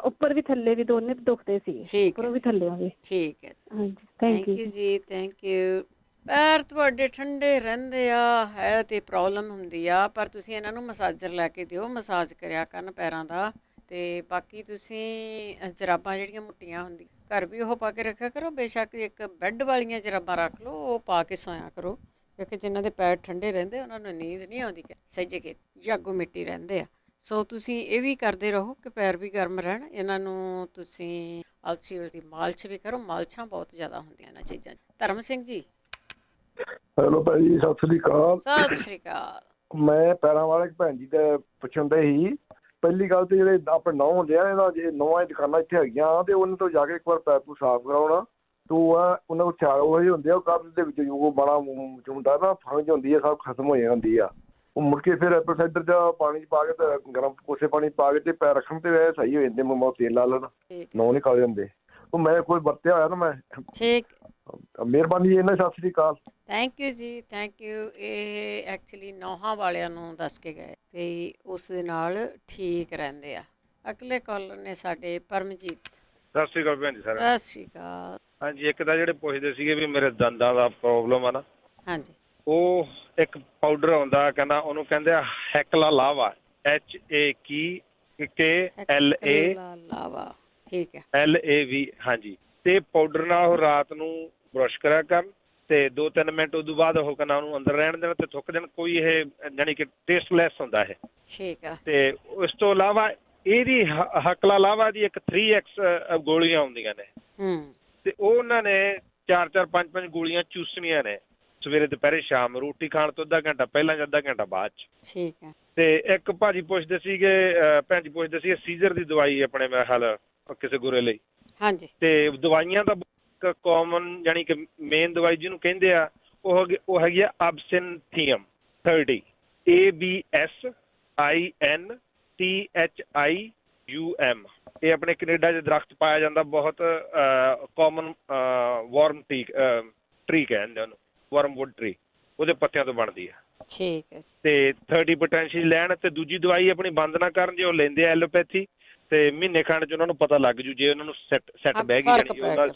ਉੱਪਰ ਵੀ ਥੱਲੇ ਵੀ ਦੋਨੇ ਦੁਖਦੇ ਸੀ, ਉੱਪਰੋਂ ਵੀ ਥੱਲੇ ਵੀ। ਠੀਕ ਹੈ, ਹਾਂਜੀ, ਥੈਂਕ ਯੂ ਜੀ। Thank you. ਪੈਰ ਤੁਹਾਡੇ ਠੰਡੇ ਰਹਿੰਦੇ ਆ, ਹੈ ਤੇ ਪ੍ਰੋਬਲਮ ਹੁੰਦੀ ਆ, ਪਰ ਤੁਸੀਂ ਇਹਨਾਂ ਨੂੰ ਮਸਾਜਰ ਲੈ ਕੇ ਦਿਓ, ਮਸਾਜ ਕਰਿਆ ਕਰਨ ਪੈਰਾਂ ਦਾ। ਤੇ ਬਾਕੀ ਤੁਸੀਂ ਜਰਾਬਾਂ ਜਿਹੜੀਆਂ ਮੋਟੀਆਂ ਹੁੰਦੀਆਂ ਘਰ ਵੀ ਉਹ ਪਾ ਕੇ ਰੱਖਿਆ ਕਰੋ। ਬੇਸ਼ੱਕ ਇੱਕ ਬੈੱਡ ਵਾਲੀਆਂ ਜਰਾਬਾਂ ਰੱਖ ਲਓ, ਉਹ ਪਾ ਕੇ ਸੋਇਆ ਕਰੋ, ਕਿਉਂਕਿ ਜਿਨ੍ਹਾਂ ਦੇ ਪੈਰ ਠੰਡੇ ਰਹਿੰਦੇ ਉਹਨਾਂ ਨੂੰ ਨੀਂਦ ਨਹੀਂ ਆਉਂਦੀ, ਸਹਿਜੇ ਕੇ ਜਾਗੋ ਮਿੱਟੀ ਰਹਿੰਦੇ ਆ। ਸੋ ਤੁਸੀਂ ਇਹ ਵੀ ਕਰਦੇ ਰਹੋ ਕਿ ਪੈਰ ਵੀ ਗਰਮ ਰਹਿਣ। ਇਹਨਾਂ ਨੂੰ ਤੁਸੀਂ ਅਲਸੀ ਦੀ ਮਾਲਸ਼ ਵੀ ਕਰੋ, ਮਾਲਸ਼ਾਂ ਬਹੁਤ ਜ਼ਿਆਦਾ ਹੁੰਦੀਆਂ ਇਹਨਾਂ ਚੀਜ਼ਾਂ। ਧਰਮ ਸਿੰਘ ਜੀ। ਹੈਲੋ ਭਾਈ ਜੀ, ਸਤਿ ਸ੍ਰੀ ਅਕਾਲ। ਸਤਿ ਸ੍ਰੀ ਅਕਾਲ। ਮੈਂ ਪੈਰਾਂ ਵਾਲੇ ਭੈਣ ਜੀ ਦੇ ਪੁੱਛਣ ਦੇ ਹੀ। ਪਹਿਲੀ ਗੱਲ ਤੇ ਜਿਹੜੇ ਆਪਣੇ ਨੌ ਹੁੰਦੇ ਆ, ਇਹਨਾਂ ਜੇ ਨੌਆਂ ਦੁਕਾਨਾਂ ਇੱਥੇ ਹੈਗੀਆਂ ਤੇ ਉਹਨਾਂ ਤੋਂ ਜਾ ਕੇ ਇੱਕ ਵਾਰ ਪੈਰ ਨੂੰ ਸਾਫ਼ ਕਰਾਉਣਾ। ਤੋ ਉਹਨਾਂ ਕੋਲ ਚਾਰ ਉਹ ਜਿਹੇ ਹੁੰਦੇ ਆ, ਉਹ ਕਬਜ਼ ਦੇ ਵਿੱਚ ਉਹ ਬੜਾ ਹੁੰਦਾ ਨਾ, ਫੰਗ ਹੁੰਦੀ ਆ, ਸਭ ਖਤਮ ਹੋ ਜਾਂਦੀ ਆ। ਉਹ ਮੁੜ ਕੇ ਫਿਰ ਐਪਲ ਸਾਈਡਰ ਜਾਂ ਪਾਣੀ 'ਚ ਪਾ ਕੇ ਤੇ ਗਰਮ ਕੋਸੇ ਪਾਣੀ ਪਾ ਕੇ ਤੇ ਪੈਰ ਰੱਖਣ ਤੇ ਸਹੀ ਹੋ ਜਾਂਦੇ। ਮੂੰਹ ਤੇਲ ਲਾ ਲੈਣਾ, ਨੌ ਨਹੀਂ ਕਾਲੇ ਹੁੰਦੇ। ਉਹ ਮੈਂ ਕੋਈ ਵਰਤਿਆ ਹੋਇਆ ਨਾ ਮੈਂ। ਠੀਕ, ਮਿਹਰਬਾਨੀ ਜੀ। ਇਹਨਾਂ ਸਤਿ ਸ੍ਰੀ ਅਕਾਲ। ਥੈਂਕ ਯੂ ਜੀ, ਥੈਂਕ ਯੂ। ਇਹ ਐਕਚੁਅਲੀ ਨੌਹਾਂ ਵਾਲਿਆਂ ਨੂੰ ਦੱਸ ਕੇ ਗਏ ਵੀ ਉਸ ਦੇ ਨਾਲ ਠੀਕ ਰਹਿੰਦੇ ਆ। ਅਗਲੇ ਕਾਲਰ ਨੇ ਸਾਡੇ ਪਰਮਜੀਤ। ਸਤਿ ਸ਼੍ਰੀ ਅਕਾਲ ਭੈਣ ਜੀ। ਸਤਿ ਸ਼੍ਰੀ ਅਕਾਲ। ਹਾਂਜੀ, ਇੱਕ ਤਾਂ ਜਿਹੜੇ ਪੁੱਛਦੇ ਸੀਗੇ ਵੀ ਮੇਰੇ ਦੰਦਾਂ ਦਾ ਪ੍ਰੋਬਲਮ ਆ ਨਾ। ਹਾਂਜੀ। ਉਹ ਇੱਕ ਪਾਊਡਰ ਆਉਂਦਾ, ਕਹਿੰਦਾ ਉਹਨੂੰ ਕਹਿੰਦੇ ਆ ਹੈਕਲਾ ਲਾਵਾ, HAKLA ਠੀਕ ਹੈ, LAV। ਹਾਂਜੀ, ਤੇ ਪਾਊਡਰ ਨਾਲ ਉਹ ਰਾਤ ਨੂੰ ਬਰਸ਼ ਕਰਿਆ ਕਰਨ ਤੇ 2-3 ਮਿੰਟ ਉਦੋਂ ਬਾਅਦ ਉਹ ਕਹਿੰਦਾ ਉਹਨੂੰ ਅੰਦਰ ਰਹਿਣ ਦੇਣਾ ਤੇ ਥੁੱਕ ਦੇਣ। ਕੋਈ ਇਹ ਜਾਣੀ ਕਿ ਟੇਸਟਲੈਸ ਹੁੰਦਾ ਇਹ। ਠੀਕ ਆ। ਤੇ ਉਸ ਤੋਂ ਇਲਾਵਾ ਇਹਦੀ ਹਕਲਾ ਲਾਵਾ ਦੀ ਇੱਕ 3X ਗੋਲੀਆਂ ਆਉਂਦੀਆਂ ਨੇ, ਤੇ ਉਹ ਉਹਨਾਂ ਨੇ 4-4, 5-5 ਗੋਲੀਆਂ ਚੂਸਣੀਆਂ ਨੇ ਸਵੇਰੇ, ਦੁਪਹਿਰੇ, ਸ਼ਾਮ। ਰੋਟੀ ਖਾਣ ਤੋਂ ਅੱਧਾ ਘੰਟਾ ਪਹਿਲਾਂ ਜਾਂ ਅੱਧਾ ਘੰਟਾ ਬਾਅਦ ਚ। ਠੀਕ ਹੈ। ਤੇ ਇੱਕ ਭਾਜੀ ਪੁੱਛਦੇ ਸੀਗੇ, ਭੈਣ ਜੀ ਪੁੱਛਦੇ ਸੀਗੇ ਸੀਜ਼ਰ ਦੀ ਦਵਾਈ ਆਪਣੇ ਮੇਰੇ ਖਿਆਲ ਕਿਸੇ ਗੁਰੇ ਲਈ। ਹਾਂਜੀ। ਤੇ ਦਵਾਈਆਂ ਦਾ ਕਾਮਨ ਜਾਣੀ ਕਿ ਮੇਨ ਦਵਾਈ ਜਿਹਨੂੰ ਕਹਿੰਦੇ ਆ ਉਹ ਹੈਗੀ ਆ ਅਬਸਿਨਥੀਅਮ 30, ABSINTHIUM। ਇਹ ਆਪਣੇ ਕੈਨੇਡਾ 'ਚ ਦਰਖਤ ਪਾਇਆ ਜਾਂਦਾ, ਬਹੁਤ ਕਾਮਨ ਵਾਰਮ ਟਰੀ ਕਹਿੰਦੇ ਉਹਨੂੰ, ਵਾਰਮਵੁੱਡ ਟਰੀ। ਉਹਦੇ ਪੱਤਿਆਂ ਤੋਂ ਬਣਦੀ ਆ। ਠੀਕ ਹੈ। ਤੇ 30 ਪੋਟੈਂਸ਼ੀਅਲ ਲੈਣ ਤੇ ਦੂਜੀ ਦਵਾਈ ਆਪਣੀ ਬੰਦ ਨਾ ਕਰਨ। ਜੇ ਉਹ ਲੈਂਦੇ ਆ ਐਲੋਪੈਥੀ ਤੇ ਮਹੀਨੇ ਖੰਡ 'ਚ ਉਹਨਾਂ ਨੂੰ ਪਤਾ ਲੱਗ ਜੂ, ਜੇ ਉਹਨਾਂ ਨੂੰ ਸੈੱਟ ਬਹਿ ਗਈ ਜਾਣੀ ਉਹਨਾਂ ਦੇ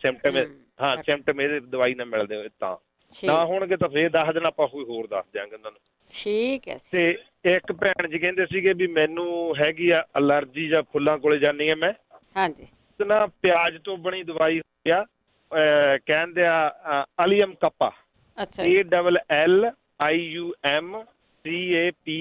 ਸਿੰਪਟਮ ਇਹਦੇ ਦਵਾਈ ਨਾਲ ਮਿਲਦੇ ਤਾਂ ਨਾ ਹੋਣਗੇ ਤਾਂ ਫੇਰ 10 ਦਿਨ ਆਪਾਂ ਕੋਈ ਹੋਰ ਦੱਸ ਦਿਆਂਗੇ ਉਹਨਾਂ ਨੂੰ। ਠੀਕ ਹੈ। ਤੇ ਇੱਕ ਭੈਣ ਜੀ ਕਹਿੰਦੇ ਸੀਗੇ ਵੀ ਮੈਨੂੰ ਹੈਗੀ ਆ ਅਲਰਜੀ ਜਾਂ ਫੁੱਲਾਂ ਕੋਲੇ ਜਾਂਦੀ ਆ ਮੈਂ। ਹਾਂਜੀ। ਤੇ ਨਾ ਪਿਆਜ਼ ਤੋਂ ਬਣੀ ਦਵਾਈ ਆ, ਕਹਿੰਦੇ ਆ ਅਲੀਅਮ ਕੱਪਾ। ਅੱਛਾ। ALLIUMCAPA।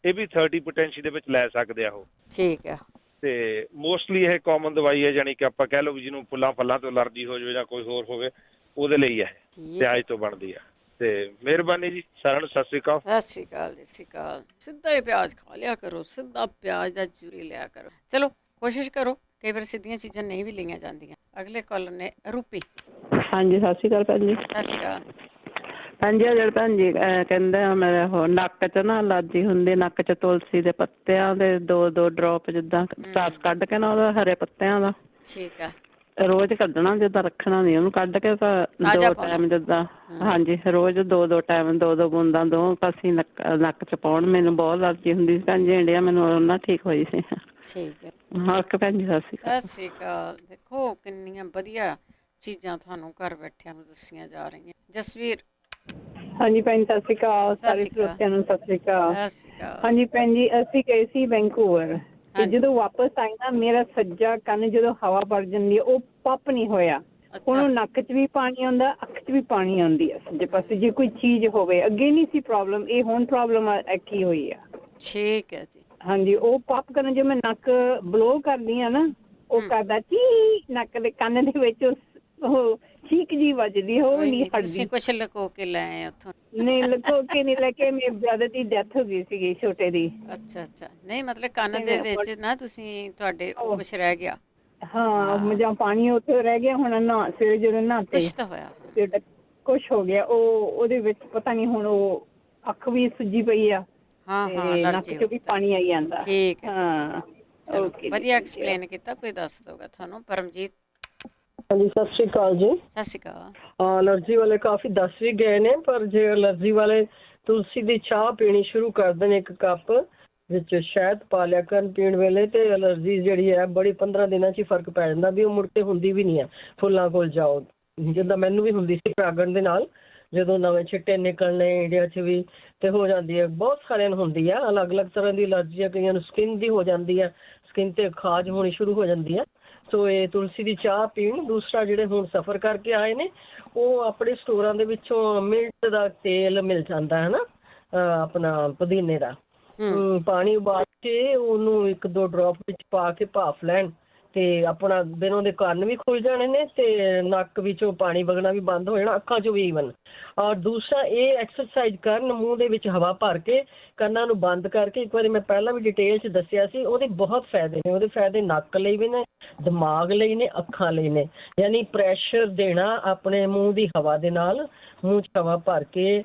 ਇਹ ਵੀ 30 ਪੋਟੈਂਸ਼ੀ ਦੇ ਵਿੱਚ ਲੈ ਸਕਦੇ ਆ ਉਹ। ਠੀਕ ਆ। ਤੇ ਮੋਸਟਲੀ ਇਹ ਕਾਮਨ ਦਵਾਈ ਹੈ, ਜਾਣੀ ਕਿ ਆਪਾਂ ਕਹਿ ਲਓ ਵੀ ਜਿਹਨੂੰ ਫੁੱਲਾਂ ਫਲਾਂ ਤੋਂ ਅਲਰਜੀ ਹੋ ਜਾਵੇ ਜਾਂ ਕੋਈ ਹੋਰ ਹੋਵੇ ਉਹਦੇ ਲਈ ਹੈ, ਪਿਆਜ਼ ਤੋਂ ਬਣਦੀ ਆ। ਤੇ ਮਿਹਰਬਾਨੀ ਜੀ, ਸਾਰਿਆਂ ਨੂੰ ਸਤਿ ਸ਼੍ਰੀ ਅਕਾਲ। ਸਤਿ ਸ਼੍ਰੀ ਅਕਾਲ ਜੀ, ਸਤਿ ਸ਼੍ਰੀ ਅਕਾਲ। ਸਿੱਧਾ ਹੀ ਪਿਆਜ਼ ਖਾ ਲਿਆ ਕਰੋ, ਸਿੱਧਾ ਪਿਆਜ਼ ਦਾ ਚੂਰੀ ਲਿਆ ਕਰੋ। ਚਲੋ ਕੋਸ਼ਿਸ਼ ਕਰੋ, ਕਈ ਵਾਰ ਸਿੱਧੀਆਂ ਚੀਜ਼ਾਂ ਨਹੀਂ ਵੀ ਲਈਆਂ ਜਾਂਦੀਆਂ। ਅਗਲੇ ਕਾਲਰ ਨੇ ਰੂਪੀ। ਹਾਂਜੀ ਸਤਿ ਸ਼੍ਰੀ ਅਕਾਲ ਭੈਣ ਜੀ। ਸਤਿ ਸ਼੍ਰੀ ਅਕਾਲ ਭੈਣ ਜੀ। ਜਿਹੜਾ ਭੈਣ ਜੀ ਕਹਿੰਦੇ ਮੇਰੇ ਉਹ ਨੱਕ 'ਚ ਨਾ ਅਲਰਜੀ ਹੁੰਦੀ, ਨੱਕ 'ਚ ਤੁਲਸੀ ਦੇ ਪੱਤਿਆਂ ਦੇ 2-2 ਡ੍ਰੌਪ ਜਿੱਦਾਂ ਰਸ ਕੱਢ ਕੇ ਨਾ ਉਹਦਾ ਹਰੇ ਪੱਤਿਆਂ ਦਾ ਠੀਕ ਆ ਰੋਜ਼ ਕੱਢਣਾ, ਜਿੱਦਾਂ ਰੱਖਣਾ ਨਹੀਂ ਉਹਨੂੰ, ਕੱਢ ਕੇ ਤਾਂ 2 ਟਾਈਮ ਜਿੱਦਾਂ ਹਾਂਜੀ ਰੋਜ਼ 2-2 ਟਾਈਮ 2-2 ਬੂੰਦਾਂ 2 ਪਾਸੇ ਨੱਕ 'ਚ ਪਾਉਣ। ਮੈਨੂੰ ਬਹੁਤ ਅਲਰਜੀ ਹੁੰਦੀ ਸੀ ਭੈਣ ਜੀ, ਇੰਡੀਆ ਮੈਨੂੰ ਉਹਨਾਂ ਠੀਕ ਹੋਈ ਸੀ। ਠੀਕ ਹੈ ਓਕੇ ਭੈਣ ਜੀ, ਸਤਿ ਸ਼੍ਰੀ ਅਕਾਲ। ਸਤਿ ਸ਼੍ਰੀ ਅਕਾਲ। ਦੇਖੋ ਕਿੰਨੀਆਂ ਵਧੀਆ ਚੀਜ਼ਾਂ ਤੁਹਾਨੂੰ ਘਰ ਬੈਠਿਆਂ ਨੂੰ ਦੱਸੀਆਂ ਜਾ ਰਹੀਆਂ। ਜਸਵੀਰ। ਹਾਂਜੀ ਭੈਣ ਸਤਿ ਸ਼੍ਰੀ ਅਕਾਲ, ਸਾਰੇ ਸਰੋਤਿਆਂ ਨੂੰ ਸਤਿ ਸ਼੍ਰੀ ਅਕਾਲ। ਹਾਂਜੀ ਭੈਣ ਜੀ, ਅਸੀਂ ਗਏ ਸੀ ਵੈਨਕੂਵਰ ਤੇ ਜਦੋਂ ਵਾਪਸ ਆਏ ਨਾ, ਮੇਰਾ ਸੱਜਾ ਕੰਨ ਜਦੋਂ ਹਵਾ ਭਰ ਜਾਂਦੀ ਹੈ ਉਹ ਪੱਪ ਨਹੀਂ ਹੋਇਆ। ਉਹਨੂੰ ਨੱਕ 'ਚ ਵੀ ਪਾਣੀ ਆਉਂਦਾ, ਅੱਖ 'ਚ ਵੀ ਪਾਣੀ ਆਉਂਦੀ ਹੈ ਸੱਜੇ ਪਾਸੇ ਜੇ ਕੋਈ ਚੀਜ਼ ਹੋਵੇ। ਅੱਗੇ ਨਹੀਂ ਸੀ ਪ੍ਰੋਬਲਮ, ਇਹ ਹੁਣ ਪ੍ਰੋਬਲਮ ਕੀ ਹੋਈ ਆ। ਠੀਕ ਹੈ ਜੀ। ਹਾਂਜੀ ਉਹ ਪੱਪ ਕਰਨ ਜੇ ਮੈਂ ਨੱਕ ਬਲੋ ਕਰਦੀ ਆ ਨਾ, ਉਹ ਕਰਦਾ ਚੀ ਨੱਕ ਦੇ ਕੰਨ ਦੇ ਵਿੱਚ ਉਹ ਚੀਕ ਜੀ ਵੱਜਦੀ, ਉਹ ਨਹੀਂ ਹਟਦੀ। ਤੁਸੀਂ ਕੁਛ ਲੁਕੋ ਕੇ ਲੈ ਆਏ ਉੱਥੋਂ? ਨਹੀਂ ਲੁਕੋ ਕੇ ਨਹੀਂ ਲੈ ਕੇ, ਮੇਰੇ ਬ੍ਰਦਰ ਦੀ ਡੈਥ ਹੋ ਗਈ ਸੀਗੀ ਛੋਟੇ ਦੀ। ਅੱਛਾ ਅੱਛਾ। ਨਹੀਂ ਮਤਲਬ ਕੰਨ ਦੇ ਵਿੱਚ ਨਾ ਤੁਸੀਂ ਤੁਹਾਡੇ ਕੁਛ ਰਹਿ ਗਿਆ? ਹਾਂ ਜਾਂ ਪਾਣੀ ਉੱਥੇ ਰਹਿ ਗਿਆ ਹੁਣ ਨਾ, ਸਵੇਰੇ ਜਦੋਂ ਨਹਾਤੇ ਕੁਛ ਤਾਂ ਹੋਇਆ, ਕੁਛ ਹੋ ਗਿਆ। ਉਹ ਉਹਦੇ ਵਿੱਚ ਪਤਾ ਨਹੀਂ ਹੁਣ ਉਹ ਅੱਖ ਵੀ ਸੁੱਜੀ ਪਈ ਆ ਤੇ ਨੱਕ 'ਚੋਂ ਵੀ ਪਾਣੀ ਆਈ ਜਾਂਦਾ। ਠੀਕ ਹੈ ਹਾਂ ਓਕੇ, ਵਧੀਆ ਐਕਸਪਲੇਨ ਕੀਤਾ। ਕੋਈ ਦੱਸ ਦਊਗਾ ਤੁਹਾਨੂੰ? ਪਰਮਜੀਤ। ਹਾਂਜੀ ਸਤਿ ਸ਼੍ਰੀ ਅਕਾਲ ਜੀ। ਸਤਿ ਸ਼੍ਰੀ ਅਕਾਲ। ਅਲਰਜੀ ਵਾਲੇ ਕਾਫੀ ਦੱਸ ਵੀ ਗਏ ਨੇ, ਪਰ ਜੇ ਅਲਰਜੀ ਵਾਲੇ ਤੁਲਸੀ ਦੀ ਚਾਹ ਪੀਣੀ ਸ਼ੁਰੂ ਕਰ ਦੇਣ 1 ਕੱਪ ਵਿੱਚ ਸ਼ਹਿਦ ਪਾ ਲਿਆ ਕਰਨ ਪੀਣ ਵੇਲੇ, ਤੇ ਅਲਰਜੀ ਜਿਹੜੀ ਹੈ ਬੜੀ 15 ਦਿਨਾਂ 'ਚ ਹੀ ਫਰਕ ਪੈ ਜਾਂਦਾ ਵੀ ਉਹ ਮੁੜ ਕੇ ਹੁੰਦੀ ਵੀ ਨਹੀਂ ਹੈ। ਫੁੱਲਾਂ ਕੋਲ ਜਾਓ, ਜਿੱਦਾਂ ਮੈਨੂੰ ਵੀ ਹੁੰਦੀ ਸੀ ਪਰਾਗਣ ਦੇ ਨਾਲ, ਜਦੋਂ ਨਵੇਂ ਛਿੱਟੇ ਨਿਕਲਣੇ ਇੰਡੀਆ 'ਚ ਵੀ ਤੇ ਹੋ ਜਾਂਦੀ ਹੈ। ਬਹੁਤ ਸਾਰਿਆਂ ਨੂੰ ਹੁੰਦੀ ਹੈ, ਅਲੱਗ-ਅਲੱਗ ਤਰ੍ਹਾਂ ਦੀ ਅਲਰਜੀ ਹੈ। ਕਈਆਂ ਨੂੰ ਸਕਿਨ ਦੀ ਹੋ ਜਾਂਦੀ ਹੈ, ਸਕਿਨ ਤੇ ਖਾਜ ਹੋਣੀ ਸ਼ੁਰੂ ਹੋ ਜਾਂਦੀ ਹੈ। ਸੋ ਇਹ ਤੁਲਸੀ ਦੀ ਚਾਹ ਪੀਣ। ਦੂਸਰਾ ਜਿਹੜੇ ਹੁਣ ਸਫ਼ਰ ਕਰਕੇ ਆਏ ਨੇ, ਉਹ ਆਪਣੇ ਸਟੋਰਾਂ ਦੇ ਵਿੱਚੋਂ ਮਿੰਟ ਦਾ ਤੇਲ ਮਿਲ ਜਾਂਦਾ ਹੈ ਨਾ, ਆਪਣਾ ਪੁਦੀਨੇ ਦਾ। ਪਾਣੀ ਉਬਾਲ ਕੇ ਉਹਨੂੰ 1-2 ਡ੍ਰੌਪ ਵਿੱਚ ਪਾ ਕੇ ਭਾਫ ਲੈਣ ਤੇ ਆਪਣਾ ਦਿਨੋਂ ਦੇ ਕੰਨ ਵੀ ਖੁੱਲ ਜਾਣੇ ਨੇ ਤੇ ਨੱਕ ਵਿੱਚੋਂ ਪਾਣੀ ਵਗਣਾ ਵੀ ਬੰਦ ਹੋ ਜਾਣਾ, ਅੱਖਾਂ 'ਚੋਂ ਵੀ ਈਵਨ। ਔਰ ਦੂਸਰਾ ਇਹ ਐਕਸਰਸਾਈਜ਼ ਕਰਨ, ਮੂੰਹ ਦੇ ਵਿੱਚ ਹਵਾ ਭਰ ਕੇ ਕੰਨਾਂ ਨੂੰ ਬੰਦ ਕਰਕੇ। ਇੱਕ ਵਾਰੀ ਮੈਂ ਪਹਿਲਾਂ ਵੀ ਡਿਟੇਲ 'ਚ ਦੱਸਿਆ ਸੀ, ਉਹਦੇ ਬਹੁਤ ਫਾਇਦੇ ਨੇ। ਉਹਦੇ ਫਾਇਦੇ ਨੱਕ ਲਈ ਵੀ ਨੇ, ਦਿਮਾਗ ਲਈ ਨੇ, ਅੱਖਾਂ ਲਈ ਨੇ। ਯਾਨੀ ਪ੍ਰੈਸ਼ਰ ਦੇਣਾ ਆਪਣੇ ਮੂੰਹ ਦੀ ਹਵਾ ਦੇ ਨਾਲ, ਮੂੰਹ 'ਚ ਹਵਾ ਭਰ ਕੇ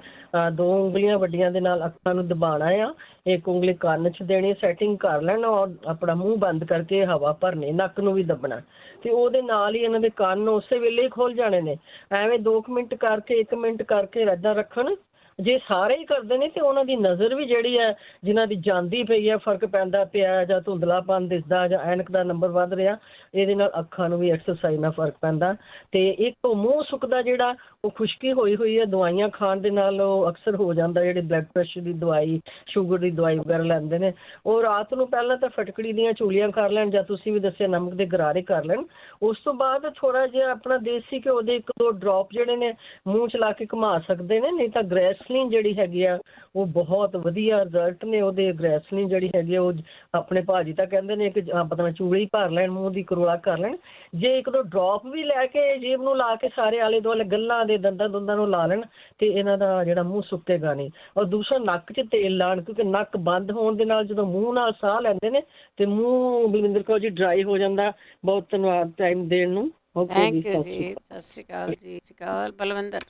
2 ਉਂਗਲੀਆਂ ਵੱਡੀਆਂ ਦੇ ਨਾਲ ਅੱਖਾਂ ਨੂੰ ਦਬਾਉਣਾ ਆ, 1 ਉਂਗਲੀ ਕੰਨ 'ਚ ਦੇਣੀ, ਸੈਟਿੰਗ ਕਰ ਲੈਣਾ ਔਰ ਆਪਣਾ ਮੂੰਹ ਬੰਦ ਕਰਕੇ ਹਵਾ ਭਰਨੀ, ਨੱਕ ਨੂੰ ਵੀ ਦੱਬਣਾ ਤੇ ਉਹਦੇ ਨਾਲ ਹੀ ਇਹਨਾਂ ਦੇ ਕੰਨ ਉਸੇ ਵੇਲੇ ਹੀ ਖੁੱਲ ਜਾਣੇ ਨੇ। ਐਵੇਂ 2 ਮਿੰਟ ਕਰਕੇ 1 ਮਿੰਟ ਕਰਕੇ ਇੱਦਾਂ ਰੱਖਣ। ਜੇ ਸਾਰੇ ਹੀ ਕਰਦੇ ਨੇ ਤੇ ਉਹਨਾਂ ਦੀ ਨਜ਼ਰ ਵੀ ਜਿਹੜੀ ਹੈ, ਜਿਨ੍ਹਾਂ ਦੀ ਜਾਂਦੀ ਪਈ ਹੈ, ਫਰਕ ਪੈਂਦਾ ਪਿਆ ਜਾਂ ਧੁੰਦਲਾਪਨ ਦਿਸਦਾ ਜਾਂ ਐਨਕ ਦਾ ਨੰਬਰ ਵੱਧ ਰਿਹਾ, ਇਹਦੇ ਨਾਲ ਅੱਖਾਂ ਨੂੰ ਵੀ ਐਕਸਰਸਾਈਜ਼ ਨਾਲ ਫਰਕ ਪੈਂਦਾ। ਤੇ ਇੱਕ ਮੂੰਹ ਸੁੱਕਦਾ ਜਿਹੜਾ ਉਹ ਖੁਸ਼ਕੀ ਹੋਈ ਹੈ, ਦਵਾਈਆਂ ਖਾਣ ਦੇ ਨਾਲ ਉਹ ਅਕਸਰ ਹੋ ਜਾਂਦਾ। ਜਿਹੜੇ ਬਲੱਡ ਪ੍ਰੈਸ਼ਰ ਦੀ ਦਵਾਈ, ਸ਼ੂਗਰ ਦੀ ਦਵਾਈ ਵਗੈਰਾ ਲੈਂਦੇ ਨੇ, ਉਹ ਰਾਤ ਨੂੰ ਪਹਿਲਾਂ ਤਾਂ ਫਟਕੜੀ ਦੀਆਂ ਚੂਲੀਆਂ ਕਰ ਲੈਣ ਜਾਂ ਤੁਸੀਂ ਵੀ ਦੱਸਿਆ ਨਮਕ ਦੇ ਗਰਾਰੇ ਕਰ ਲੈਣ। ਉਸ ਤੋਂ ਬਾਅਦ ਥੋੜਾ ਜਿਹਾ ਆਪਣਾ ਦੇਸੀ ਘਿਓ ਦੇ 1-2 ਡ੍ਰੌਪ ਜਿਹੜੇ ਨੇ ਮੂੰਹ 'ਚ ਲਾ ਕੇ ਘੁਮਾ ਸਕਦੇ ਨੇ। ਨਹੀਂ ਤਾਂ ਗ੍ਰੈਸਲੀਨ ਜਿਹੜੀ ਹੈਗੀ ਆ ਉਹ ਬਹੁਤ ਵਧੀਆ ਰਿਜ਼ਲਟ ਨੇ ਉਹਦੇ। ਗ੍ਰੈਸਲੀਨ ਜਿਹੜੀ ਹੈਗੀ ਆ ਉਹ ਆਪਣੇ ਭਾਜੀ ਤਾਂ ਕਹਿੰਦੇ ਨੇ ਕਿ ਆਪਣਾ ਚੂੜੀ ਭਰ ਲੈਣ, ਮੂੰਹ ਦੀ ਕਰੋਲਾ ਕਰ ਲੈਣ। ਜੇ 1-2 ਡ੍ਰੌਪ ਵੀ ਲੈ ਕੇ ਜੇਬ ਨੂੰ ਲਾ ਕੇ ਸਾਰੇ ਆਲੇ ਦੁਆਲੇ ਗੱਲਾਂ ਦੇ ਦੰਦਾਂ ਨੂੰ ਲਾ ਲੈਣ ਤੇ ਇਹਨਾਂ ਦਾ ਜਿਹੜਾ ਮੂੰਹ ਸੁੱਕੇਗਾ ਨਹੀਂ। ਔਰ ਦੂਸਰਾ ਨੱਕ 'ਚ ਤੇਲ ਲਾਉਣ, ਕਿਉਂਕਿ ਨੱਕ ਬੰਦ ਹੋਣ ਦੇ ਨਾਲ ਜਦੋਂ ਮੂੰਹ ਨਾਲ ਸਾਹ ਲੈਂਦੇ ਨੇ ਤੇ ਮੂੰਹ ਬਲਵਿੰਦਰ ਕੌਰ ਜੀ ਡਰਾਈ ਹੋ ਜਾਂਦਾ। ਬਹੁਤ ਧੰਨਵਾਦ ਟਾਈਮ ਦੇਣ ਨੂੰ। ਥੈਂਕ ਯੂ ਜੀ। ਸਤਿ ਸ਼੍ਰੀ ਅਕਾਲ ਜੀ। ਸਤਿ ਸ਼੍ਰੀ ਅਕਾਲ। ਬਲਵਿੰਦਰ।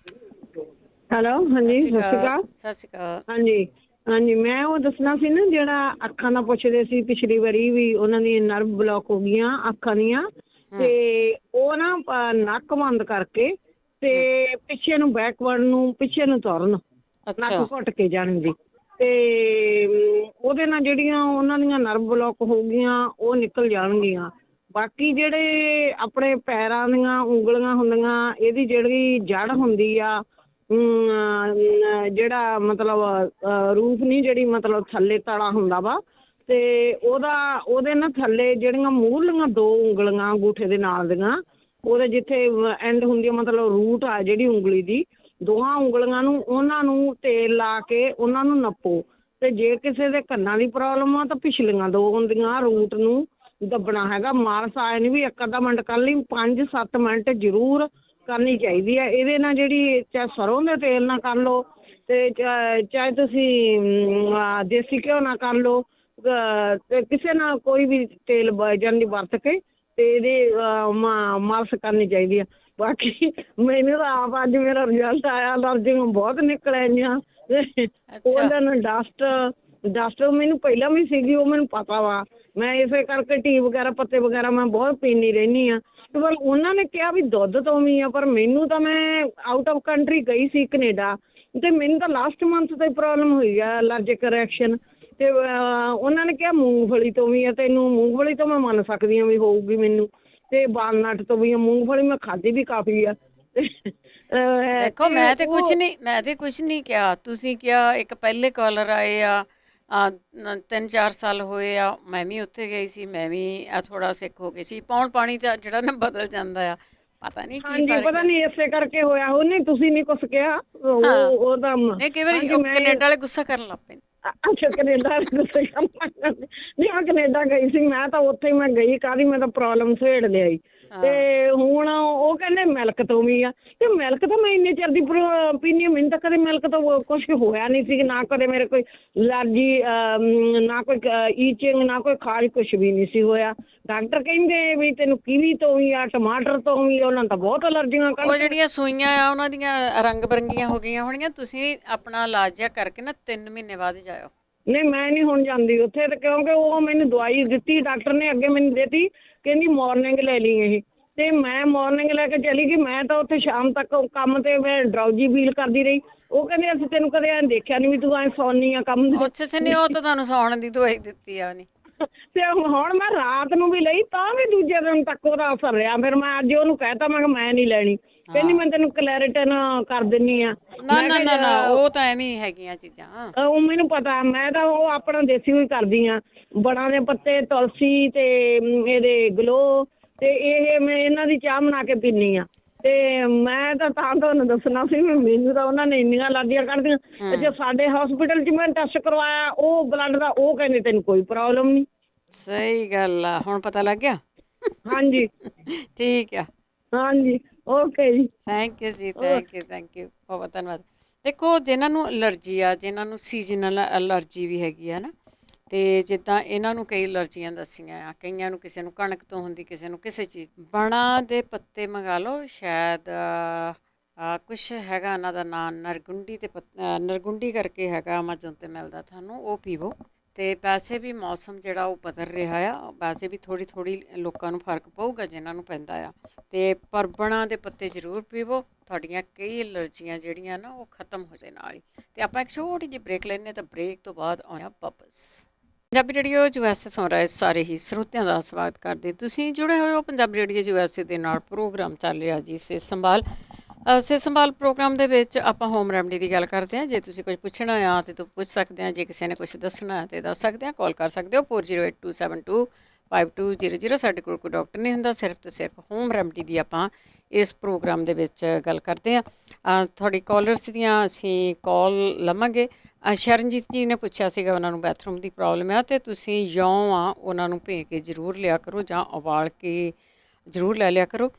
ਹੈਲੋ ਹਾਂਜੀ ਸਤਿ ਸ਼੍ਰੀ ਅਕਾਲ। ਸਤਿ ਸ਼੍ਰੀ ਅਕਾਲ। ਹਾਂਜੀ ਹਾਂਜੀ, ਮੈਂ ਉਹ ਦੱਸਣਾ ਸੀ ਨਾ, ਜਿਹੜਾ ਅੱਖਾਂ ਦਾ ਪੁੱਛਦੇ ਸੀ ਪਿਛਲੀ ਵਾਰੀ ਵੀ, ਉਹਨਾਂ ਦੀਆਂ ਨਰਵ ਬਲੌਕ ਹੋ ਗਈਆਂ ਅੱਖਾਂ ਦੀਆਂ, ਤੇ ਉਹ ਨਾ ਨੱਕ ਬੰਦ ਕਰਕੇ ਤੇ ਪਿੱਛੇ ਨੂੰ ਬੈਕਵਰਡ ਨੂੰ ਪਿੱਛੇ ਨੂੰ ਤੁਰਨ, ਨੱਕ ਘੁੱਟ ਕੇ ਜਾਣ ਦੀ, ਤੇ ਉਹਦੇ ਨਾਲ ਜਿਹੜੀਆਂ ਉਹਨਾਂ ਦੀਆਂ ਨਰਵ ਬਲੌਕ ਹੋ ਗਈਆਂ ਉਹ ਨਿਕਲ ਜਾਣਗੀਆਂ। ਬਾਕੀ ਜਿਹੜੇ ਆਪਣੇ ਪੈਰਾਂ ਦੀਆਂ ਉਂਗਲੀਆਂ ਹੁੰਦੀਆਂ, ਇਹਦੀ ਜਿਹੜੀ ਜੜ ਹੁੰਦੀ ਆ, ਜਿਹੜਾ ਮਤਲਬ ਰੂਫ ਨਹੀਂ, ਜਿਹੜੀ ਮਤਲਬ ਥੱਲੇ ਤਲਾ ਹੁੰਦਾ ਵਾ, ਤੇ ਉਹਦੇ ਨਾ ਥੱਲੇ ਜਿਹੜੀਆਂ ਮੂਹਰਲੀਆਂ 2 ਉਂਗਲੀਆਂ ਅੰਗੂਠੇ ਦੇ ਨਾਲ ਦੀਆਂ, ਉਹਦੇ ਜਿੱਥੇ ਐਂਡ ਹੁੰਦੀ ਆ, ਮਤਲਬ ਰੂਟ ਆ ਜਿਹੜੀ ਉਂਗਲੀ ਦੀ, 2 ਉਂਗਲੀਆਂ ਨੂੰ ਉਹਨਾਂ ਨੂੰ ਤੇਲ ਲਾ ਕੇ ਉਹਨਾਂ ਨੂੰ ਨੱਪੋ। ਤੇ ਜੇ ਕਿਸੇ ਦੇ ਕੰਨਾਂ ਦੀ ਪ੍ਰੋਬਲਮ ਆ ਤਾਂ ਪਿਛਲੀਆਂ 2 ਹੁੰਦੀਆਂ ਰੂਟ ਨੂੰ ਦੱਬਣਾ ਹੈਗਾ। ਮਾਲਸ਼ ਆਏ ਨਹੀਂ ਵੀ ਇੱਕ ਅੱਧਾ ਮਿੰਟ ਕਰ ਲਈ, 5-7 ਮਿੰਟ ਜ਼ਰੂਰ ਕਰਨੀ ਚਾਹੀਦੀ ਹੈ। ਇਹਦੇ ਨਾਲ ਜਿਹੜੀ ਚਾਹੇ ਸਰੋਂ ਦੇ ਤੇਲ ਨਾਲ ਕਰ ਲਓ ਤੇ ਚਾਹੇ ਤੁਸੀਂ ਦੇਸੀ ਘਿਓ ਨਾਲ ਕਰ ਲਓ, ਤੇ ਕਿਸੇ ਨਾਲ ਕੋਈ ਵੀ ਤੇਲ ਵਰਜਨ ਦੀ ਵਰਤ ਕੇ ਤੇ ਇਹਦੀ ਮਾਲਸ਼ ਕਰਨੀ ਚਾਹੀਦੀ ਆ। ਬਾਕੀ ਮੈਨੂੰ ਤਾਂ ਆਪ ਅੱਜ ਮੇਰਾ ਰਿਜ਼ਲਟ ਆਇਆ, ਅਲਰਜੀਆਂ ਬਹੁਤ ਨਿਕਲ ਆਈਆਂ। ਉਹਦੇ ਨਾਲ ਡਸਟ ਮੈਨੂੰ ਪਹਿਲਾਂ ਵੀ ਸੀਗੀ, ਉਹ ਮੈਨੂੰ ਪਤਾ ਵਾ। ਮੈਂ ਇਸੇ ਕਰਕੇ ਟੀ ਵਗੈਰਾ ਪੱਤੇ ਵਗੈਰਾ ਮੈਂ ਬਹੁਤ ਪੀਂਦੀ ਰਹਿੰਦੀ ਹਾਂ। ਤੇ ਪਰ ਉਹਨਾਂ ਨੇ ਕਿਹਾ ਵੀ ਦੁੱਧ ਤੋਂ ਵੀ ਆ, ਪਰ ਮੈਨੂੰ ਤਾਂ ਮੈਂ ਆਊਟ ਆਫ ਕੰਟਰੀ ਗਈ ਸੀ ਕੈਨੇਡਾ, ਤੇ ਮੈਨੂੰ ਤਾਂ ਲਾਸਟ ਮੰਥ ਤੋਂ ਹੀ ਪ੍ਰੋਬਲਮ ਹੋਈ ਆ ਅਲਰਜਿਕ ਰਿਐਕਸ਼ਨ। ਤੇ ਉਹਨਾਂ ਨੇ ਕਿਹਾ ਮੂੰਗਫਲੀ ਤੋਂ ਵੀ ਆ। ਤੈਨੂੰ ਮੂੰਗਫਲੀ ਤੋਂ ਮੈਂ ਮੰਨ ਸਕਦੀ ਹਾਂ ਵੀ ਹੋਊਗੀ ਮੈਨੂੰ, ਤੇ ਵਾਲਨਟ ਤੋਂ ਵੀ ਆ। ਮੂੰਗਫਲੀ ਮੈਂ ਖਾਧੀ ਵੀ ਕਾਫੀ ਆ। ਦੇਖੋ ਮੈਂ ਤੇ ਕੁਝ ਨਹੀਂ ਕਿਹਾ, ਤੁਸੀਂ ਕਿਹਾ। ਇੱਕ ਪਹਿਲੇ ਕਾਲਰ ਆਏ ਆ 3-4 ਸਾਲ ਹੋਏ ਆ, ਮੈਂ ਵੀ ਉੱਥੇ ਗਈ ਸੀ, ਮੈਂ ਵੀ ਥੋੜਾ ਸਿੱਖ ਹੋ ਗਈ ਸੀ। ਪੌਣ ਪਾਣੀ ਤਾਂ ਜਿਹੜਾ ਨਾ ਬਦਲ ਜਾਂਦਾ ਆ, ਪਤਾ ਨਹੀਂ ਕੀ ਫਰਕ। ਪਤਾ ਨਹੀਂ ਇਸੇ ਕਰਕੇ ਹੋਇਆ। ਉਹ ਨਹੀਂ ਤੁਸੀਂ ਨਹੀਂ ਕੁਛ ਕਿਹਾ, ਉਹ ਤਾਂ ਨਹੀਂ ਕਈ ਵਾਰੀ ਕੈਨੇਡਾ ਵਾਲੇ ਗੁੱਸਾ ਕਰਨ ਲੱਗ ਪੈਂਦੇ। ਅੱਛਾ ਕੈਨੇਡਾ ਗੁੱਸੇ ਕਰਨ ਲੱਗ ਪੈਂਦੇ। ਨਹੀਂ ਮੈਂ ਕੈਨੇਡਾ ਗਈ ਸੀ, ਮੈਂ ਤਾਂ ਉੱਥੇ ਹੀ ਮੈਂ ਗਈ ਕਾਹਦੀ, ਮੈਂ ਤਾਂ ਪ੍ਰੋਬਲਮ ਛੇੜ ਲਿਆਈ। ਤੇ ਹੁਣ ਉਹ ਕਹਿੰਦੇ ਮਿਲਕ ਤੋਂ ਵੀ ਆ, ਤੇ ਮਿਲਕ ਤਾਂ ਮੈਂ ਇੰਨੇ ਚਿਰ ਦੀ ਪੀਂਦੀ ਹਾਂ, ਮੈਨੂੰ ਤਾਂ ਕਦੇ ਮਿਲਕ ਤੋਂ ਕੁਛ ਹੋਇਆ ਨਹੀਂ ਸੀ। ਨਾ ਕਦੇ ਮੇਰੇ ਕੋਈ ਅਲਰਜੀ, ਨਾ ਕੋਈ ਈਚਿੰਗ, ਨਾ ਕੋਈ ਖਾਜ, ਕੁਛ ਵੀ ਨਹੀਂ ਸੀ ਹੋਇਆ। ਡਾਕਟਰ ਕਹਿੰਦੇ ਵੀ ਤੈਨੂੰ ਕੀਵੀ ਤੋਂ ਵੀ ਆ, ਟਮਾਟਰ ਤੋਂ ਵੀ, ਉਹਨਾਂ ਤਾਂ ਬਹੁਤ ਅਲਰਜੀਆਂ। ਉਹ ਜਿਹੜੀਆਂ ਸੂਈਆਂ ਆ ਉਹਨਾਂ ਦੀਆਂ ਰੰਗ ਬਰੰਗੀਆਂ ਹੋ ਗਈਆਂ ਹੋਣੀਆਂ। ਤੁਸੀਂ ਆਪਣਾ ਇਲਾਜ ਜਿਹਾ ਕਰਕੇ ਨਾ 3 ਮਹੀਨੇ ਬਾਅਦ ਜਾਇਓ। ਨਹੀਂ ਮੈਂ ਨਹੀਂ ਹੁਣ ਜਾਂਦੀ ਉੱਥੇ, ਤੇ ਕਿਉਂਕਿ ਉਹ ਮੈਨੂੰ ਦਵਾਈ ਦਿੱਤੀ ਡਾਕਟਰ ਨੇ, ਅੱਗੇ ਮੈਨੂੰ ਦਿੱਤੀ, ਕਹਿੰਦੀ ਮੋਰਨਿੰਗ ਲੈ ਲਈ ਇਹ। ਤੇ ਮੈਂ ਮੋਰਨਿੰਗ ਲੈ ਕੇ ਚਲੀ ਗਈ। ਮੈਂ ਤਾਂ ਉੱਥੇ ਸ਼ਾਮ ਤੱਕ ਕੰਮ ਤੇ ਮੈਂ ਡਰਾਊਜੀ ਫੀਲ ਕਰਦੀ ਰਹੀ। ਉਹ ਕਹਿੰਦੇ ਅਸੀਂ ਤੈਨੂੰ ਕਦੇ ਐਂ ਦੇਖਿਆ ਨਹੀਂ ਵੀ ਤੂੰ ਐਂ ਸੌਂਦੀ ਆ ਕੰਮ ਦੇ। ਅੱਛਾ ਨਹੀਂ, ਉਹ ਤਾਂ ਤੁਹਾਨੂੰ ਸੌਣ ਦੀ ਦਵਾਈ ਦਿੱਤੀ ਆ ਉਹਨੇ। ਤੇ ਹੁਣ ਮੈਂ ਰਾਤ ਨੂੰ ਵੀ ਲਈ, ਤਾਂ ਵੀ ਦੂਜੇ ਦਿਨ ਤੱਕ ਉਹਦਾ ਅਸਰ ਰਿਹਾ। ਫਿਰ ਮੈਂ ਅੱਜ ਉਹਨੂੰ ਕਹਿਤਾ, ਮੈਂ ਕਿਹਾ ਮੈਂ ਨਹੀਂ ਲੈਣੀ। ਕਹਿੰਦੀ ਮੈਂ ਤੈਨੂੰ ਕਲੈਰਿਟਨ ਕਰ ਦਿੰਨੀ ਆ। ਨਾ ਉਹ ਤਾਂ ਐਵੇਂ ਹੈਗੀਆਂ ਚੀਜ਼ਾਂ। ਉਹ ਮੈਨੂੰ ਪਤਾ, ਮੈਂ ਤਾਂ ਉਹ ਆਪਣਾ ਦੇਸੀ ਹੀ ਕਰਦੀ ਆ। ਬੜਾਂ ਦੇ ਪੱਤੇ, ਤੁਲਸੀ ਤੇ ਇਹਦੇ ਗਲੋ, ਤੇ ਇਹ ਮੈਂ ਇਹਨਾਂ ਦੀ ਚਾਹ ਬਣਾ ਕੇ ਪੀਂਦੀ ਆ। ਤੇ ਮੈਂ ਤਾਂ ਤੁਹਾਨੂੰ ਦੱਸਣਾ ਸੀ ਵੀ ਮੈਨੂੰ ਤਾਂ ਉਹਨਾਂ ਨੇ ਇੰਨੀਆਂ ਅਲਰਜੀਆਂ ਕੱਢਦੀਆਂ। ਜੇ ਸਾਡੇ ਹਸਪੀਟਲ 'ਚ ਮੈਂ ਟੈਸਟ ਕਰਵਾਇਆ ਉਹ ਬਲੱਡ ਦਾ, ਉਹ ਕਹਿੰਦੇ ਤੈਨੂੰ ਕੋਈ ਪ੍ਰੋਬਲਮ ਨਹੀਂ। ਸਹੀ ਗੱਲ ਆ, ਹੁਣ ਪਤਾ ਲੱਗ ਗਿਆ। ਹਾਂਜੀ ਠੀਕ ਆ, ਹਾਂਜੀ ਓਕੇ ਜੀ, ਥੈਂਕ ਯੂ ਜੀ, ਥੈਂਕ ਯੂ ਬਹੁਤ ਧੰਨਵਾਦ। ਦੇਖੋ ਜਿਨ੍ਹਾਂ ਨੂੰ ਅਲਰਜੀ ਆ, ਜਿਨ੍ਹਾਂ ਨੂੰ ਸੀਜ਼ਨਲ ਅਲਰਜੀ ਵੀ ਹੈਗੀ ਆ ਨਾ, ਤੇ ਜਿੱਦਾਂ ਇਹਨਾਂ ਨੂੰ ਕਈ ਅਲਰਜੀਆਂ ਦੱਸੀਆਂ ਆ। ਕਈਆਂ ਨੂੰ, ਕਿਸੇ ਨੂੰ ਕਣਕ ਤੋਂ ਹੁੰਦੀ, ਕਿਸੇ ਨੂੰ ਕਿਸੇ ਚੀਜ਼। ਬਣਾ ਦੇ ਪੱਤੇ ਮੰਗਾ ਲਓ, ਸ਼ਾਇਦ ਕੁਛ ਹੈਗਾ ਇਹਨਾਂ ਦਾ ਨਾਂ, ਨਰਗੁੰਡੀ ਤੇ ਨਰਗੁੰਡੀ ਕਰਕੇ ਹੈਗਾ, ਅਮਾਜ਼ੋਨ 'ਤੇ ਮਿਲਦਾ ਤੁਹਾਨੂੰ, ਉਹ ਪੀਵੋ। ਤੇ ਵੈਸੇ ਵੀ ਮੌਸਮ ਜਿਹੜਾ ਉਹ ਬਦਲ ਰਿਹਾ ਆ, ਵੈਸੇ ਵੀ ਥੋੜ੍ਹੀ ਲੋਕਾਂ ਨੂੰ ਫਰਕ ਪਊਗਾ ਜਿਨ੍ਹਾਂ ਨੂੰ ਪੈਂਦਾ ਆ। ਤੇ ਪਰਬਣਾ ਦੇ ਪੱਤੇ ਜ਼ਰੂਰ ਪੀਵੋ, ਤੁਹਾਡੀਆਂ ਕਈ ਐਲਰਜੀਆਂ ਜਿਹੜੀਆਂ ਨਾ ਉਹ ਖਤਮ ਹੋ ਜਾਏ ਨਾਲ ਹੀ। ਤੇ ਆਪਾਂ ਇੱਕ ਛੋਟੀ ਜਿਹੀ ਬ੍ਰੇਕ ਲੈਂਦੇ, ਤਾਂ ਬ੍ਰੇਕ ਤੋਂ ਬਾਅਦ ਆਉਣਾ ਵਾਪਸ। ਪੰਜਾਬੀ ਰੇਡੀਓ USA ਸੁਣ ਰਹੇ ਸਾਰੇ ਹੀ ਸਰੋਤਿਆਂ ਦਾ ਸਵਾਗਤ ਕਰਦੇ। ਤੁਸੀਂ ਜੁੜੇ ਹੋਏ ਹੋ ਪੰਜਾਬੀ ਰੇਡੀਓ USA ਦੇ ਨਾਲ। ਪ੍ਰੋਗਰਾਮ ਚੱਲ ਰਿਹਾ ਜੀ ਸਿਹਤ ਸੰਭਾਲ ਪ੍ਰੋਗਰਾਮ ਦੇ ਵਿੱਚ ਆਪਾਂ ਹੋਮ ਰੈਮਡੀ ਦੀ ਗੱਲ ਕਰਦੇ ਹਾਂ। ਜੇ ਤੁਸੀਂ ਕੁਝ ਪੁੱਛਣਾ ਆ ਤੇ ਪੁੱਛ ਸਕਦੇ ਹਾਂ, ਜੇ ਕਿਸੇ ਨੇ ਕੁਝ ਦੱਸਣਾ ਤੇ ਦੱਸ ਸਕਦੇ ਹਾਂ। ਕਾਲ ਕਰ ਸਕਦੇ ਹੋ 4082725200। ਸਾਡੇ ਕੋਲ ਕੋਈ ਡਾਕਟਰ ਨਹੀਂ ਹੁੰਦਾ, ਸਿਰਫ ਤੇ ਸਿਰਫ ਹੋਮ ਰੈਮਡੀ ਦੀ ਆਪਾਂ ਇਸ ਪ੍ਰੋਗਰਾਮ ਦੇ ਵਿੱਚ ਗੱਲ ਕਰਦੇ ਹਾਂ। ਤੁਹਾਡੀ ਕਾਲਰਸ ਦੀਆਂ ਅਸੀਂ ਕਾਲ ਲਵਾਂਗੇ। ਸ਼ਰਨਜੀਤ ਜੀ ਨੇ ਪੁੱਛਿਆ ਸੀਗਾ, ਉਹਨਾਂ ਨੂੰ ਬਾਥਰੂਮ ਦੀ ਪ੍ਰੋਬਲਮ ਆ, ਤੇ ਤੁਸੀਂ ਜੌਂ ਆ ਉਹਨਾਂ ਨੂੰ ਭੇ ਕੇ ਜ਼ਰੂਰ ਲਿਆ ਕਰੋ, ਜਾਂ ਉਬਾਲ ਕੇ ਜ਼ਰੂਰ ਲੈ ਲਿਆ ਕਰੋ।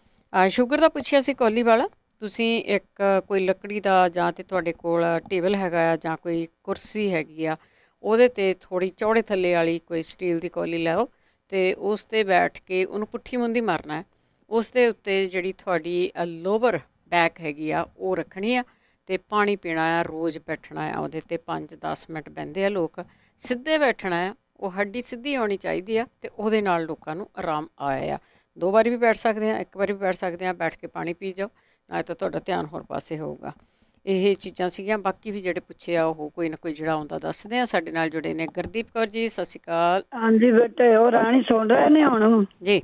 ਸ਼ੂਗਰ ਦਾ ਪੁੱਛਿਆ ਸੀ ਕੌਲੀ ਵਾਲਾ, ਤੁਸੀਂ ਇੱਕ ਕੋਈ ਲੱਕੜੀ ਦਾ, ਜਾਂ ਤਾਂ ਤੁਹਾਡੇ ਕੋਲ ਟੇਬਲ ਹੈਗਾ ਆ, ਜਾਂ ਕੋਈ ਕੁਰਸੀ ਹੈਗੀ ਆ, ਉਹਦੇ 'ਤੇ ਥੋੜ੍ਹੀ ਚੌੜੇ ਥੱਲੇ ਵਾਲੀ ਕੋਈ ਸਟੀਲ ਦੀ ਕੌਲੀ ਲਿਆਓ, ਅਤੇ ਉਸ 'ਤੇ ਬੈਠ ਕੇ ਉਹਨੂੰ ਪੁੱਠੀ ਮੁੰਦੀ ਮਾਰਨਾ ਹੈ। ਉਸ ਦੇ ਉੱਤੇ ਜਿਹੜੀ ਤੁਹਾਡੀ ਲੋਵਰ ਬੈਕ ਹੈਗੀ ਆ ਉਹ ਰੱਖਣੀ ਆ, ਅਤੇ ਪਾਣੀ ਪੀਣਾ ਆ, ਰੋਜ਼ ਬੈਠਣਾ ਆ ਉਹਦੇ 'ਤੇ। 5-10 ਮਿੰਟ ਬਹਿੰਦੇ ਆ ਲੋਕ। ਸਿੱਧੇ ਬੈਠਣਾ ਆ, ਉਹ ਹੱਡੀ ਸਿੱਧੀ ਆਉਣੀ ਚਾਹੀਦੀ ਆ, ਅਤੇ ਉਹਦੇ ਨਾਲ ਲੋਕਾਂ ਨੂੰ ਆਰਾਮ ਆਇਆ ਆ। 2 ਵਾਰੀ ਵੀ ਬੈਠ ਸਕਦੇ ਹਾਂ, 1 ਵਾਰੀ ਵੀ ਬੈਠ ਸਕਦੇ ਹਾਂ। ਬੈਠ ਕੇ ਪਾਣੀ ਪੀ ਜਾਓ, ਨਾ ਤਾਂ ਤੁਹਾਡਾ ਧਿਆਨ ਹੋਰ ਪਾਸੇ ਹੋਊਗਾ। ਇਹ ਚੀਜ਼ਾਂ ਸੀਗੀਆਂ। ਬਾਕੀ ਵੀ ਜਿਹੜੇ ਪੁੱਛੇ ਆ ਉਹ ਕੋਈ ਨਾ ਕੋਈ ਜਿਹੜਾ ਆਉਂਦਾ ਦੱਸਦੇ ਆ। ਸਾਡੇ ਨਾਲ ਜੁੜੇ ਨੇ ਗੁਰਦੀਪ ਕੌਰ ਜੀ, ਸਤਿ ਸ਼੍ਰੀ ਅਕਾਲ। ਹਾਂਜੀ ਬੇਟੇ, ਉਹ ਰਾਣੀ ਸੁਣ ਰਹੇ ਨੇ ਹੁਣ ਜੀ।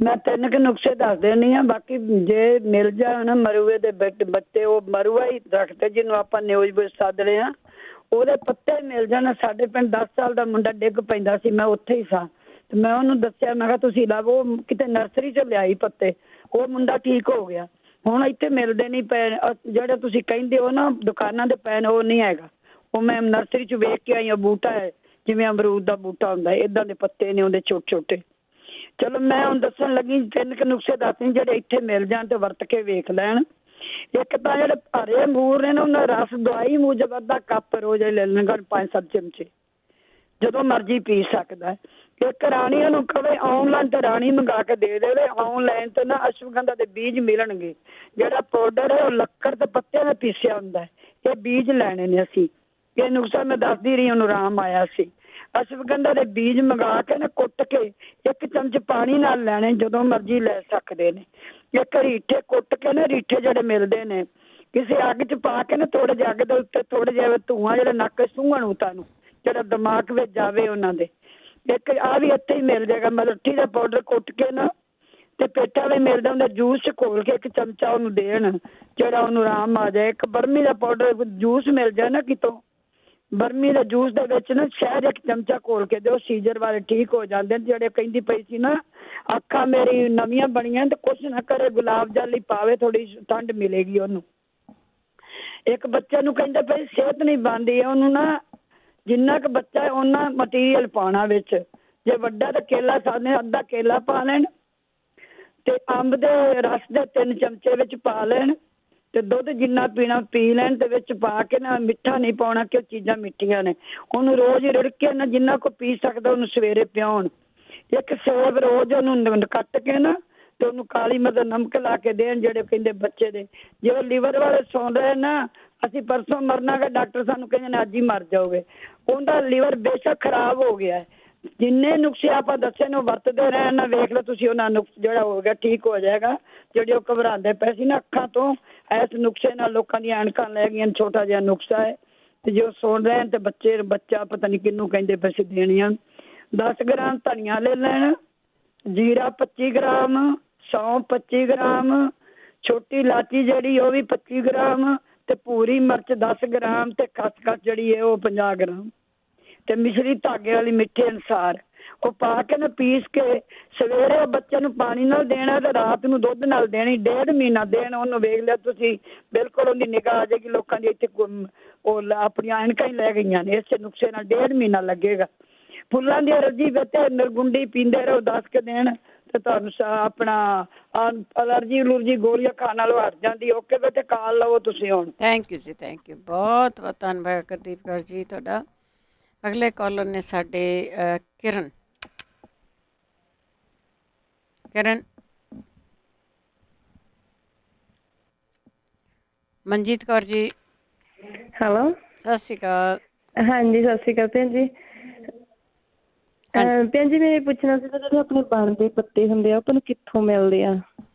ਮੈਂ 3 ਕੁ ਨੁਕਸੇ ਦੱਸ ਦੇਣੀ ਆ, ਬਾਕੀ ਜੇ ਮਿਲ ਜਾਣ ਮਰੂਏ ਦੇ ਬੱਚੇ, ਉਹ ਮਰੂਆ ਹੀ ਰੱਖਦੇ ਜਿਹਨੂੰ ਆਪਾਂ ਨਿਊਜ਼ ਵਿੱਚ ਸੱਦਦੇ ਹਾਂ, ਉਹਦੇ ਪੱਤੇ ਮਿਲ ਜਾਣ। ਸਾਡੇ ਪਿੰਡ 10 ਸਾਲ ਦਾ ਮੁੰਡਾ ਡਿੱਗ ਪੈਂਦਾ ਸੀ, ਮੈਂ ਉੱਥੇ ਹੀ ਸਾਂ, ਤੇ ਮੈਂ ਉਹਨੂੰ ਦੱਸਿਆ, ਮੈਂ ਕਿਹਾ ਤੁਸੀਂ ਲਾਵੋ। ਉਹ ਕਿਤੇ ਨਰਸਰੀ 'ਚ ਲਿਆਈ ਪੱਤੇ, ਉਹ ਮੁੰਡਾ ਠੀਕ ਹੋ ਗਿਆ। ਹੁਣ ਇੱਥੇ ਮਿਲਦੇ ਨਹੀਂ ਪਏ ਜਿਹੜੇ ਤੁਸੀਂ ਕਹਿੰਦੇ ਹੋ ਨਾ ਦੁਕਾਨਾਂ ਦੇ ਪੈਣ, ਉਹ ਨਹੀਂ ਹੈਗਾ। ਉਹ ਮੈਂ ਨਰਸਰੀ 'ਚ ਵੇਖ ਕੇ ਆਈ ਹਾਂ, ਬੂਟਾ ਹੈ ਜਿਵੇਂ ਅਮਰੂਦ ਦਾ ਬੂਟਾ ਹੁੰਦਾ ਏਦਾਂ ਦੇ ਪੱਤੇ ਨੇ ਉਹਦੇ ਛੋਟੇ ਛੋਟੇ। ਚਲੋ ਮੈਂ ਹੁਣ ਦੱਸਣ ਲੱਗੀ 3 ਕੁ ਨੁਸਖੇ ਦੱਸਦੀ ਜਿਹੜੇ ਇੱਥੇ ਮਿਲ ਜਾਣ ਤੇ ਵਰਤ ਕੇ ਵੇਖ ਲੈਣ। ਇੱਕ ਤਾਂ ਜਿਹੜੇ ਹਰੇ ਅੰਗੂਰ ਨੇ ਨਾ ਉਹਨਾਂ ਦਾ ਰਸ ਦਵਾਈ ਮੂਜਬ ਅੱਧਾ ਕੱਪ ਰੋਜ਼ ਲੈ ਲੈਣਾ 5-7 ਚਮਚੇ ਜਦੋਂ ਮਰਜ਼ੀ ਪੀ ਸਕਦਾ। ਇੱਕ ਰਾਣੀ ਉਹਨੂੰ ਕਵੇ ਆਨਲਾਈਨ ਤੇ ਰਾਣੀ ਮੰਗਾ ਕੇ ਦੇ ਦੇਵੇ। ਆਨਲਾਈਨ ਤੇ ਨਾ ਅਸ਼ਵਗੰਧਾ ਦੇ ਬੀਜ ਮਿਲਣਗੇ। ਜਿਹੜਾ ਪਾਊਡਰ ਹੈ ਉਹ ਲੱਕੜ ਤੇ ਪੱਤੇ ਨਾਲ ਪੀਸਿਆ ਹੁੰਦਾ। ਇਹ ਬੀਜ ਲੈਣੇ ਨੇ ਅਸੀਂ। ਇਹ ਨੁਸਖਾ ਮੈਂ ਦੱਸਦੀ ਰਹੀ ਉਹਨੂੰ ਆਰਾਮ ਆਇਆ ਸੀ। ਅਸ਼ਵਗੰਧਾ ਦੇ ਬੀਜ ਮੰਗਾ ਕੇ ਨਾ ਕੁੱਟ ਕੇ 1 ਚਮਚ ਪਾਣੀ ਨਾਲ ਲੈਣੇ ਜਦੋਂ ਮਰਜ਼ੀ ਲੈ ਸਕਦੇ ਨੇ। ਇੱਕ ਰੀਠੇ ਕੁੱਟ ਕੇ ਨਾ ਰੀਠੇ ਜਿਹੜੇ ਮਿਲਦੇ ਨੇ ਕਿਸੇ ਅੱਗ 'ਚ ਪਾ ਕੇ ਨਾ ਥੋੜੇ ਜਿਹੇ ਅੱਗ ਦੇ ਉੱਤੇ ਥੋੜੇ ਜਿਹੇ ਧੂੰਆਂ ਜਿਹੜਾ ਨੱਕ ਸੁੰਘਣ ਉਹ ਤੁਹਾਨੂੰ ਜਿਹੜਾ ਦਿਮਾਗ ਵਿੱਚ ਜਾਵੇ ਉਹਨਾਂ ਦੇ। ਇੱਕ ਆਹ ਵੀ ਇੱਥੇ ਹੀ ਮਿਲ ਜਾਏਗਾ ਮਲੱਠੀ ਦਾ ਪਾਊਡਰ ਕੁੱਟ ਕੇ ਨਾ ਤੇ ਪੇਠਾ ਵੀ ਮਿਲਦਾ ਹੁੰਦਾ ਜੂਸ 'ਚ ਘੋਲ ਕੇ 1 ਚਮਚਾ ਉਹਨੂੰ ਦੇਣ ਜਿਹੜਾ ਉਹਨੂੰ ਆਰਾਮ ਆ ਜਾਏ। ਇੱਕ ਬਰਮੀ ਦਾ ਪਾਊਡਰ ਜੂਸ ਮਿਲ ਜਾਏ ਨਾ ਕਿਤੋਂ ਬਰਮੀ ਦੇ ਜੂਸ ਦੇ ਵਿੱਚ ਨਾ ਸ਼ਹਿਦ 1 ਚਮਚਾ ਘੋਲ ਕੇ ਦਿਓ। ਸੀਜ਼ਰ ਵਾਲੇ ਠੀਕ ਹੋ ਜਾਂਦੇ ਨੇ। ਜਿਹੜੇ ਕਹਿੰਦੀ ਪਈ ਸੀ ਨਾ ਅੱਖਾਂ ਮੇਰੀ ਨਵੀਆਂ ਬਣੀਆਂ ਤੇ ਕੁਛ ਨਾ ਕਰੇ ਗੁਲਾਬ ਜਲ ਹੀ ਪਾਵੇ ਥੋੜੀ ਠੰਡ ਮਿਲੇਗੀ ਉਹਨੂੰ। ਇੱਕ ਬੱਚੇ ਨੂੰ ਕਹਿੰਦੇ ਪਈ ਸਿਹਤ ਨਹੀਂ ਬਣਦੀ ਉਹਨੂੰ ਨਾ ਜਿੰਨਾ ਕੁ ਬੱਚਾ ਉਹਨਾਂ ਮਟੀਰੀਅਲ ਪਾਉਣਾ ਵਿੱਚ। ਜੇ ਵੱਡਾ ਤਾਂ ਕੇਲਾ ਸਾਹਮਣੇ ਅੱਧਾ ਕੇਲਾ ਪਾ ਲੈਣ ਤੇ ਅੰਬ ਦੇ ਰਸ ਦੇ 3 ਚਮਚੇ ਵਿੱਚ ਪਾ ਲੈਣ ਤੇ ਦੁੱਧ ਜਿੰਨਾ ਪੀਣਾ ਪੀ ਲੈਣ ਤੇ ਵਿੱਚ ਪਾ ਕੇ ਨਾ ਮਿੱਠਾ ਨਹੀਂ ਪਾਉਣਾ ਕਿ ਉਹ ਚੀਜ਼ਾਂ ਮਿੱਠੀਆਂ ਨੇ। ਉਹਨੂੰ ਰੋਜ਼ ਰਿੜਕ ਕੇ ਨਾ ਜਿੰਨਾ ਕੋ ਪੀ ਸਕਦਾ ਉਹਨੂੰ ਸਵੇਰੇ ਪਿਆਉਣ। ਇੱਕ ਸੇਬ ਰੋਜ਼ ਉਹਨੂੰ ਕੱਟ ਕੇ ਨਾ ਤੇ ਉਹਨੂੰ ਕਾਲੀ ਮਿਰਚ ਨਮਕ ਲਾ ਕੇ ਦੇਣ ਜਿਹੜੇ ਕਹਿੰਦੇ ਬੱਚੇ ਦੇ ਜੇ ਉਹ ਲੀਵਰ ਵਾਲੇ ਸੌਂ ਰਹੇ ਨਾ ਅਸੀਂ ਪਰਸੋਂ ਮਰਨਾ ਗਾ ਡਾਕਟਰ ਸਾਨੂੰ ਕਹਿੰਦੇ ਨੇ ਅੱਜ ਹੀ ਮਰ ਜਾਓਗੇ। ਉਹਦਾ ਲੀਵਰ ਬੇਸ਼ੱਕ ਖਰਾਬ ਹੋ ਗਿਆ। ਜਿੰਨੇ ਨੁਸਖੇ ਆਪਾਂ ਦੱਸੇ ਨੇ ਉਹ ਵਰਤਦੇ ਰਹਿਣ ਨਾ ਵੇਖ ਲਓ ਤੁਸੀਂ ਉਹਨਾਂ ਨੁਕਸ ਜਿਹੜਾ ਹੋ ਗਿਆ ਠੀਕ ਹੋ ਜਾਏਗਾ। ਜਿਹੜੇ ਉਹ ਘਬਰਾਉਂਦੇ ਪਏ ਸੀ ਨਾ ਅੱਖਾਂ ਤੋਂ ਇਸ ਨੁਸਖੇ ਨਾਲ ਲੋਕਾਂ ਦੀਆਂ ਐਨਕਾਂ ਲੈ ਗਈਆਂ। ਛੋਟਾ ਜਿਹਾ ਨੁਸਖਾ ਹੈ ਤੇ ਜੋ ਸੁਣ ਰਹੇ ਤੇ ਬੱਚਾ ਪਤਾ ਨਹੀਂ ਕਿਹਨੂੰ ਕਹਿੰਦੇ ਪਏ ਸੀ ਦੇਣੀਆਂ। 10 ਗ੍ਰਾਮ ਧਨੀਆ ਲੈ ਲੈਣਾ ਜੀਰਾ 25 ਗ੍ਰਾਮ ਸੌਂਫ 25 ਗ੍ਰਾਮ ਛੋਟੀ ਇਲਾਚੀ ਜਿਹੜੀ ਉਹ ਵੀ 25 ਗ੍ਰਾਮ ਤੇ ਭੂਰੀ ਮਿਰਚ 10 ਗ੍ਰਾਮ ਤੇ ਖਸਖਸ ਜਿਹੜੀ ਹੈ ਉਹ 50 ਗ੍ਰਾਮ ਤੇ ਮਿਸ਼ਰੀ ਧਾਗੇ ਵਾਲੀ ਮਿੱਠੇ ਅਨੁਸਾਰ ਉਹ ਪਾ ਕੇ ਨਾ ਪੀਸ ਕੇ ਸਵੇਰੇ ਬੱਚੇ ਨੂੰ ਪਾਣੀ ਨਾਲ ਦੇਣਾ ਤੇ ਰਾਤ ਨੂੰ ਦੁੱਧ ਨਾਲ ਦੇਣੀ। 1.5 ਮਹੀਨਾ ਦੇਣ ਉਹਨੂੰ ਵੇਖ ਲਿਆ ਤੁਸੀਂ ਬਿਲਕੁਲ ਉਹਦੀ ਨਿਗਾਹ ਆ ਜਾਏਗੀ। ਲੋਕਾਂ ਦੀ ਇੱਥੇ ਉਹ ਆਪਣੀਆਂ ਐਨਕਾਂ ਹੀ ਲੈ ਗਈਆਂ ਨੇ ਇਸੇ ਨੁਸਖੇ ਨਾਲ 1.5 ਮਹੀਨਾ ਲੱਗੇਗਾ। ਫੁੱਲਾਂ ਦੀ ਅਲਰਜੀ ਵਿੱਚ ਨਿਰਗੁੰਡੀ ਪੀਂਦੇ ਰਹੋ 10 ਕੁ ਦਿਨ ਤੇ ਤੁਹਾਨੂੰ ਆਪਣਾ ਅਲਰਜੀ ਉਲਰਜੀ ਗੋਲੀਆਂ ਖਾਣ ਨਾਲੋਂ ਹਟ ਜਾਂਦੀ। ਓਕੇ ਬੇਟੇ ਕਾਲ ਲਵੋ ਤੁਸੀਂ ਹੁਣ। ਥੈਂਕ ਯੂ ਜੀ ਥੈਂਕ ਯੂ ਬਹੁਤ ਬਹੁਤ ਧੰਨਵਾਦ ਗੁਰਦੀਪ ਕੌਰ ਜੀ ਤੁਹਾਡਾ। ਅਗਲੇ ਕਾਲਰ ਨੇ ਸਾਡੇ ਕਿਰਨ ਮਨਜੀਤ ਕੌਰ ਜੀ। ਹੈਲੋ ਸਤਿ ਸ਼੍ਰੀ ਅਕਾਲ। ਹਾਂਜੀ ਸਤਿ ਸ਼੍ਰੀ ਅਕਾਲ ਭੈਣ ਜੀ। ਭੈਣ ਜੀ ਮੈਂ ਪੁੱਛਣਾ ਸੀ ਜਿਹੜੇ ਆਪਣੇ ਬਣਦੇ ਪੱਤੇ ਹੁੰਦੇ ਆ ਆਪਾਂ ਨੂੰ ਕਿੱਥੋਂ ਮਿਲਦੇ ਆ?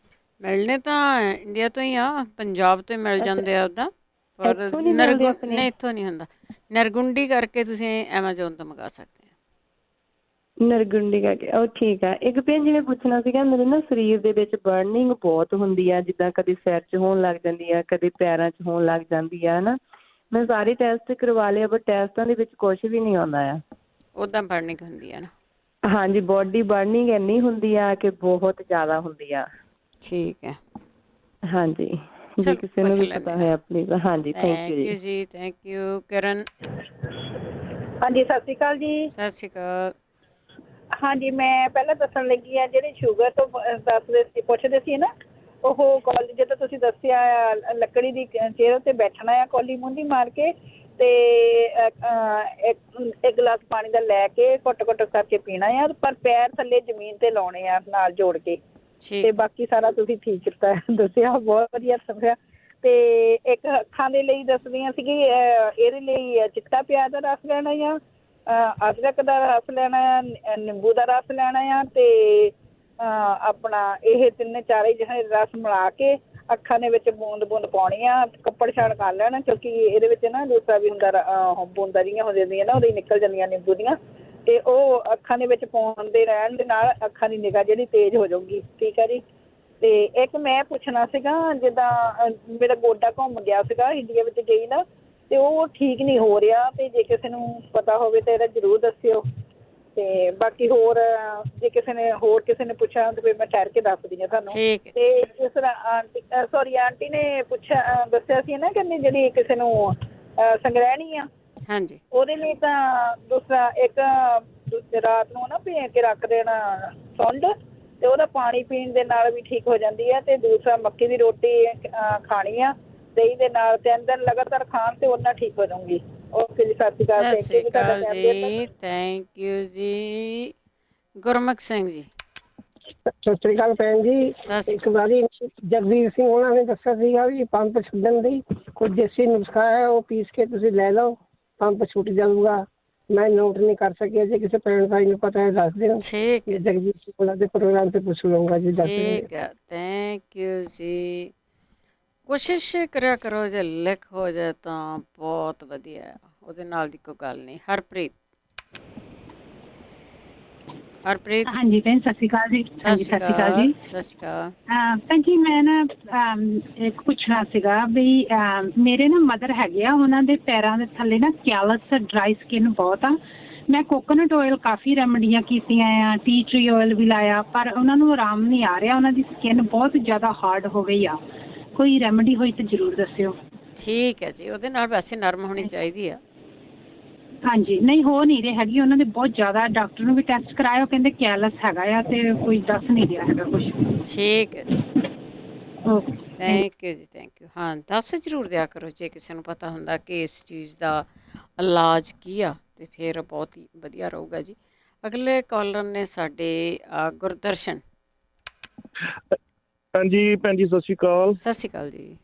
ਮਿਲਣੇ ਤਾਂ ਇੰਡੀਆ ਤੋਂ ਹੀ ਆ ਪੰਜਾਬ ਤੋਂ ਹੀ ਮਿਲ ਜਾਂਦੇ ਆ ਉੱਦਾਂ ਪਰ ਨਹੀਂ ਇੱਥੋਂ ਨਹੀਂ ਹੁੰਦਾ। ਨਰਗੁੰਡੀ ਕਰਕੇ ਤੁਸੀਂ ਐਮਾਜ਼ੋਨ ਤੋਂ ਮੰਗਾ ਸਕਦੇ ਆ। ਨਰਗੁੰਡੀ ਕਰਕੇ ਉਹ ਠੀਕ ਆ। ਇੱਕ ਭੈਣ ਜੀ ਮੈਂ ਪੁੱਛਣਾ ਸੀਗਾ ਮੇਰੇ ਨਾ ਸਰੀਰ ਦੇ ਵਿੱਚ ਬਰਨਿੰਗ ਬਹੁਤ ਹੁੰਦੀ ਆ ਜਿੱਦਾਂ ਕਦੇ ਸਿਰ 'ਚ ਹੋਣ ਲੱਗ ਜਾਂਦੀ ਆ ਕਦੇ ਪੈਰਾਂ 'ਚ ਹੋਣ ਲੱਗ ਜਾਂਦੀ ਆ ਹਨਾ। ਮੈਂ ਸਾਰੇ ਟੈਸਟ ਕਰਵਾ ਲਿਆ ਬਟ ਟੈਸਟਾਂ ਦੇ ਵਿੱਚ ਕੁਛ ਵੀ ਨਹੀਂ ਆਉਂਦਾ ਆ। ਉੱਦਾਂ ਬਰਨਿੰਗ ਹੁੰਦੀ ਆ ਨਾ? ਹਾਂਜੀ ਬੋਡੀ ਬਰਨਿੰਗ ਇੰਨੀ ਹੁੰਦੀ ਆ ਕਿ ਬਹੁਤ ਜ਼ਿਆਦਾ ਹੁੰਦੀ ਆ। ਠੀਕ ਹੈ ਹਾਂਜੀ ਜੇ ਕਿਸੇ ਨੂੰ ਵੀ ਪਤਾ ਹੈ ਪਲੀਜ਼। ਹਾਂਜੀ ਥੈਂਕ ਯੂ ਜੀ। ਥੈਂਕ ਯੂ ਕਿਰਨ। ਹਾਂਜੀ ਸਤਿ ਸ਼੍ਰੀ ਅਕਾਲ ਜੀ। ਸਤਿ ਸ਼੍ਰੀ ਅਕਾਲ। ਹਾਂਜੀ ਮੈਂ ਪਹਿਲਾਂ ਦੱਸਣ ਲੱਗੀ ਆ ਜਿਹੜੇ ਸ਼ੂਗਰ ਤੋਂ ਦੱਸਦੇ ਸੀ ਪੁੱਛਦੇ ਸੀ ਨਾ ਉਹ ਕਾਲਜ ਜਦੋਂ ਤੁਸੀਂ ਦੱਸਿਆ ਲੱਕੜੀ ਦੀ ਚੇਅਰ ਉੱਤੇ ਬੈਠਣਾ ਆ ਕੌਲੀ ਮੂੰਹਦੀ ਮਾਰ ਕੇ ਤੇ ਇੱਕ ਗਲਾਸ ਪਾਣੀ ਦਾ ਲੈ ਕੇ ਘੁੱਟ ਘੁੱਟ ਕਰਕੇ ਪੀਣਾ ਆ ਪਰ ਪੈਰ ਥੱਲੇ ਜ਼ਮੀਨ ਤੇ ਲਾਉਣੇ ਆ ਨਾਲ ਜੋੜ ਕੇ ਤੇ ਬਾਕੀ ਸਾਰਾ ਤੁਸੀਂ ਠੀਕ ਕੀਤਾ ਦੱਸਿਆ ਬਹੁਤ ਵਧੀਆ ਸਮਝਿਆ। ਤੇ ਇੱਕ ਅੱਖਾਂ ਦੇ ਲਈ ਦੱਸਦੀਆਂ ਸੀਗੀ ਇਹਦੇ ਲਈ ਚਿੱਟਾ ਪਿਆਜ਼ ਦਾ ਰਸ ਲੈਣਾ ਆ ਅਦਰਕ ਦਾ ਰਸ ਲੈਣਾ ਆ ਨਿੰਬੂ ਦਾ ਰਸ ਲੈਣਾ ਆ ਤੇ ਆਪਣਾ ਇਹ 3-4 ਜਿਹੜੇ ਰਸ ਮਿਲਾ ਕੇ ਅੱਖਾਂ ਦੇ ਵਿੱਚ ਬੂੰਦ ਬੂੰਦ ਪਾਉਣੀ ਆ ਕੱਪੜ ਛਾਣ ਕਰ ਲੈਣਾ ਕਿਉਂਕਿ ਇਹਦੇ ਵਿੱਚ ਨਾ ਦੂਸਰਾ ਵੀ ਹੁੰਦਾ ਬੂੰਦਾਂ ਜਿਹੀਆਂ ਹੋ ਜਾਂਦੀਆਂ ਨਾ ਉਹਦੀ ਨਿਕਲ ਜਾਂਦੀਆਂ ਨਿੰਬੂ ਦੀਆਂ ਤੇ ਉਹ ਅੱਖਾਂ ਦੇ ਵਿੱਚ ਪਾਉਣ ਦੇ ਰਹਿਣ ਦੇ ਨਾਲ ਅੱਖਾਂ ਦੀ ਨਿਗਾਹ ਜਿਹੜੀ ਤੇਜ਼ ਹੋ ਜਾਊਗੀ। ਠੀਕ ਹੈ ਜੀ। ਤੇ ਇੱਕ ਮੈਂ ਪੁੱਛਣਾ ਸੀਗਾ ਜਿੱਦਾਂ ਮੇਰਾ ਗੋਡਾ ਘੁੰਮ ਗਿਆ ਸੀਗਾ ਇੰਡੀਆ ਵਿੱਚ ਗਈ ਨਾ ਤੇ ਉਹ ਠੀਕ ਨਹੀਂ ਹੋ ਰਿਹਾ ਤੇ ਜੇ ਕਿਸੇ ਨੂੰ ਪਤਾ ਹੋਵੇ ਤਾਂ ਇਹਦਾ ਜ਼ਰੂਰ ਦੱਸਿਓ। ਤੇ ਬਾਕੀ ਹੋਰ ਜੇ ਕਿਸੇ ਨੇ ਪੁੱਛਿਆ ਤਾਂ ਫਿਰ ਮੈਂ ਠਹਿਰ ਕੇ ਦੱਸਦੀ ਹਾਂ ਤੁਹਾਨੂੰ। ਤੇ ਜਿਸ ਤਰ੍ਹਾਂ ਆਂਟੀ ਨੇ ਦੱਸਿਆ ਸੀ ਨਾ ਕਹਿੰਦੇ ਜਿਹੜੀ ਕਿਸੇ ਨੂੰ ਸੰਗ੍ਰਹਿਣੀ ਆ ਹਾਂਜੀ ਉਹਦੇ ਲਈ ਤਾਂ ਦੂਸਰਾ ਇੱਕ ਰਾਤ ਨੂੰ ਨਾ ਭਿਓ ਕੇ ਰੱਖ ਦੇਣਾ ਸੁੰਡ, ਤੇ ਉਹਦਾ ਪਾਣੀ ਪੀਣ ਦੇ ਨਾਲ ਵੀ ਠੀਕ ਹੋ ਜਾਂਦੀ ਹੈ। ਤੇ ਦੂਸਰਾ ਮੱਕੀ ਦੀ ਰੋਟੀ ਖਾਣੀ ਆ ਦਹੀਂ ਦੇ ਨਾਲ, 3 ਦਿਨ ਲਗਾਤਾਰ ਖਾਣ ਤੇ ਉਹਨਾਂ ਠੀਕ ਹੋ ਜਾਊਗੀ। ਓਕੇ ਜੀ, ਸਤਿ ਸ਼੍ਰੀ ਅਕਾਲ ਜੀ, ਥੈਂਕ ਯੂ ਜੀ। ਗੁਰਮੁਖ ਸਿੰਘ ਜੀ। ਸਤਿ ਸ੍ਰੀ ਅਕਾਲ ਭੈਣ ਜੀ। ਇੱਕ ਵਾਰੀ ਜਗਵੀਰ ਸਿੰਘ ਉਹਨਾਂ ਨੇ ਦੱਸਿਆ ਸੀਗਾ ਵੀ ਪੰਪ ਛੱਡਣ ਲਈ ਕੋਈ ਦੇਸੀ ਨੁਸਖਾ ਹੈ, ਉਹ ਪੀਸ ਕੇ ਤੁਸੀਂ ਲੈ ਲਓ, ਪੰਪ ਛੁੱਟ ਜਾਊਗਾ। ਮੈਂ ਨੋਟ ਨਹੀਂ ਕਰ ਸਕਿਆ, ਜੇ ਕਿਸੇ ਭੈਣ ਭਾਈ ਨੂੰ ਪਤਾ ਹੈ ਦੱਸ ਦਿਓ। ਜਗਵੀਰ ਸਿੰਘ ਉਹਨਾਂ ਦੇ ਪ੍ਰੋਗਰਾਮ ਤੇ ਪੁੱਛ ਲਊਂਗਾ ਜੀ। ਠੀਕ ਹੈ, ਥੈਂਕ ਯੂ ਜੀ। ਕੋਸ਼ਿਸ਼ ਕਰਿਆ ਕਰੋ, ਜੇ ਲਿਖ ਹੋ ਜਾਏ ਤਾਂ ਬਹੁਤ ਵਧੀਆ, ਉਹਦੇ ਨਾਲ ਦੀ ਕੋਈ ਗੱਲ ਨਹੀਂ। ਹਰਪ੍ਰੀਤ। ਹਰਪ੍ਰੀਤ। ਹਾਂਜੀ ਭੈਣ, ਸਤਿ ਸ਼੍ਰੀ ਅਕਾਲ ਜੀ। ਹਾਂਜੀ, ਸਤਿ ਸ਼੍ਰੀ ਅਕਾਲ ਜੀ। ਸਤਿ ਸ਼੍ਰੀ ਅਕਾਲ ਭੈਣ ਜੀ। ਮੈਂ ਨਾ ਇੱਕ ਪੁੱਛਣਾ ਸੀਗਾ ਵੀ ਮੇਰੇ ਨਾ ਮਦਰ ਹੈਗੇ ਆ, ਉਹਨਾਂ ਦੇ ਪੈਰਾਂ ਦੇ ਥੱਲੇ ਨਾ ਕੈਲਸ, ਡਰਾਈ ਸਕਿਨ ਬਹੁਤ ਆ। ਮੈਂ ਕੋਕੋਨਟ ਆਇਲ ਕਾਫੀ ਰੈਮਡੀਆਂ ਕੀਤੀਆਂ ਆ, ਟੀ ਟਰੀ ਆਇਲ ਵੀ ਲਾਇਆ, ਪਰ ਉਹਨਾਂ ਨੂੰ ਆਰਾਮ ਨਹੀਂ ਆ ਰਿਹਾ। ਉਹਨਾਂ ਦੀ ਸਕਿਨ ਬਹੁਤ ਜ਼ਿਆਦਾ ਹਾਰਡ ਹੋ ਗਈ ਆ। ਕੋਈ ਰੈਮਡੀ ਹੋਈ ਤਾਂ ਜ਼ਰੂਰ ਦੱਸਿਓ। ਠੀਕ ਹੈ ਜੀ, ਉਹਦੇ ਨਾਲ ਵੈਸੇ ਨਰਮ ਹੋਣੀ ਚਾਹੀਦੀ ਆ। ਹਾਂਜੀ, ਨਹੀਂ ਹੋ ਨਹੀਂ ਰਹੀ ਹੈਗੀ ਉਹਨਾਂ ਦੇ ਬਹੁਤ ਜ਼ਿਆਦਾ। ਡਾਕਟਰ ਨੂੰ ਵੀ ਟੈਸਟ ਕਰਾਇਆ, ਉਹ ਕਹਿੰਦੇ ਕੈਲਸ ਹੈਗਾ ਆ, ਤੇ ਕੋਈ ਦੱਸ ਨਹੀਂ ਰਿਹਾ ਹੈਗਾ ਕੁਝ। ਠੀਕ ਹੈ ਜੀ, ਓਕੇ, ਥੈਂਕ ਯੂ ਜੀ, ਥੈਂਕ ਯੂ। ਹਾਂ, ਦੱਸ ਜ਼ਰੂਰ ਦਿਆ ਕਰੋ ਜੇ ਕਿਸੇ ਨੂੰ ਪਤਾ ਹੁੰਦਾ ਕਿ ਇਸ ਚੀਜ਼ ਦਾ ਇਲਾਜ ਕੀ ਆ, ਤੇ ਫਿਰ ਬਹੁਤ ਹੀ ਵਧੀਆ ਰਹੂਗਾ ਜੀ। ਅਗਲੇ ਕਾਲਰ ਨੇ ਸਾਡੇ ਗੁਰਦਰਸ਼ਨ। ਹਾਂਜੀ ਭੈਣ ਜੀ, ਸਤਿ ਸ਼੍ਰੀ ਅਕਾਲ। ਸਤਿ ਸ਼੍ਰੀ ਅਕਾਲ ਜੀ।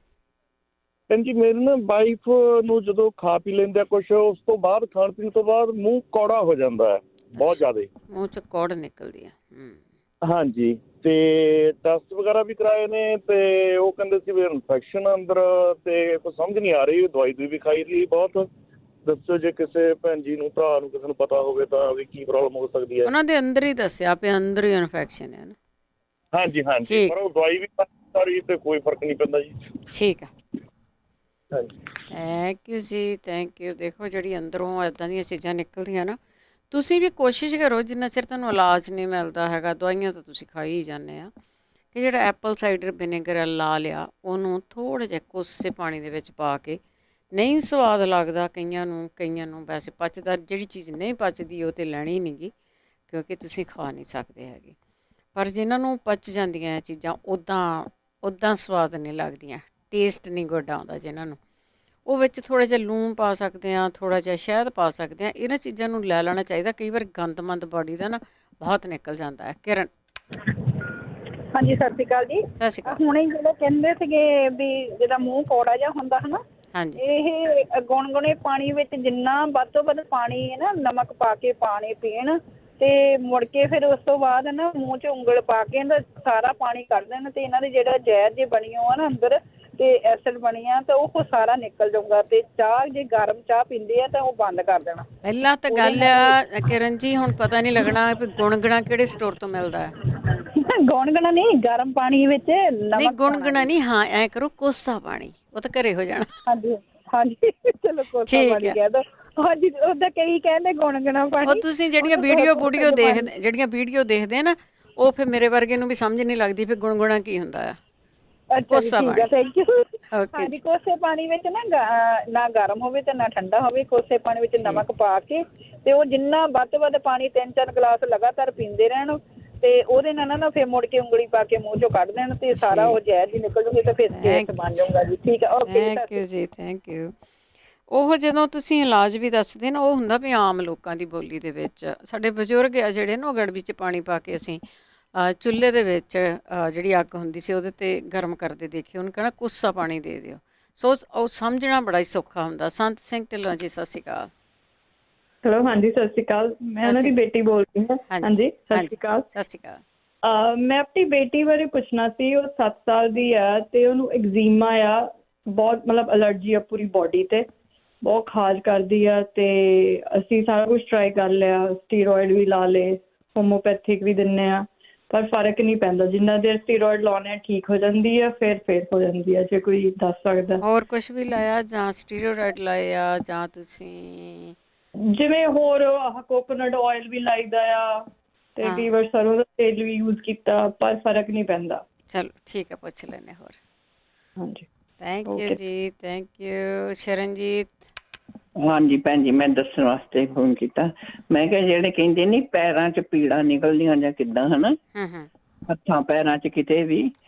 ਭੈਣ ਜੀ, ਮੇਰੀ ਨਾ ਵਾਈਫ ਨੂੰ ਜਦੋਂ ਖਾ ਪੀ ਲੈਂਦੇ ਆ ਕੁਛ, ਉਸ ਤੋਂ ਬਾਅਦ ਖਾਣ ਪੀਣ ਤੋਂ ਬਾਅਦ ਮੂੰਹ ਕੌੜਾ ਹੋ ਜਾਂਦਾ ਹੈ ਬਹੁਤ ਜ਼ਿਆਦਾ। ਮੂੰਹ ਚ ਕੌੜ ਨਿਕਲਦੀ ਆ। ਹਾਂਜੀ, ਤੇ ਟੈਸਟ ਵਗੈਰਾ ਵੀ ਕਰਾਏ ਨੇ, ਤੇ ਉਹ ਕਹਿੰਦੇ ਸੀ ਵੀ ਇਨਫੈਕਸ਼ਨ ਅੰਦਰ, ਤੇ ਕੁਝ ਸਮਝ ਨਹੀਂ ਆ ਰਹੀ। ਦਵਾਈ ਵੀ ਖਾਈ ਰਹੀ ਬਹੁਤ। ਦੱਸੋ ਜੇ ਕਿਸੇ ਭੈਣ ਜੀ ਨੂੰ, ਭਰਾ ਨੂੰ, ਕਿਸੇ ਨੂੰ ਪਤਾ ਹੋਵੇ ਤਾਂ ਵੀ ਕੀ ਪ੍ਰੋਬਲਮ ਹੋ ਸਕਦੀ ਹੈ। ਉਹਨਾਂ ਦੇ ਅੰਦਰ ਹੀ ਦੱਸਿਆ ਪਿਆ, ਅੰਦਰ ਹੀ ਇਨਫੈਕਸ਼ਨ ਹੈ ਨਾ। ਹਾਂਜੀ ਹਾਂਜੀ, ਪਰ ਉਹ ਦਵਾਈ ਵੀ ਸਾਰੀ ਤੇ ਕੋਈ ਫਰਕ ਨਹੀਂ ਪੈਂਦਾ ਜੀ। ਠੀਕ ਆ, ਹਾਂਜੀ, ਥੈਂਕ ਯੂ ਜੀ, ਥੈਂਕ ਯੂ। ਦੇਖੋ, ਜਿਹੜੀ ਅੰਦਰੋਂ ਇੱਦਾਂ ਦੀਆਂ ਚੀਜ਼ਾਂ ਨਿਕਲਦੀਆਂ ਨਾ, ਤੁਸੀਂ ਵੀ ਕੋਸ਼ਿਸ਼ ਕਰੋ, ਜਿੰਨਾ ਚਿਰ ਤੁਹਾਨੂੰ ਇਲਾਜ ਨਹੀਂ ਮਿਲਦਾ ਹੈਗਾ, ਦਵਾਈਆਂ ਤਾਂ ਤੁਸੀਂ ਖਾਈ ਹੀ ਜਾਂਦੇ ਆ, ਕਿ ਜਿਹੜਾ ਐਪਲ ਸਾਈਡਰ ਵਿਨੇਗਰ ਲਾ ਲਿਆ, ਉਹਨੂੰ ਥੋੜ੍ਹੇ ਜਿਹੇ ਕੋਸੇ ਪਾਣੀ ਦੇ ਵਿੱਚ ਪਾ ਕੇ, ਨਹੀਂ ਸਵਾਦ ਲੱਗਦਾ ਕਈਆਂ ਨੂੰ ਵੈਸੇ ਪਚਦਾ, ਜਿਹੜੀ ਚੀਜ਼ ਨਹੀਂ ਪਚਦੀ ਉਹ ਤਾਂ ਲੈਣੀ ਨਹੀਂ ਗੀ, ਕਿਉਂਕਿ ਤੁਸੀਂ ਖਾ ਨਹੀਂ ਸਕਦੇ ਹੈਗੇ। ਪਰ ਜਿਨ੍ਹਾਂ ਨੂੰ ਪਚ ਜਾਂਦੀਆਂ ਇਹ ਚੀਜ਼ਾਂ, ਉੱਦਾਂ ਸਵਾਦ ਨਹੀਂ ਲੱਗਦੀਆਂ, ਟੇਸਟ ਨਹੀਂ ਗੁੱਡ ਆਉਂਦਾ ਜਿਨ੍ਹਾਂ ਨੂੰ, ਉਹ ਵਿੱਚ ਥੋੜ੍ਹਾ ਜਿਹਾ ਲੂਣ ਪਾ ਸਕਦੇ ਹਾਂ, ਥੋੜ੍ਹਾ ਜਿਹਾ ਸ਼ਹਿਦ ਪਾ ਸਕਦੇ ਹਾਂ। ਇਹਨਾਂ ਚੀਜ਼ਾਂ ਨੂੰ ਲੈ ਲੈਣਾ ਚਾਹੀਦਾ। ਕਈ ਵਾਰ ਗੰਦਮੰਦ ਬਾਡੀ ਦਾ ਨਾ ਬਹੁਤ ਨਿਕਲ ਜਾਂਦਾ ਹੈ। ਕਿਰਨ। ਹਾਂਜੀ, ਸਤਿ ਸ਼੍ਰੀ ਅਕਾਲ ਜੀ। ਸਤਿ ਸ਼੍ਰੀ ਅਕਾਲ। ਹੁਣੇ ਜਿਹੜੇ ਕਹਿੰਦੇ ਸੀਗੇ ਵੀ ਜਿਹਦਾ ਮੂੰਹ ਕੌੜਾ ਜਿਹਾ ਹੁੰਦਾ ਹੈ ਨਾ, ਹਾਂਜੀ, ਇਹ ਗੁਣਗੁਣੇ ਪਾਣੀ ਵਿੱਚ ਜਿੰਨਾ ਵੱਧ ਤੋਂ ਵੱਧ ਪਾਣੀ ਹੈ ਨਾ, ਨਮਕ ਪਾ ਕੇ ਪਾਣੀ ਪੀਣ, ਤੇ ਮੁੜ ਕੇ ਫਿਰ ਉਸ ਤੋਂ ਬਾਅਦ ਨਾ ਮੂੰਹ 'ਚ ਉਂਗਲ ਪਾ ਕੇ ਇਹਦਾ ਸਾਰਾ ਪਾਣੀ ਕੱਢ ਦੇਣ, ਤੇ ਇਹਨਾਂ ਦੀ ਜਿਹੜਾ ਜ਼ਹਿਰ ਜੇ ਬਣੀ ਹੋ ਨਾ ਅੰਦਰ, ਤੇ ਐਸਿਡ ਬਣੀ ਆ, ਤਾਂ ਉਹ ਸਾਰਾ ਨਿਕਲ ਜਾਊਗਾ। ਤੇ ਚਾਹ ਜੇ ਗਰਮ ਚਾਹ ਪੀਂਦੇ ਆ ਤਾਂ ਉਹ ਬੰਦ ਕਰ ਦੇਣਾ। ਪਹਿਲਾਂ ਤਾਂ ਗੱਲ ਆ ਕਿਰਨ ਜੀ, ਹੁਣ ਪਤਾ ਨਹੀਂ ਲੱਗਣਾ ਵੀ ਗੁਣਗਣਾ ਕਿਹੜੇ ਸਟੋਰ ਤੋਂ ਮਿਲਦਾ ਹੈ। ਗੁਣਗਣਾ ਨਹੀਂ, ਗਰਮ ਪਾਣੀ ਵਿੱਚ ਨਹੀਂ, ਗੁਣਗਣਾ ਨਹੀਂ। ਹਾਂ, ਐਂ ਕਰੋ, ਕੋਸਾ ਪਾਣੀ, ਉਹ ਤਾਂ ਘਰੇ ਹੋ ਜਾਣਾ। ਹਾਂਜੀ ਹਾਂਜੀ, ਚਲੋ ਕੋਸਾ ਪਾਣੀ ਕਹਿ ਦੋ। ਹਾਂਜੀ, ਉਹਦਾ ਕਈ ਕਹਿੰਦੇ ਗੁਣਗਣਾ ਪਾਣੀ। ਉਹ ਤੁਸੀਂ ਜਿਹੜੀਆਂ ਵੀਡੀਓ ਦੇਖਦੇ ਆ ਨਾ, ਉਹ ਫਿਰ ਮੇਰੇ ਵਰਗੇ ਨੂੰ ਵੀ ਸਮਝ ਨਹੀਂ ਲੱਗਦੀ ਫਿਰ ਗੁਣਗੁਣਾ ਕੀ ਹੁੰਦਾ ਆ। ਕੋਸਾ ਪਾਣੀ। Thank you. ਹਾਂਜੀ, ਕੋਸੇ ਪਾਣੀ ਵਿੱਚ ਨਾ ਗਰਮ ਹੋਵੇ ਤੇ ਨਾ ਠੰਡਾ ਹੋਵੇ, ਕੋਸੇ ਪਾਣੀ ਵਿੱਚ ਨਮਕ ਪਾ ਕੇ, ਤੇ ਉਹ ਜਿੰਨਾ ਵੱਧ ਤੋਂ ਵੱਧ ਪਾਣੀ 3-4 ਗਲਾਸ ਲਗਾਤਾਰ ਪੀਂਦੇ ਰਹਿਣ, ਤੇ ਉਹਦੇ ਨਾਲ ਨਾ ਫਿਰ ਮੁੜ ਕੇ ਉਂਗਲੀ ਪਾ ਕੇ ਮੂੰਹ 'ਚੋਂ ਕੱਢ ਦੇਣ, ਤੇ ਸਾਰਾ ਉਹ ਜ਼ਹਿਰ ਜੀ ਨਿਕਲ ਜੂਗੀ, ਤੇ ਫਿਰ ਟੇਸਟ ਬਣ ਜਾਊਗਾ ਜੀ। ਠੀਕ ਹੈ, ਓਕੇ, ਥੈਂਕ ਯੂ ਜੀ, ਥੈਂਕ ਯੂ। ਉਹ ਜਦੋਂ ਤੁਸੀਂ ਇਲਾਜ ਵੀ ਦੱਸਦੇ ਨਾ, ਉਹ ਹੁੰਦਾ ਵੀ ਆਮ ਲੋਕਾਂ ਦੀ ਬੋਲੀ ਦੇ ਵਿੱਚ। ਸਾਡੇ ਬਜ਼ੁਰਗ ਆ ਜਿਹੜੇ ਨਾ, ਉਹ ਗੜਵੀ 'ਚ ਪਾਣੀ ਪਾ ਕੇ ਅਸੀਂ ਚੁੱਲ੍ਹੇ ਦੇ ਵਿੱਚ ਜਿਹੜੀ ਅੱਗ ਹੁੰਦੀ ਸੀ ਉਹਦੇ 'ਤੇ ਗਰਮ ਕਰਦੇ ਦੇਖੇ, ਉਹਨੂੰ ਕਹਿਣਾ ਕੋਸਾ ਪਾਣੀ ਦੇ ਦਿਓ। ਸੋ ਉਹ ਸਮਝਣਾ ਬੜਾ ਹੀ ਸੌਖਾ ਹੁੰਦਾ। ਸੰਤ ਸਿੰਘ ਢਿੱਲੋਂ ਜੀ, ਸਤਿ ਸ਼੍ਰੀ ਅਕਾਲ। ਹੈਲੋ, ਹਾਂਜੀ, ਸਤਿ ਸ਼੍ਰੀ ਅਕਾਲ। ਮੈਂ ਉਹਨਾਂ ਦੀ ਬੇਟੀ ਬੋਲ ਰਹੀ ਹਾਂ। ਹਾਂਜੀ, ਸਤਿ ਸ਼੍ਰੀ ਅਕਾਲ। ਸਤਿ ਸ਼੍ਰੀ ਅਕਾਲ। ਮੈਂ ਆਪਣੀ ਬੇਟੀ ਬਾਰੇ ਪੁੱਛਣਾ ਸੀ। ਉਹ 7 ਸਾਲ ਦੀ ਆ, ਤੇ ਉਹਨੂੰ ਐਗਜ਼ੀਮਾ ਆ, ਬਹੁਤ ਮਤਲਬ ਅਲਰਜੀ ਆ ਪੂਰੀ ਬੋਡੀ ਤੇ, ਬਹੁਤ ਖਾਜ ਕਰਦੀ ਆ, ਤੇ ਅਸੀਂ ਸਾਰਾ ਕੁਝ ਟਰਾਈ ਕਰ ਲਿਆ, ਸਟੀਰੋਇਡ ਵੀ ਲਾ ਲਏ, ਹੋਮੋਪੈਥਿਕ ਵੀ ਦਿੰਦੇ ਆ, ਪਰ ਫਰਕ ਨਹੀਂ ਪੈਂਦਾ। ਜਿੰਨਾ ਦੇਰ ਸਟੀਰੋਇਡ ਲਾਉਣੇ ਆ ਠੀਕ ਹੋ ਜਾਂਦੀ ਆ, ਫਿਰ ਹੋ ਜਾਂਦੀ ਆ। ਜੇ ਕੋਈ ਦੱਸ ਸਕਦਾ। ਹੋਰ ਕੁਝ ਵੀ ਲਾਇਆ ਜਾਂ ਸਟੀਰੋਇਡ ਲਾਏ ਆ, ਜਾਂ ਤੁਸੀਂ ਜਿਵੇਂ ਹੋਰ ਕੋਕੋਨਟ ਆਇਲ ਵੀ ਲਾਈਦਾ ਆ, ਤੇ ਕਈ ਵਾਰ ਸਰੋਂ ਦਾ ਤੇਲ ਵੀ ਯੂਜ਼ ਕੀਤਾ, ਪਰ ਫਰਕ ਨਹੀਂ ਪੈਂਦਾ। ਚਲੋ ਠੀਕ ਹੈ, ਪੁੱਛ ਲੈਂਦੇ ਹੋਰ। ਹਾਂਜੀ, ਥੈਂਕ ਯੂ ਜੀ, ਥੈਂਕ ਯੂ। ਸ਼ਰਨਜੀਤ। ਹਾਂਜੀ ਭੈਣ ਜੀ, ਮੈਂ ਦੱਸਣ ਵਾਸਤੇ ਫੋਨ ਕੀਤਾ। ਮੈਂ ਕਿਹਾ ਜਿਹੜੇ ਕਹਿੰਦੇ ਨਹੀਂ ਪੈਰਾਂ 'ਚ ਪੀੜਾਂ ਨਿਕਲਦੀਆਂ ਜਾਂ ਕਿੱਦਾਂ ਹਨਾ, ਹੱਥਾਂ ਪੈਰਾਂ 'ਚ ਕਿਤੇ ਵੀ,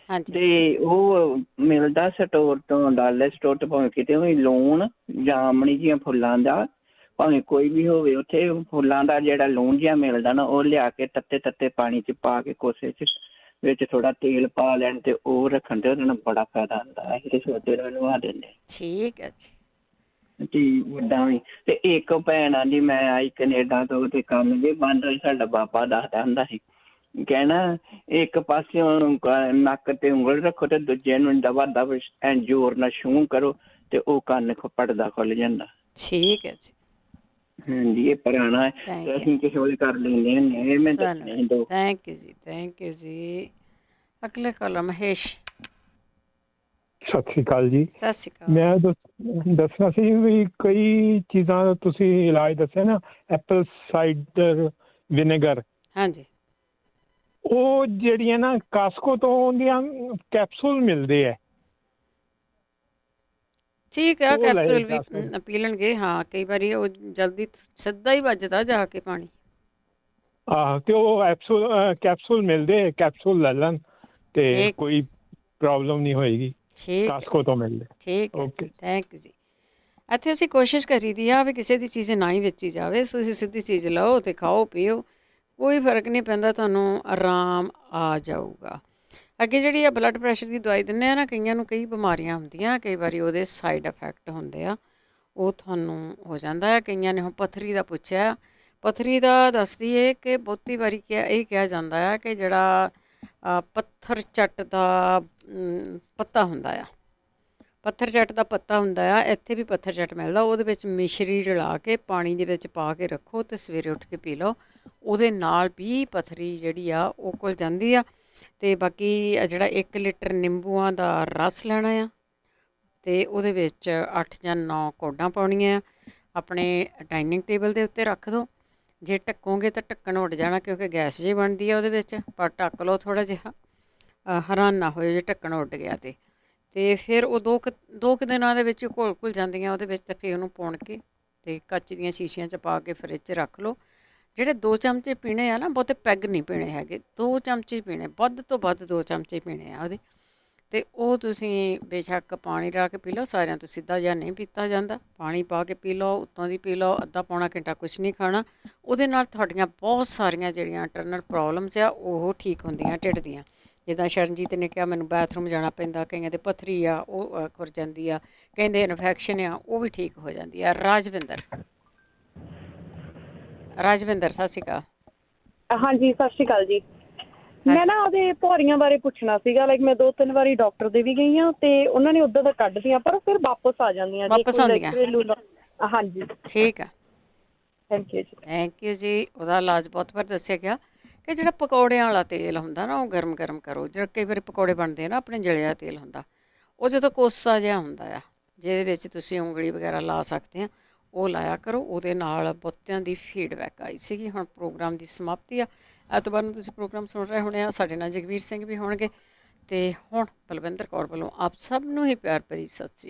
ਤੇ ਉਹ ਮਿਲਦਾ ਸਟੋਰ ਤੋਂ, ਡਾਲਰ ਸਟੋਰ ਤੋਂ, ਭਾਵੇਂ ਕਿਤੇ ਵੀ ਲੂਣ ਜਾਮਣੀ ਜਿਹੀਆਂ ਫੁੱਲਾਂ ਦਾ, ਭਾਵੇਂ ਕੋਈ ਵੀ ਹੋਵੇ ਉੱਥੇ ਫੁੱਲਾਂ ਦਾ ਜਿਹੜਾ ਲੂਣ ਜਿਹਾ ਮਿਲਦਾ ਨਾ, ਉਹ ਲਿਆ ਕੇ ਤੱਤੇ ਤੱਤੇ ਪਾਣੀ 'ਚ ਪਾ ਕੇ ਕੋਸੇ 'ਚ ਵਿੱਚ ਥੋੜਾ ਤੇਲ ਪਾ ਲੈਣ ਤੇ ਉਹ ਰੱਖਣ ਤੇ ਉਹਦੇ ਨਾਲ ਬੜਾ ਫਾਇਦਾ ਹੁੰਦਾ। ਅਸੀਂ ਤੇ ਸੋਚਦੇ ਨੂੰ ਨਵਾ ਦਿੰਦੇ। ਠੀਕ ਹੈ ਜੀ। ਜੀ ਓਦਾਂ ਵੀ। ਤੇ ਇੱਕ ਭੈਣ ਆਂਦੀ ਮੈਂ ਆਈ ਕੈਨੇਡਾ ਤੋਂ ਤੇ ਕੰਮ ਵੀ ਬੰਦ ਹੋਈ। ਸਾਡਾ ਬਾਬਾ ਦੱਸਦਾ ਹੁੰਦਾ ਸੀ, ਕਹਿਣਾ ਇੱਕ ਪਾਸਿਓਂ ਨੱਕ ਤੇ ਉਂਗਲ ਰੱਖੋ ਤੇ ਦੂਜੇ ਨੂੰ ਦਵਾ ਦਵ ਜ਼ੋਰ ਨਾਲ ਛੂਹ ਕਰੋ ਤੇ ਉਹ ਕੰਨ ਪੜਦਾ ਖੁੱਲ ਜਾਂਦਾ। ਠੀਕ ਹੈ ਜੀ। ਹਾਂਜੀ, ਇਹ ਪੁਰਾਣਾ ਹੈ ਤੇ ਅਸੀਂ ਕਿਸੇ ਵੇਲੇ ਕਰ ਲੈਂਦੇ ਹੁੰਦੇ। ਇਹ ਮੈਂ ਦੱਸਣੇ ਦੋ। ਥੈਂਕ ਯੂ ਜੀ, ਥੈਂਕ ਯੂ ਜੀ। ਅਗਲੇ ਕਾਲ ਮਹੇਸ਼। ਸਤਿ ਸ਼੍ਰੀ ਅਕਾਲ ਜੀ। ਸਤਿ ਸ਼੍ਰੀ ਅਕਾਲ। ਮੈਂ ਦੱਸਣਾ ਸੀ ਵੀ ਕਈ ਚੀਜ਼ਾਂ ਤੁਸੀਂ ਇਲਾਜ ਦੱਸਿਆ ਨਾ, ਐਪਲ ਸਾਈਡਰ ਵਿਨੇਗਰ, ਹਾਂਜੀ, ਉਹ ਜਿਹੜੀਆਂ ਨਾ ਕਾਸਕੋ ਤੋਂ ਉਹਦੀਆਂ ਕੈਪਸੂਲ ਮਿਲਦੇ ਹੈ। ਠੀਕ ਹੈ, ਕੈਪਸੂਲ ਵੀ ਪੀ ਲੈਣਗੇ। ਹਾਂ, ਕਈ ਵਾਰੀ ਉਹ ਜਲਦੀ ਸਿੱਧਾ ਹੀ ਵੱਜਦਾ ਜਾ ਕੇ ਪਾਣੀ। ਤੇ ਉਹ ਕੈਪਸੂਲ ਮਿਲਦੇ, ਕੈਪਸੂਲ ਲੈ ਲੈਣ ਤੇ ਕੋਈ ਪ੍ਰੋਬਲਮ ਨਹੀਂ ਹੋਏਗੀ। ਕਾਸਕੋ ਤੋਂ ਮਿਲਦੇ। ਠੀਕ ਹੈ, ਥੈਂਕ ਯੂ ਜੀ। ਇੱਥੇ ਅਸੀਂ ਕੋਸ਼ਿਸ਼ ਕਰੀ ਦੀ ਆ ਵੀ ਕਿਸੇ ਦੀ ਚੀਜ਼ ਨਾ ਹੀ ਵੇਚੀ ਜਾਵੇ। ਤੁਸੀਂ ਸਿੱਧੀ ਚੀਜ਼ ਲਓ ਅਤੇ ਖਾਓ ਪੀਓ, ਕੋਈ ਫਰਕ ਨਹੀਂ ਪੈਂਦਾ, ਤੁਹਾਨੂੰ ਆਰਾਮ ਆ ਜਾਊਗਾ। ਅੱਗੇ ਜਿਹੜੀ ਆ ਬਲੱਡ ਪ੍ਰੈਸ਼ਰ ਦੀ ਦਵਾਈ ਦਿੰਦੇ ਆ ਨਾ, ਕਈਆਂ ਨੂੰ ਕਈ ਬਿਮਾਰੀਆਂ ਹੁੰਦੀਆਂ, ਕਈ ਵਾਰੀ ਉਹਦੇ ਸਾਈਡ ਇਫੈਕਟ ਹੁੰਦੇ ਆ, ਉਹ ਤੁਹਾਨੂੰ ਹੋ ਜਾਂਦਾ ਹੈ। ਕਈਆਂ ਨੇ ਹੁਣ ਪੱਥਰੀ ਦਾ ਪੁੱਛਿਆ, ਪੱਥਰੀ ਦਾ ਦੱਸਦੀ ਹੈ ਕਿ ਬਹੁਤੀ ਵਾਰੀ ਇਹ ਕਿਹਾ ਜਾਂਦਾ ਹੈ ਕਿ ਜਿਹੜਾ ਪੱਥਰ ਚੱਟ ਦਾ ਪੱਤਾ ਹੁੰਦਾ ਆ, ਪੱਥਰ ਚੱਟ ਦਾ ਪੱਤਾ ਹੁੰਦਾ ਆ, ਇੱਥੇ ਵੀ ਪੱਥਰ ਚੱਟ ਮਿਲਦਾ, ਉਹਦੇ ਵਿੱਚ ਮਿਸ਼ਰੀ ਰਲਾ ਕੇ ਪਾਣੀ ਦੇ ਵਿੱਚ ਪਾ ਕੇ ਰੱਖੋ ਅਤੇ ਸਵੇਰੇ ਉੱਠ ਕੇ ਪੀ ਲਓ। ਉਹਦੇ ਨਾਲ ਵੀ ਪੱਥਰੀ ਜਿਹੜੀ ਆ ਉਹ ਘੁਲ ਜਾਂਦੀ ਆ। ਅਤੇ ਬਾਕੀ ਜਿਹੜਾ 1 ਲੀਟਰ ਨਿੰਬੂਆਂ ਦਾ ਰਸ ਲੈਣਾ ਆ ਅਤੇ ਉਹਦੇ ਵਿੱਚ 8 ਜਾਂ 9 ਕੌਡਾਂ ਪਾਉਣੀਆਂ ਆ, ਆਪਣੇ ਡਾਈਨਿੰਗ ਟੇਬਲ ਦੇ ਉੱਤੇ ਰੱਖ ਦਿਓ। ਜੇ ਢੱਕੋਗੇ ਤਾਂ ਢੱਕਣ ਉੱਡ ਜਾਣਾ, ਕਿਉਂਕਿ ਗੈਸ ਜਿਹੀ ਬਣਦੀ ਆ ਉਹਦੇ ਵਿੱਚ, ਪਰ ਢੱਕ ਲਓ ਥੋੜ੍ਹਾ ਜਿਹਾ, ਹੈਰਾਨ ਨਾ ਹੋਏ ਜੇ ਢੱਕਣ ਉੱਡ ਗਿਆ ਅਤੇ ਫਿਰ ਉਹ ਦੋ ਕੁ ਦਿਨਾਂ ਦੇ ਵਿੱਚ ਘੁਲ ਜਾਂਦੀਆਂ ਉਹਦੇ ਵਿੱਚ। ਤਾਂ ਫਿਰ ਉਹਨੂੰ ਪੁਣ ਕੇ ਅਤੇ ਕੱਚ ਦੀਆਂ ਸ਼ੀਸ਼ੀਆਂ 'ਚ ਪਾ ਕੇ ਫਰਿੱਜ 'ਚ ਰੱਖ ਲਓ। ਜਿਹੜੇ 2 ਚਮਚੇ ਪੀਣੇ ਆ ਨਾ, ਬਹੁਤੇ ਪੈਗ ਨਹੀਂ ਪੀਣੇ ਹੈਗੇ, 2 ਚਮਚੇ ਪੀਣੇ, ਵੱਧ ਤੋਂ ਵੱਧ 2 ਚਮਚੇ ਪੀਣੇ ਆ ਉਹਦੇ। ਅਤੇ ਉਹ ਤੁਸੀਂ ਬੇਸ਼ੱਕ ਪਾਣੀ ਲਾ ਕੇ ਪੀ ਲਓ, ਸਾਰਿਆਂ ਤੋਂ ਸਿੱਧਾ ਜਿਹਾ ਨਹੀਂ ਪੀਤਾ ਜਾਂਦਾ, ਪਾਣੀ ਪਾ ਕੇ ਪੀ ਲਓ, ਉੱਤੋਂ ਦੀ ਪੀ ਲਓ, ਅੱਧਾ ਪੌਣਾ ਘੰਟਾ ਕੁਛ ਨਹੀਂ ਖਾਣਾ। ਉਹਦੇ ਨਾਲ ਤੁਹਾਡੀਆਂ ਬਹੁਤ ਸਾਰੀਆਂ ਜਿਹੜੀਆਂ ਇੰਟਰਨਲ ਪ੍ਰੋਬਲਮਸ ਆ ਉਹ ਠੀਕ ਹੁੰਦੀਆਂ ਢਿੱਡ ਦੀਆਂ। ਜਿੱਦਾਂ ਸ਼ਰਨਜੀਤ ਨੇ ਕਿਹਾ ਮੈਨੂੰ ਬਾਥਰੂਮ ਜਾਣਾ ਪੈਂਦਾ, ਕਈਆਂ ਦੇ ਪੱਥਰੀ ਆ ਉਹ ਖੁਰ ਜਾਂਦੀ ਆ, ਕਹਿੰਦੇ ਇਨਫੈਕਸ਼ਨ ਆ ਉਹ ਵੀ ਠੀਕ ਹੋ ਜਾਂਦੀ ਆ। ਰਾਜਵਿੰਦਰ ਸਤਿ ਸ਼੍ਰੀ ਅਕਾਲ। ਹਾਂਜੀ, ਸਤਿ ਸ਼੍ਰੀ ਅਕਾਲ ਜੀ। ਮੈਂ ਨਾ ਉਹਦੇ ਭੌਰੀਆਂ ਬਾਰੇ ਪੁੱਛਣਾ ਸੀਗਾ। ਲਾਈਕ ਮੈਂ 2-3 ਵਾਰੀ ਡਾਕਟਰ ਦੇ ਵੀ ਗਈ ਹਾਂ ਤੇ ਉਹਨਾਂ ਨੇ ਉੱਦਾਂ ਦਾ ਕੱਢਦੀਆਂ, ਪਰ ਫਿਰ ਵਾਪਸ ਆ ਜਾਂਦੀਆਂ। ਹਾਂਜੀ, ਠੀਕ ਆ, ਥੈਂਕ ਯੂ ਜੀ। ਥੈਂਕ ਯੂ ਜੀ। ਉਹਦਾ ਇਲਾਜ ਬਹੁਤ ਵਾਰ ਦੱਸਿਆ ਗਿਆ ਕਿ ਜਿਹੜਾ ਪਕੌੜਿਆਂ ਵਾਲਾ ਤੇਲ ਹੁੰਦਾ ਨਾ, ਉਹ ਗਰਮ ਕਰੋ। ਜਿਹੜਾ ਕਈ ਵਾਰੀ ਪਕੌੜੇ ਬਣਦੇ ਆ ਨਾ, ਆਪਣੇ ਜਲਿਆ ਤੇਲ ਹੁੰਦਾ, ਉਹ ਜਦੋਂ ਕੋਸਾ ਜਿਹਾ ਹੁੰਦਾ ਆ, ਜਿਹਦੇ ਵਿੱਚ ਤੁਸੀਂ ਉਂਗਲੀ ਵਗੈਰਾ ਲਾ ਸਕਦੇ ਆ, ਉਹ ਲਾਇਆ ਕਰੋ। ਉਹਦੇ ਨਾਲ ਬਹੁਤਿਆਂ ਦੀ ਫੀਡਬੈਕ ਆਈ ਸੀਗੀ। ਹੁਣ ਪ੍ਰੋਗਰਾਮ ਦੀ ਸਮਾਪਤੀ ਆ। ਐਤਵਾਰ ਨੂੰ ਤੁਸੀਂ ਪ੍ਰੋਗਰਾਮ ਸੁਣ ਰਹੇ ਹੋਣੇ ਆ। ਸਾਡੇ ਨਾਲ ਜਗਵੀਰ ਸਿੰਘ ਵੀ ਹੋਣਗੇ। ਅਤੇ ਹੁਣ ਬਲਵਿੰਦਰ ਕੌਰ ਵੱਲੋਂ ਆਪ ਸਭ ਨੂੰ ਹੀ ਪਿਆਰ ਭਰੀ ਸਤਿ ਸ਼੍ਰੀ ਅਕਾਲ।